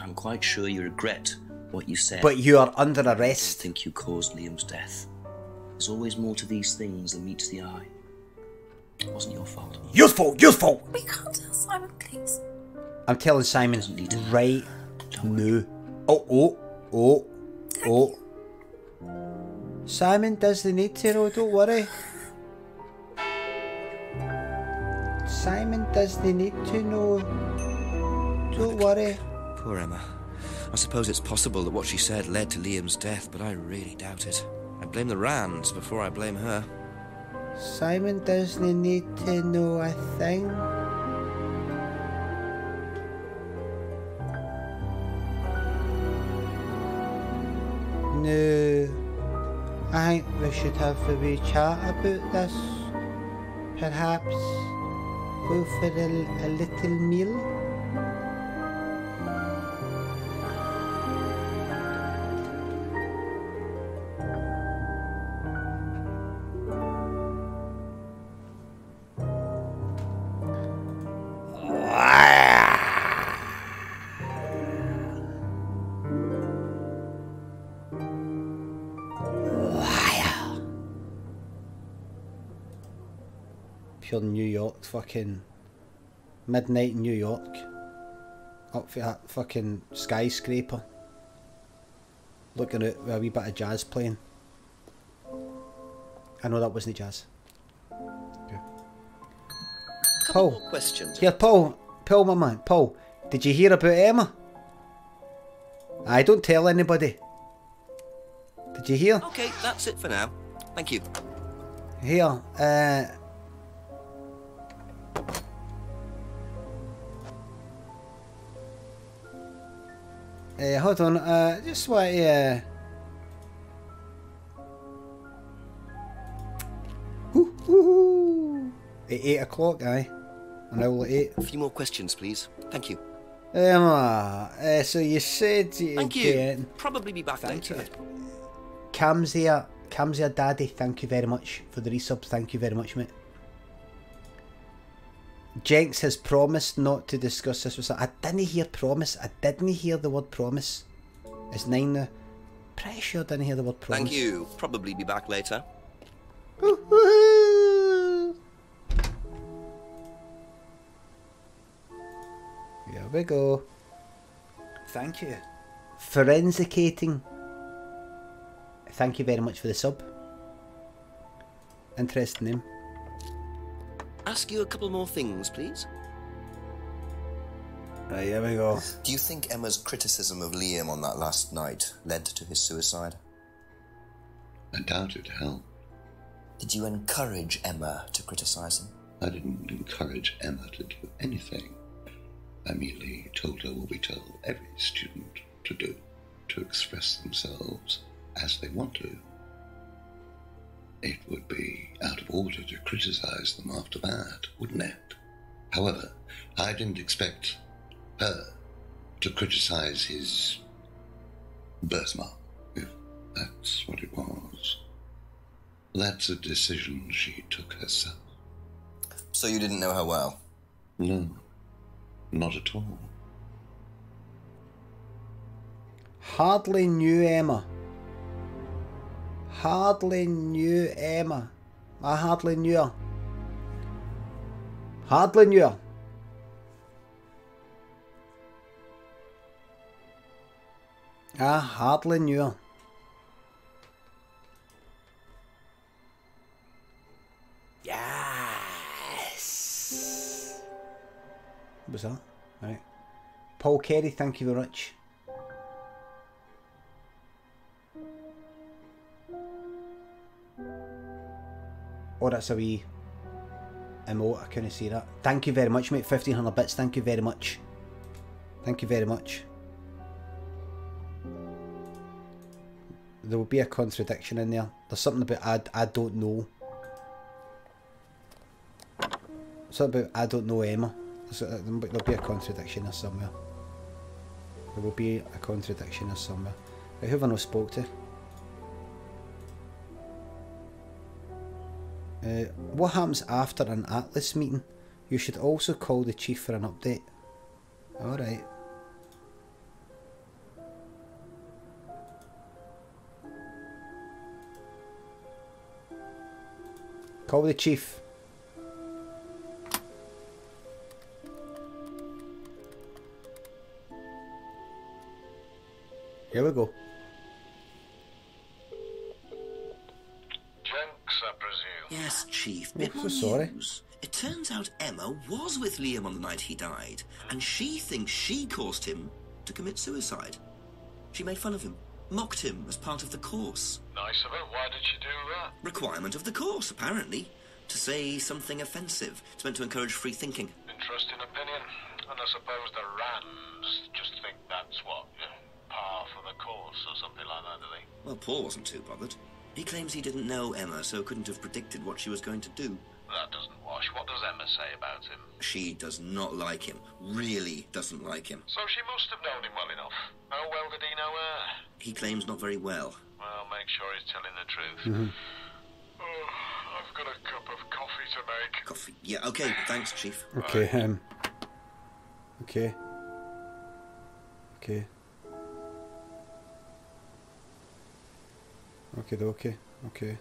I'm quite sure you regret what you said. But you are under I arrest. think you caused Liam's death. There's always more to these things than meets the eye. It wasn't your fault. Useful! Useful! We can't tell Simon, please. I'm telling Simon right now. Oh. Simon doesn't need to know, don't worry. Simon doesn't need to know. Don't worry. Poor Emma. I suppose it's possible that what she said led to Liam's death, but I really doubt it. I blame the Rands before I blame her. Simon doesn't need to know a thing. No. I think we should have a wee chat about this. Perhaps go for a little meal. Pure New York, fucking midnight in New York, up for that fucking skyscraper, looking at a wee bit of jazz playing. I know that wasn't jazz. Okay. Paul, questions. Here, Paul, my man, Paul, did you hear about Emma? I don't tell anybody. Did you hear? Okay, that's it for now. Thank you. Here, hold on, just want to, at 8 o'clock, aye. An hour at 8. A few more questions, please. Thank you. So you said Thank you. Probably be back Thank later. Cam's here, Daddy, thank you very much for the resub, thank you very much, mate. Jenks has promised not to discuss this with... I didn't hear promise. I didn't hear the word promise. It's 9 now. Pretty sure I didn't hear the word prawns. Thank you. Probably be back later. Here we go. Thank you. Forensicating. Thank you very much for the sub. Interesting name. Ask you a couple more things, please. Right, here we go. Do you think Emma's criticism of Liam on that last night led to his suicide? I doubt it helped. Did you encourage Emma to criticise him? I didn't encourage Emma to do anything. I merely told her what we tell every student to do, to express themselves as they want to. It would be out of order to criticize them after that, wouldn't it? However, I didn't expect her to criticize his birthmark, if that's what it was. That's a decision she took herself. So you didn't know her well? No, not at all. Hardly knew Emma. Hardly knew Emma. I hardly knew her. Hardly knew her. I hardly knew her. Yes. What was that? Right. Paul Kerry, thank you very much. Oh, that's a wee emote. I couldn't see that. Thank you very much, mate. 1500 bits. Thank you very much. Thank you very much. There will be a contradiction in there. There's something about I don't know. Something about I don't know Emma. There'll be a contradiction there somewhere. There will be a contradiction there somewhere. Right, who have I not spoke to? What happens after an Atlas meeting? You should also call the chief for an update. Alright. Call the chief. Here we go. Yes, Chief. Oh, Bit so more sorry. news. It turns out Emma was with Liam on the night he died, and she thinks she caused him to commit suicide. She made fun of him, mocked him as part of the course. Nice of her. Why did she do that? Requirement of the course, apparently. To say something offensive. It's meant to encourage free thinking. Interesting opinion. And I suppose the Rands just think that's what, par for the course or something like that, do they? Well, Paul wasn't too bothered. He claims he didn't know Emma, so couldn't have predicted what she was going to do. That doesn't wash. What does Emma say about him? She does not like him. Really doesn't like him. So she must have known him well enough. How well did he know her? He claims not very well. Well, make sure he's telling the truth. Oh, I've got a cup of coffee to make. Coffee? Yeah, okay. Thanks, Chief. Okay, okay. Okay. Okay. Okay.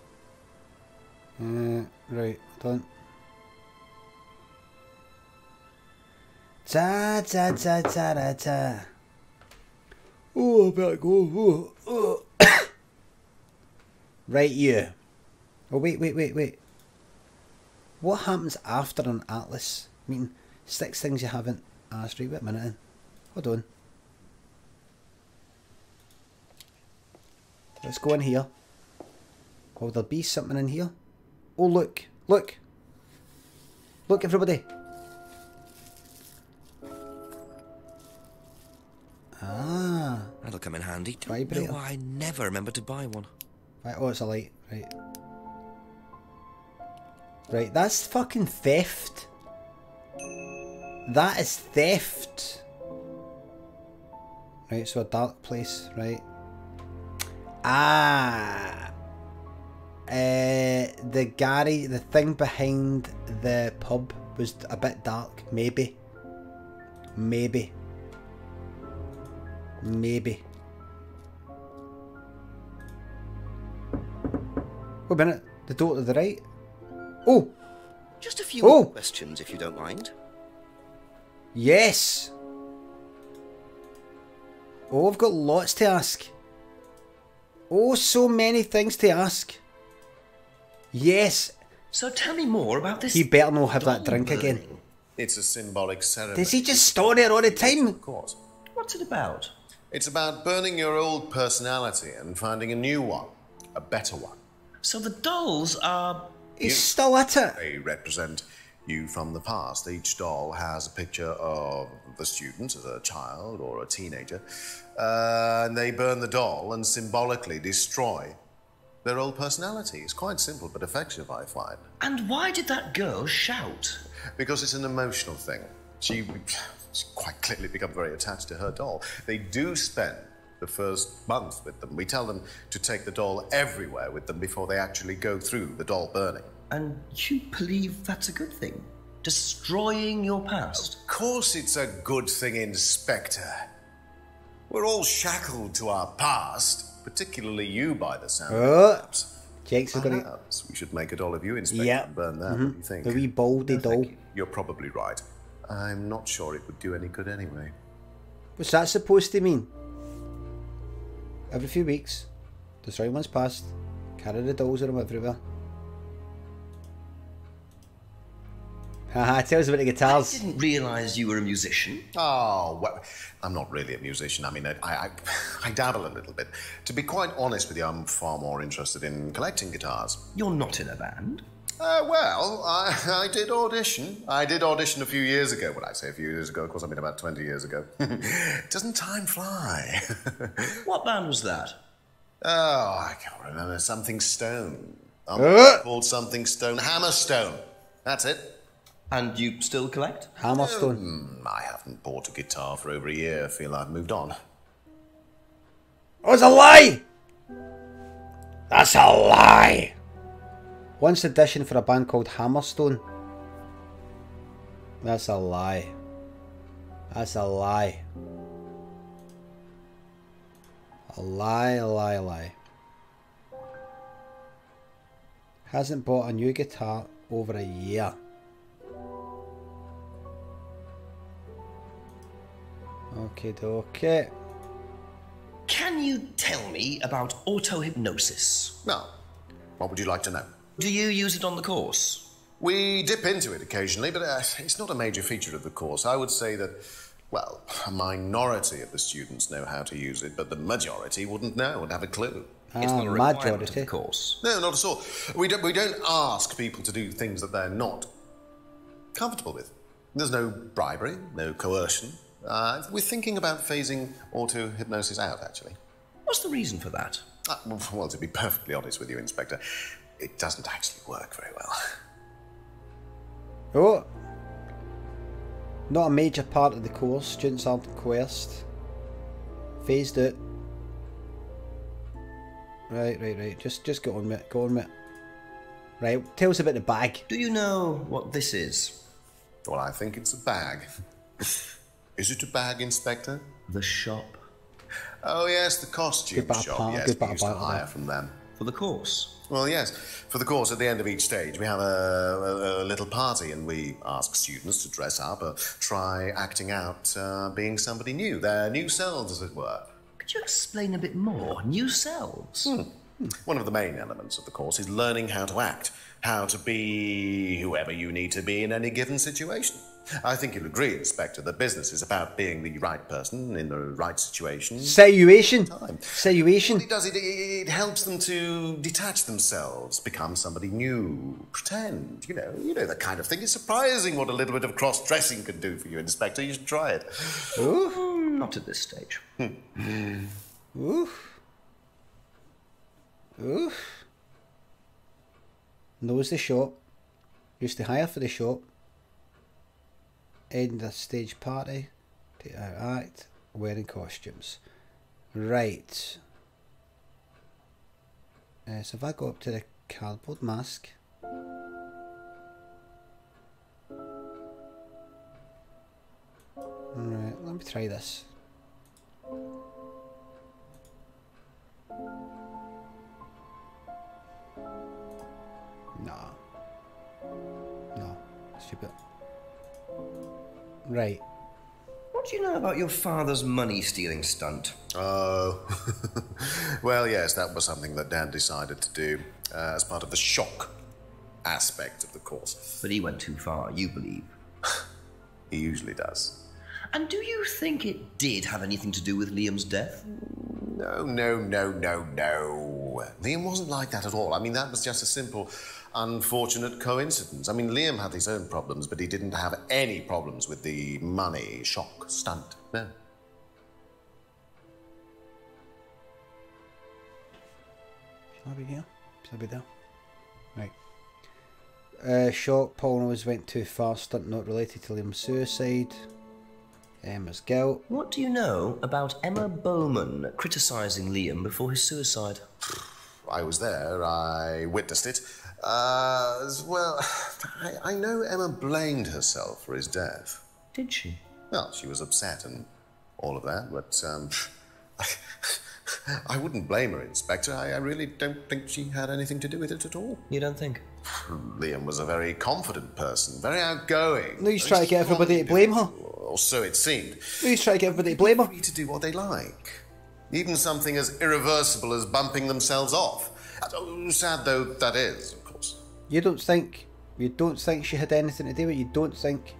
Right, done. Ta ta ta ta ta ta. Oh, I better go. Oh. Right, you. Oh, wait. What happens after an Atlas meeting? 6 things you haven't asked. Right, wait a minute in. Hold on. Let's go in here. Will there be something in here? Oh, look. Look, everybody. Ah. That'll come in handy. Vibrator. No, I never remember to buy one. Right, oh, it's a light. Right, that's fucking theft. That is theft. Right, so a dark place, right. The thing behind the pub was a bit dark. Maybe. Wait a minute. The door to the right. Oh! Just a few more questions, if you don't mind. Yes! Oh, I've got lots to ask. Oh, so many things to ask. Yes. So tell me more about this. He better not have that drink again. It's a symbolic ceremony. Does he just store there all the time? Of course. What's it about? It's about burning your old personality and finding a new one. A better one. So the dolls are... He's still at it. They represent you from the past. Each doll has a picture of the student as a child or a teenager. And they burn the doll and symbolically destroy their old personality. It's quite simple but effective, I find. And why did that girl shout? Because it's an emotional thing. She's quite clearly become very attached to her doll. They do spend the first month with them. We tell them to take the doll everywhere with them before they actually go through the doll burning. And you believe that's a good thing? Destroying your past? Of course it's a good thing, Inspector. We're all shackled to our past, particularly you by the sound of it. Jake's is going to... We should make a doll of you, Inspector, and burn that. What do you think? The wee baldy doll. You're probably right. I'm not sure it would do any good anyway. What's that supposed to mean? Every few weeks, destroy one's past, carry the dolls around everywhere. Haha, tell us about the guitars. I didn't realise you were a musician. Oh, well, I'm not really a musician. I mean, I dabble a little bit. To be quite honest with you, I'm far more interested in collecting guitars. You're not in a band? Well, I did audition. I did audition a few years ago. When I say a few years ago, of course, I mean about 20 years ago. Doesn't time fly? What band was that? Oh, I can't remember. Something Stone. Called Something Stone. Hammerstone. That's it. And you still collect? Hammerstone. I haven't bought a guitar for over a year. I feel I've moved on. Oh, it's a lie! That's a lie! Once audition for a band called Hammerstone. That's a lie. That's a lie. A lie, a lie, a lie. Hasn't bought a new guitar over a year. Okay, okay. Can you tell me about auto-hypnosis? No. What would you like to know? Do you use it on the course? We dip into it occasionally, but it's not a major feature of the course. I would say that, well, a minority of the students know how to use it, but the majority wouldn't know and have a clue. It's not a requirement of the course. No, not at all. We don't ask people to do things that they're not comfortable with. There's no bribery, no coercion. We're thinking about phasing auto-hypnosis out, actually. What's the reason for that? Well, to be perfectly honest with you, Inspector, it doesn't actually work very well. Oh! Not a major part of the course. Students aren't coerced. Phased it. Right. Just get on with it. Go on with it. Right, tell us about the bag. Do you know what this is? Well, I think it's a bag. Is it a bag, Inspector? The shop. Oh, yes, the costume shop. Yes, we used to hire from them. For the course? Well, yes. For the course, at the end of each stage, we have a little party, and we ask students to dress up or try acting out being somebody new, their new selves, as it were. Could you explain a bit more? New selves? One of the main elements of the course is learning how to act, how to be whoever you need to be in any given situation. I think you'll agree, Inspector, that business is about being the right person in the right situation. Situation. It does. It helps them to detach themselves, become somebody new, pretend. You know that kind of thing. It's surprising what a little bit of cross-dressing can do for you, Inspector. You should try it. Not at this stage. Knows the shop. Used to hire for the shop. End the stage party. To act. Wearing costumes. Right. So if I go up to the cardboard mask. Alright, let me try this. Stupid. Right. What do you know about your father's money-stealing stunt? Oh, well, yes, that was something that Dan decided to do as part of the shock aspect of the course. But he went too far, you believe? He usually does. And do you think it did have anything to do with Liam's death? No. Liam wasn't like that at all. I mean, that was just a simple, unfortunate coincidence. I mean, Liam had his own problems, but he didn't have any problems with the money shock stunt. No. Shall I be here? Shall I be there? Right. Shock, Paul always went too far, stunt not related to Liam's suicide. Emma's guilt. What do you know about Emma Bowman criticising Liam before his suicide? I was there. I witnessed it. Well, I know Emma blamed herself for his death. Did she? Well, she was upset and all of that, but I wouldn't blame her, Inspector. I really don't think she had anything to do with it at all. You don't think? Liam was a very confident person, very outgoing. No, he's trying to get everybody to blame her. Or so it seemed. No, he's trying to get everybody to blame her. Free to do what they like. Even something as irreversible as bumping themselves off. Sad though that is, of course. You don't think she had anything to do with it? You don't think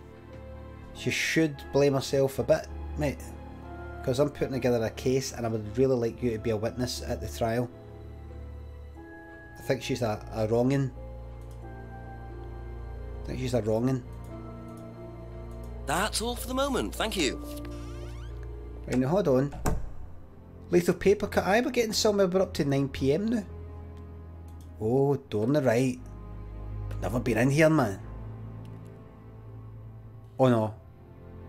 she should blame herself a bit, mate? Because I'm putting together a case and I would really like you to be a witness at the trial. I think she's a wronging. I think she's a wronging. That's all for the moment, thank you. Right, now hold on. Lethal paper cut. Aye, we're getting somewhere. We're up to 9 PM now. Oh, door on the right. Never been in here, man. Oh no.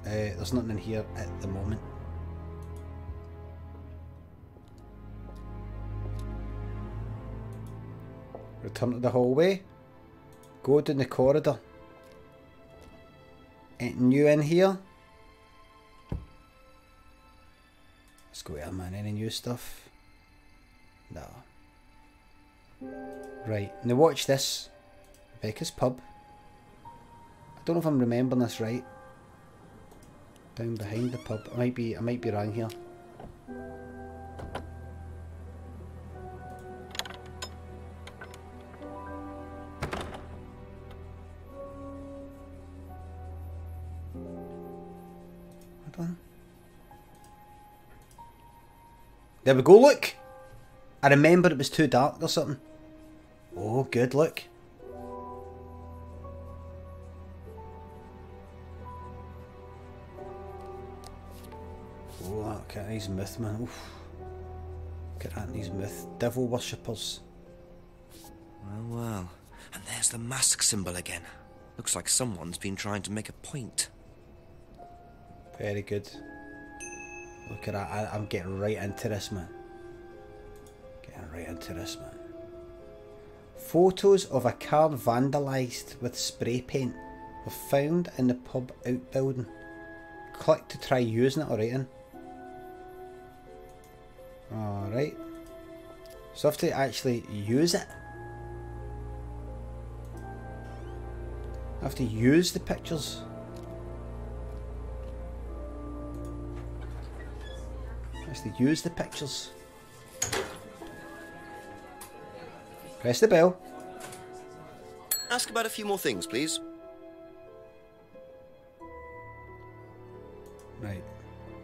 There's nothing in here at the moment. Return to the hallway. Go down the corridor. Anything new in here? Let's go here, man. Any new stuff? No. Right, now watch this. Rebecca's pub. I don't know if I'm remembering this right. Down behind the pub. I might be wrong here. Hold on. There we go, look! I remember it was too dark or something. Oh, good, look. Oh, look at these myth, man. Oof. Look at these myth. Devil worshippers. Well. And there's the mask symbol again. Looks like someone's been trying to make a point. Very good. Look at that. I'm getting right into this, man. Right into this, man. Photos of a car vandalised with spray paint were found in the pub outbuilding. Click to try using it. Alright then. Alright. So I have to actually use it. I have to use the pictures. I have to use the pictures. Press the bell. Ask about a few more things, please. Right.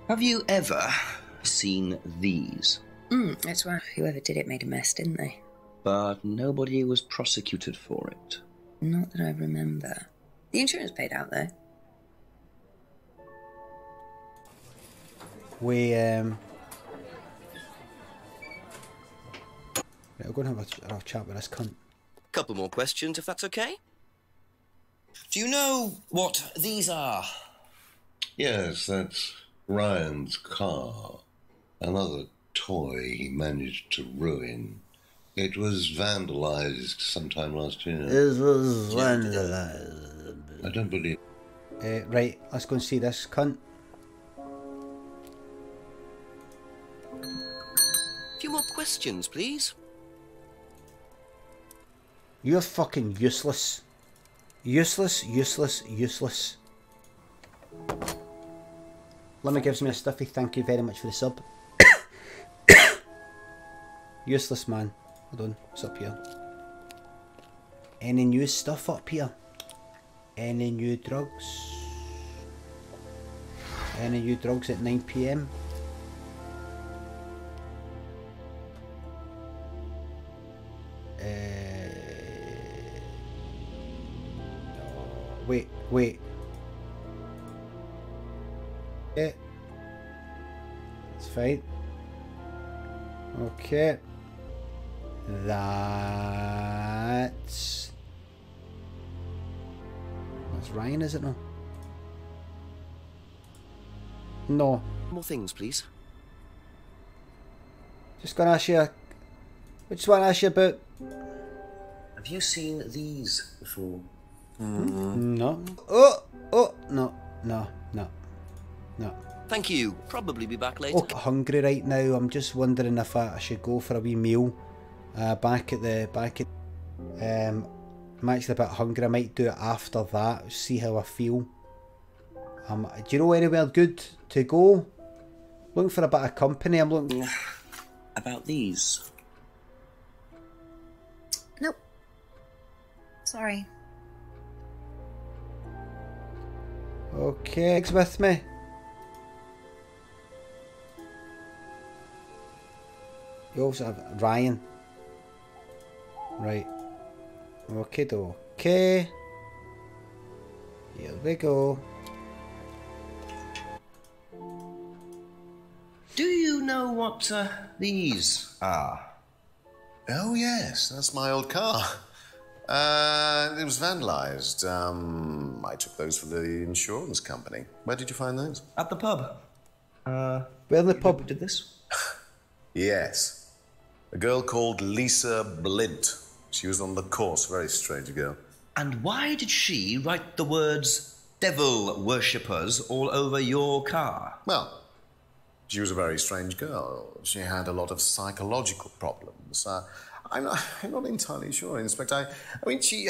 Have you ever seen these? That's right. Whoever did it made a mess, didn't they? But nobody was prosecuted for it. Not that I remember. The insurance paid out, though. Right, I'll go and have a chat with this cunt. Couple more questions, if that's okay. Do you know what these are? Yes, that's Ryan's car. Another toy he managed to ruin. It was vandalised sometime last year. It was vandalised. I don't believe... Right, let's go and see this cunt. A few more questions, please. You're fucking useless. Useless, useless, useless. Lemmy gives me a stuffy. Thank you very much for the sub. Useless, man. Hold on. What's up here? Any new stuff up here? Any new drugs? Any new drugs at 9 PM? Wait. Yeah. It's fine. Okay. That's Ryan, is it? No. More things, please. Just gonna ask you. I just want to ask you about. Have you seen these before? No. Oh, no. Thank you. Probably be back later. Oh, hungry right now. I'm just wondering if I should go for a wee meal. Back at. I'm actually a bit hungry. I might do it after that. See how I feel. Do you know anywhere good to go? Looking for a bit of company. I'm looking. About these. Nope. Sorry. Okay, it's with me. You also have Ryan. Right. Okay, okay. Here we go. Do you know what these are? Oh, yes, that's my old car. It was vandalised. I took those for the insurance company. Where did you find those? At the pub. Where in the pub? Did this? Yes. A girl called Lisa Blint. She was on the course. Very strange girl. And why did she write the words devil worshippers all over your car? Well, she was a very strange girl. She had a lot of psychological problems. I'm not entirely sure, Inspector. I mean, she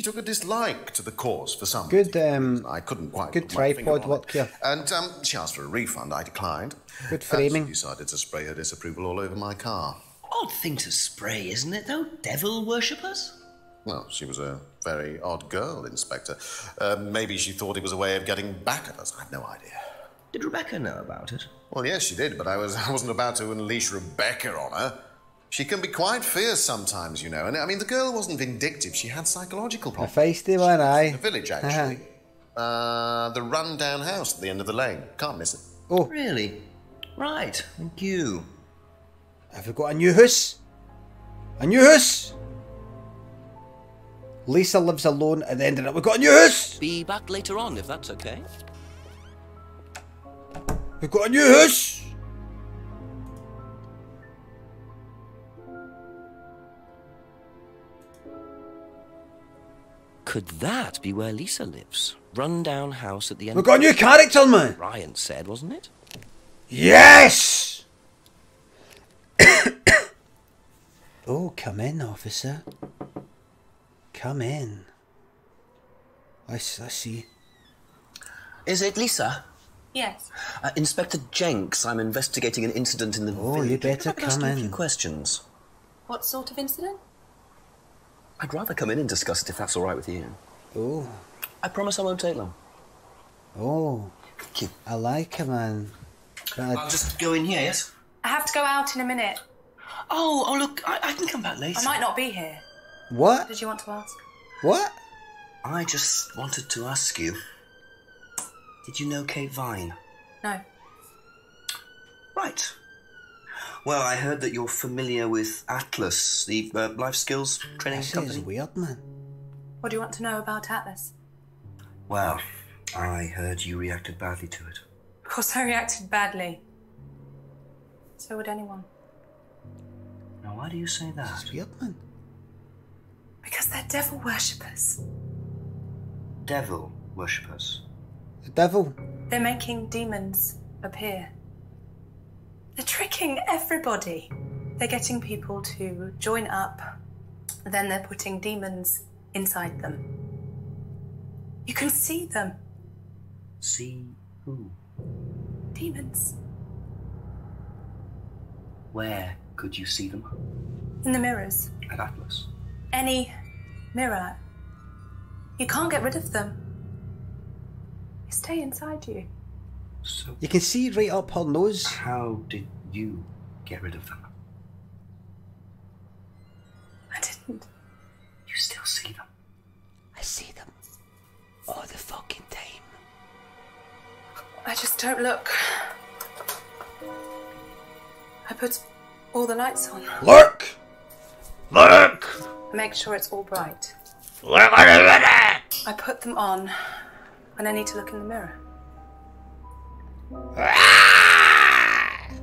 took a dislike to the course for some reason. I couldn't quite good put my finger tripod on work it. here. And she asked for a refund. I declined. Good framing. She decided to spray her disapproval all over my car. Odd thing to spray, isn't it, though? Devil worshippers? Well, she was a very odd girl, Inspector. Maybe she thought it was a way of getting back at us. I have no idea. Did Rebecca know about it? Well, yes, she did, but I wasn't about to unleash Rebecca on her. She can be quite fierce sometimes, you know. And I mean, the girl wasn't vindictive. She had psychological A problems. feisty one, aye. The village, actually. The run-down house at the end of the lane. Can't miss it. Oh. Really? Right. Thank you. Have we got a new house? A new house? Lisa lives alone and ended up. We've got a new house! Be back later on, if that's okay. We've got a new house! Could that be where Lisa lives? Run-down house at the end. We've got a new character, man! Ryan said, wasn't it? Yes! Oh, come in, officer. Come in. I see. Is it Lisa? Yes. Inspector Jenks, I'm investigating an incident in the village. Oh, you better I'd like to ask come you a few in. questions. What sort of incident? I'd rather come in and discuss it if that's all right with you. Oh. I promise I won't take long. Oh. Thank you. I like her, man. I'll just go in here, yes? I have to go out in a minute. Oh, look, I can come back later. I might not be here. What? Did you want to ask? What? I just wanted to ask you, did you know Kate Vine? No. Right. Well, I heard that you're familiar with Atlas, the life skills training This company. is weird, man. What do you want to know about Atlas? Well, I heard you reacted badly to it. Of course I reacted badly. So would anyone. Now, why do you say that? This is weird, man. Because they're devil worshippers. Devil worshippers. The devil? They're making demons appear. They're tricking everybody. They're getting people to join up, then they're putting demons inside them. You can see them. See who? Demons. Where could you see them? In the mirrors. At Atlas. Any mirror. You can't get rid of them. They stay inside you. So You can see right up her nose. how did you get rid of them? I didn't. You still see them? I see them all the fucking time. I just don't look. I put all the lights on. Look! Look! I make sure it's all bright. Look at it! I put them on when I need to look in the mirror.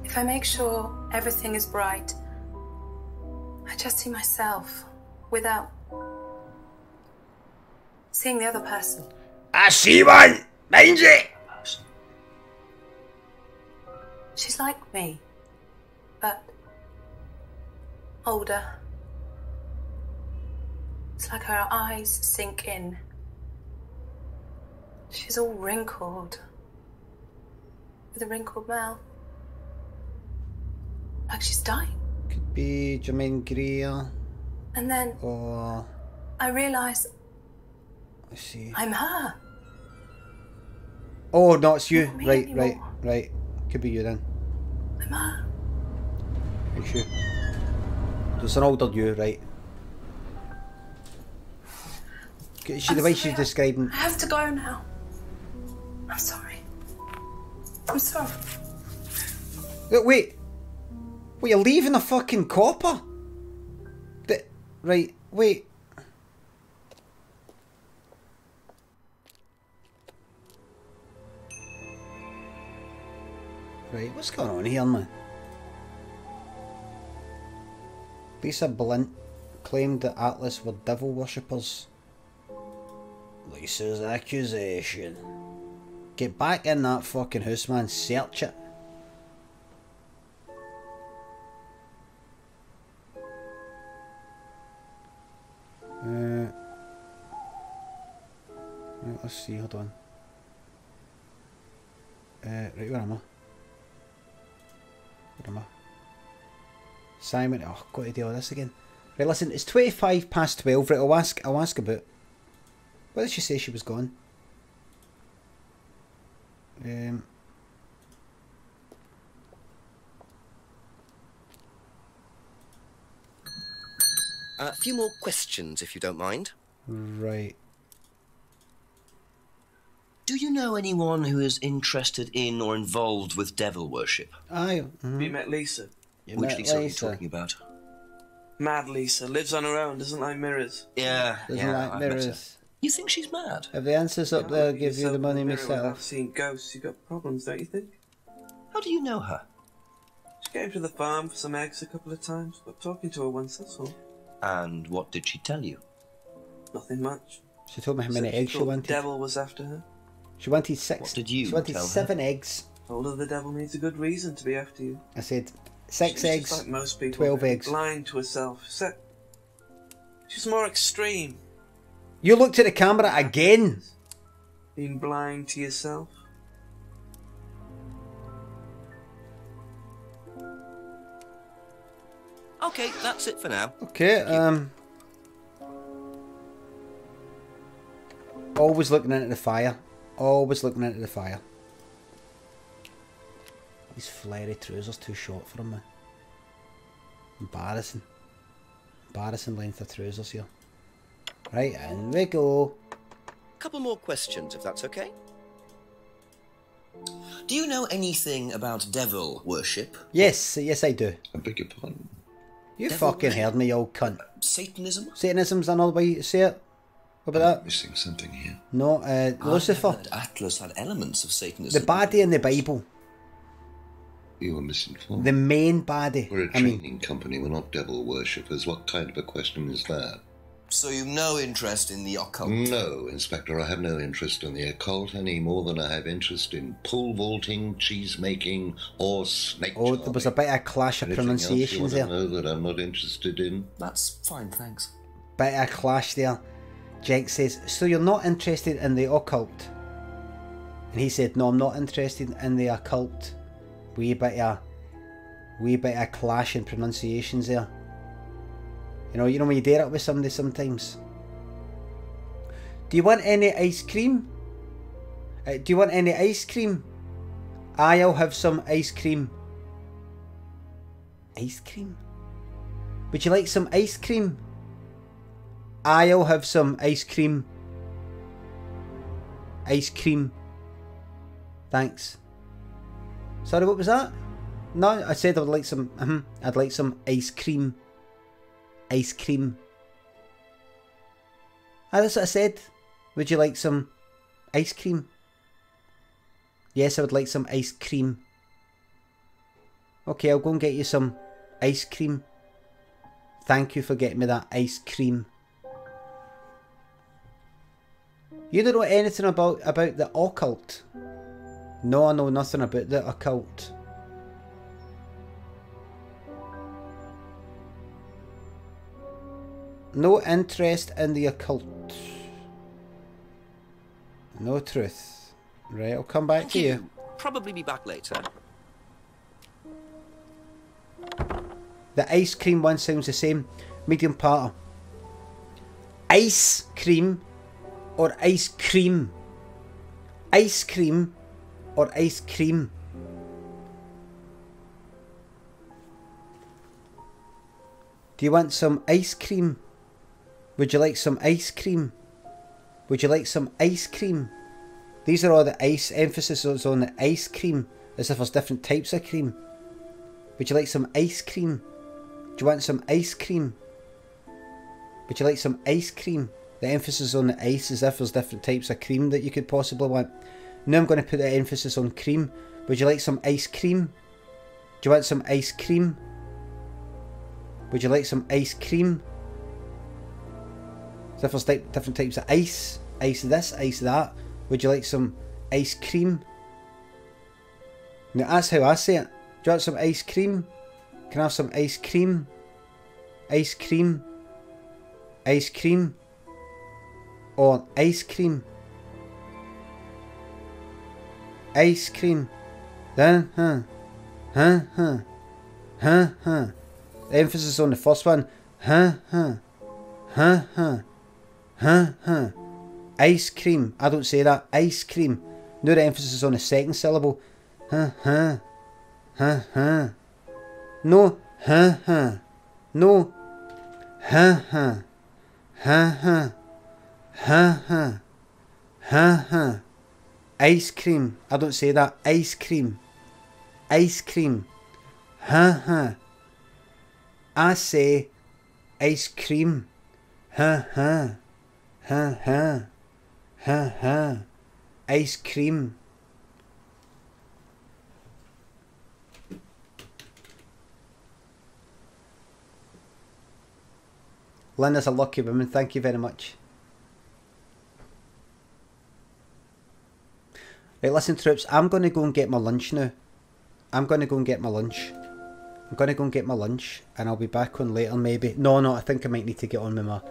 If I make sure everything is bright, I just see myself without seeing the other person. I see one! Mind it! She's like me, but older. It's like her eyes sink in. She's all wrinkled, with a wrinkled mouth. Like she's dying. Could be Jermaine Greer. And then Or... I realise Let's see. I'm her. Oh, no, it's you. Not me Right, anymore. right. Could be you then. I'm her. It's you. It's an older you, right. The way she's describing... I have to go now. I'm sorry. I'm sorry. Wait! Wait, you're leaving a fucking copper? Right, wait. Right, what's going on here, man? Lisa Blunt claimed that Atlas were devil worshippers. Lisa's accusation. Get back in that fucking house, man. Search it. Right, let's see, hold on. Right, where am I? Where am I? Simon, oh, got to deal with this again. Right, listen, it's 25 past 12. Right, I'll ask about. Where did she say she was gone? A few more questions, if you don't mind. Right. Do you know anyone who is interested in or involved with devil worship? Aye. You met Lisa? Which Lisa are you talking about? Mad Lisa. Lives on her own, doesn't like mirrors. Yeah, Doesn't like I've met her. mirrors. You think she's mad? If the answer's up there, I'll give you the money I've myself. seen ghosts. You've got problems, don't you think? How do you know her? She came to the farm for some eggs a couple of times, but talking to her once, that's all. And what did she tell you? Nothing much. She told me how many eggs she thought wanted. The devil was after her. She wanted 6. What did you She wanted tell her? 7 eggs. Told her the devil needs a good reason to be after you. I said 6 She's eggs, just like most people, 12 eggs. blind to herself. She's more extreme. You looked at the camera again. Being blind to yourself. Okay, that's it for now. Okay, always looking into the fire. Always looking into the fire. These flary trousers too short for him, man. Embarrassing. Embarrassing length of trousers here. Right, in we go. Couple more questions, if that's okay. Do you know anything about devil worship? Yes, yes I do. I beg your pardon. You Devil fucking heard me, you old cunt. Satanism? Satanism's another way to say it. What about that? Missing something here. No, Lucifer. I heard Atlas had elements of Satanism. The baddie in the Bible. You were misinformed. The main baddie. We're a training company, we're not devil worshippers. What kind of a question is that? So you've no interest in the occult? No, Inspector, I have no interest in the occult any more than I have interest in pole vaulting, cheese making, or snake Oh, there was a bit of clash of Anything else you pronunciations want there. to know that I'm not interested in? That's fine, thanks. Bit of clash there. Jake says, so you're not interested in the occult? And he said, no, I'm not interested in the occult. Wee bit of clash in pronunciations there. You know when you dare it with somebody sometimes. Do you want any ice cream? Do you want any ice cream? I'll have some ice cream. Ice cream? Would you like some ice cream? I'll have some ice cream. Ice cream. Thanks. Sorry, what was that? No, I said I would like some. I'd like some ice cream. Ice cream. Ah, that's what I said. Would you like some ice cream? Yes, I would like some ice cream. Okay, I'll go and get you some ice cream. Thank you for getting me that ice cream. You don't know anything about the occult? No, I know nothing about the occult. No interest in the occult. No truth. Right, I'll come back to you. Probably be back later. The ice cream one sounds the same. Medium parter. Ice cream or ice cream? Ice cream or ice cream? Do you want some ice cream? Would you like some ice cream? Would you like some ice cream? These are all the ice. Emphasis is on the ice cream, as if there's different types of cream. Would you like some ice cream? Do you want some ice cream? Would you like some ice cream? The emphasis on the ice, as if there's different types of cream that you could possibly want. Now I'm going to put the emphasis on cream. Would you like some ice cream? Do you want some ice cream? Would you like some ice cream? As if there's different types of ice. Ice this, ice that. Would you like some ice cream? Now that's how I say it. Do you want some ice cream? Can I have some ice cream? Ice cream? Ice cream? Or ice cream? Ice cream? The emphasis on the first one. Ice cream. I don't say that. Ice cream. No, the emphasis is on the second syllable. No. No. Ice cream. I don't say that. Ice cream. Ice cream. I say ice cream. Ice cream. Linda's a lucky woman, thank you very much. Right, listen troops, I'm going to go and get my lunch now. I'm going to go and get my lunch. And I'll be back on later maybe. No, I think I might need to get on with my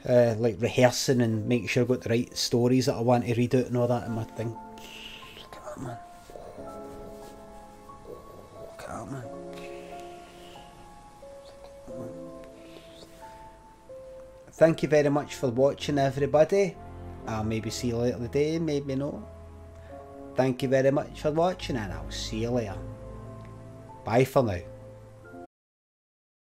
like rehearsing and making sure I've got the right stories that I want to read out and all that in my thing. Come on. Come on. Thank you very much for watching, everybody. I'll maybe see you later today, maybe no. Thank you very much for watching, and I'll see you later. Bye for now.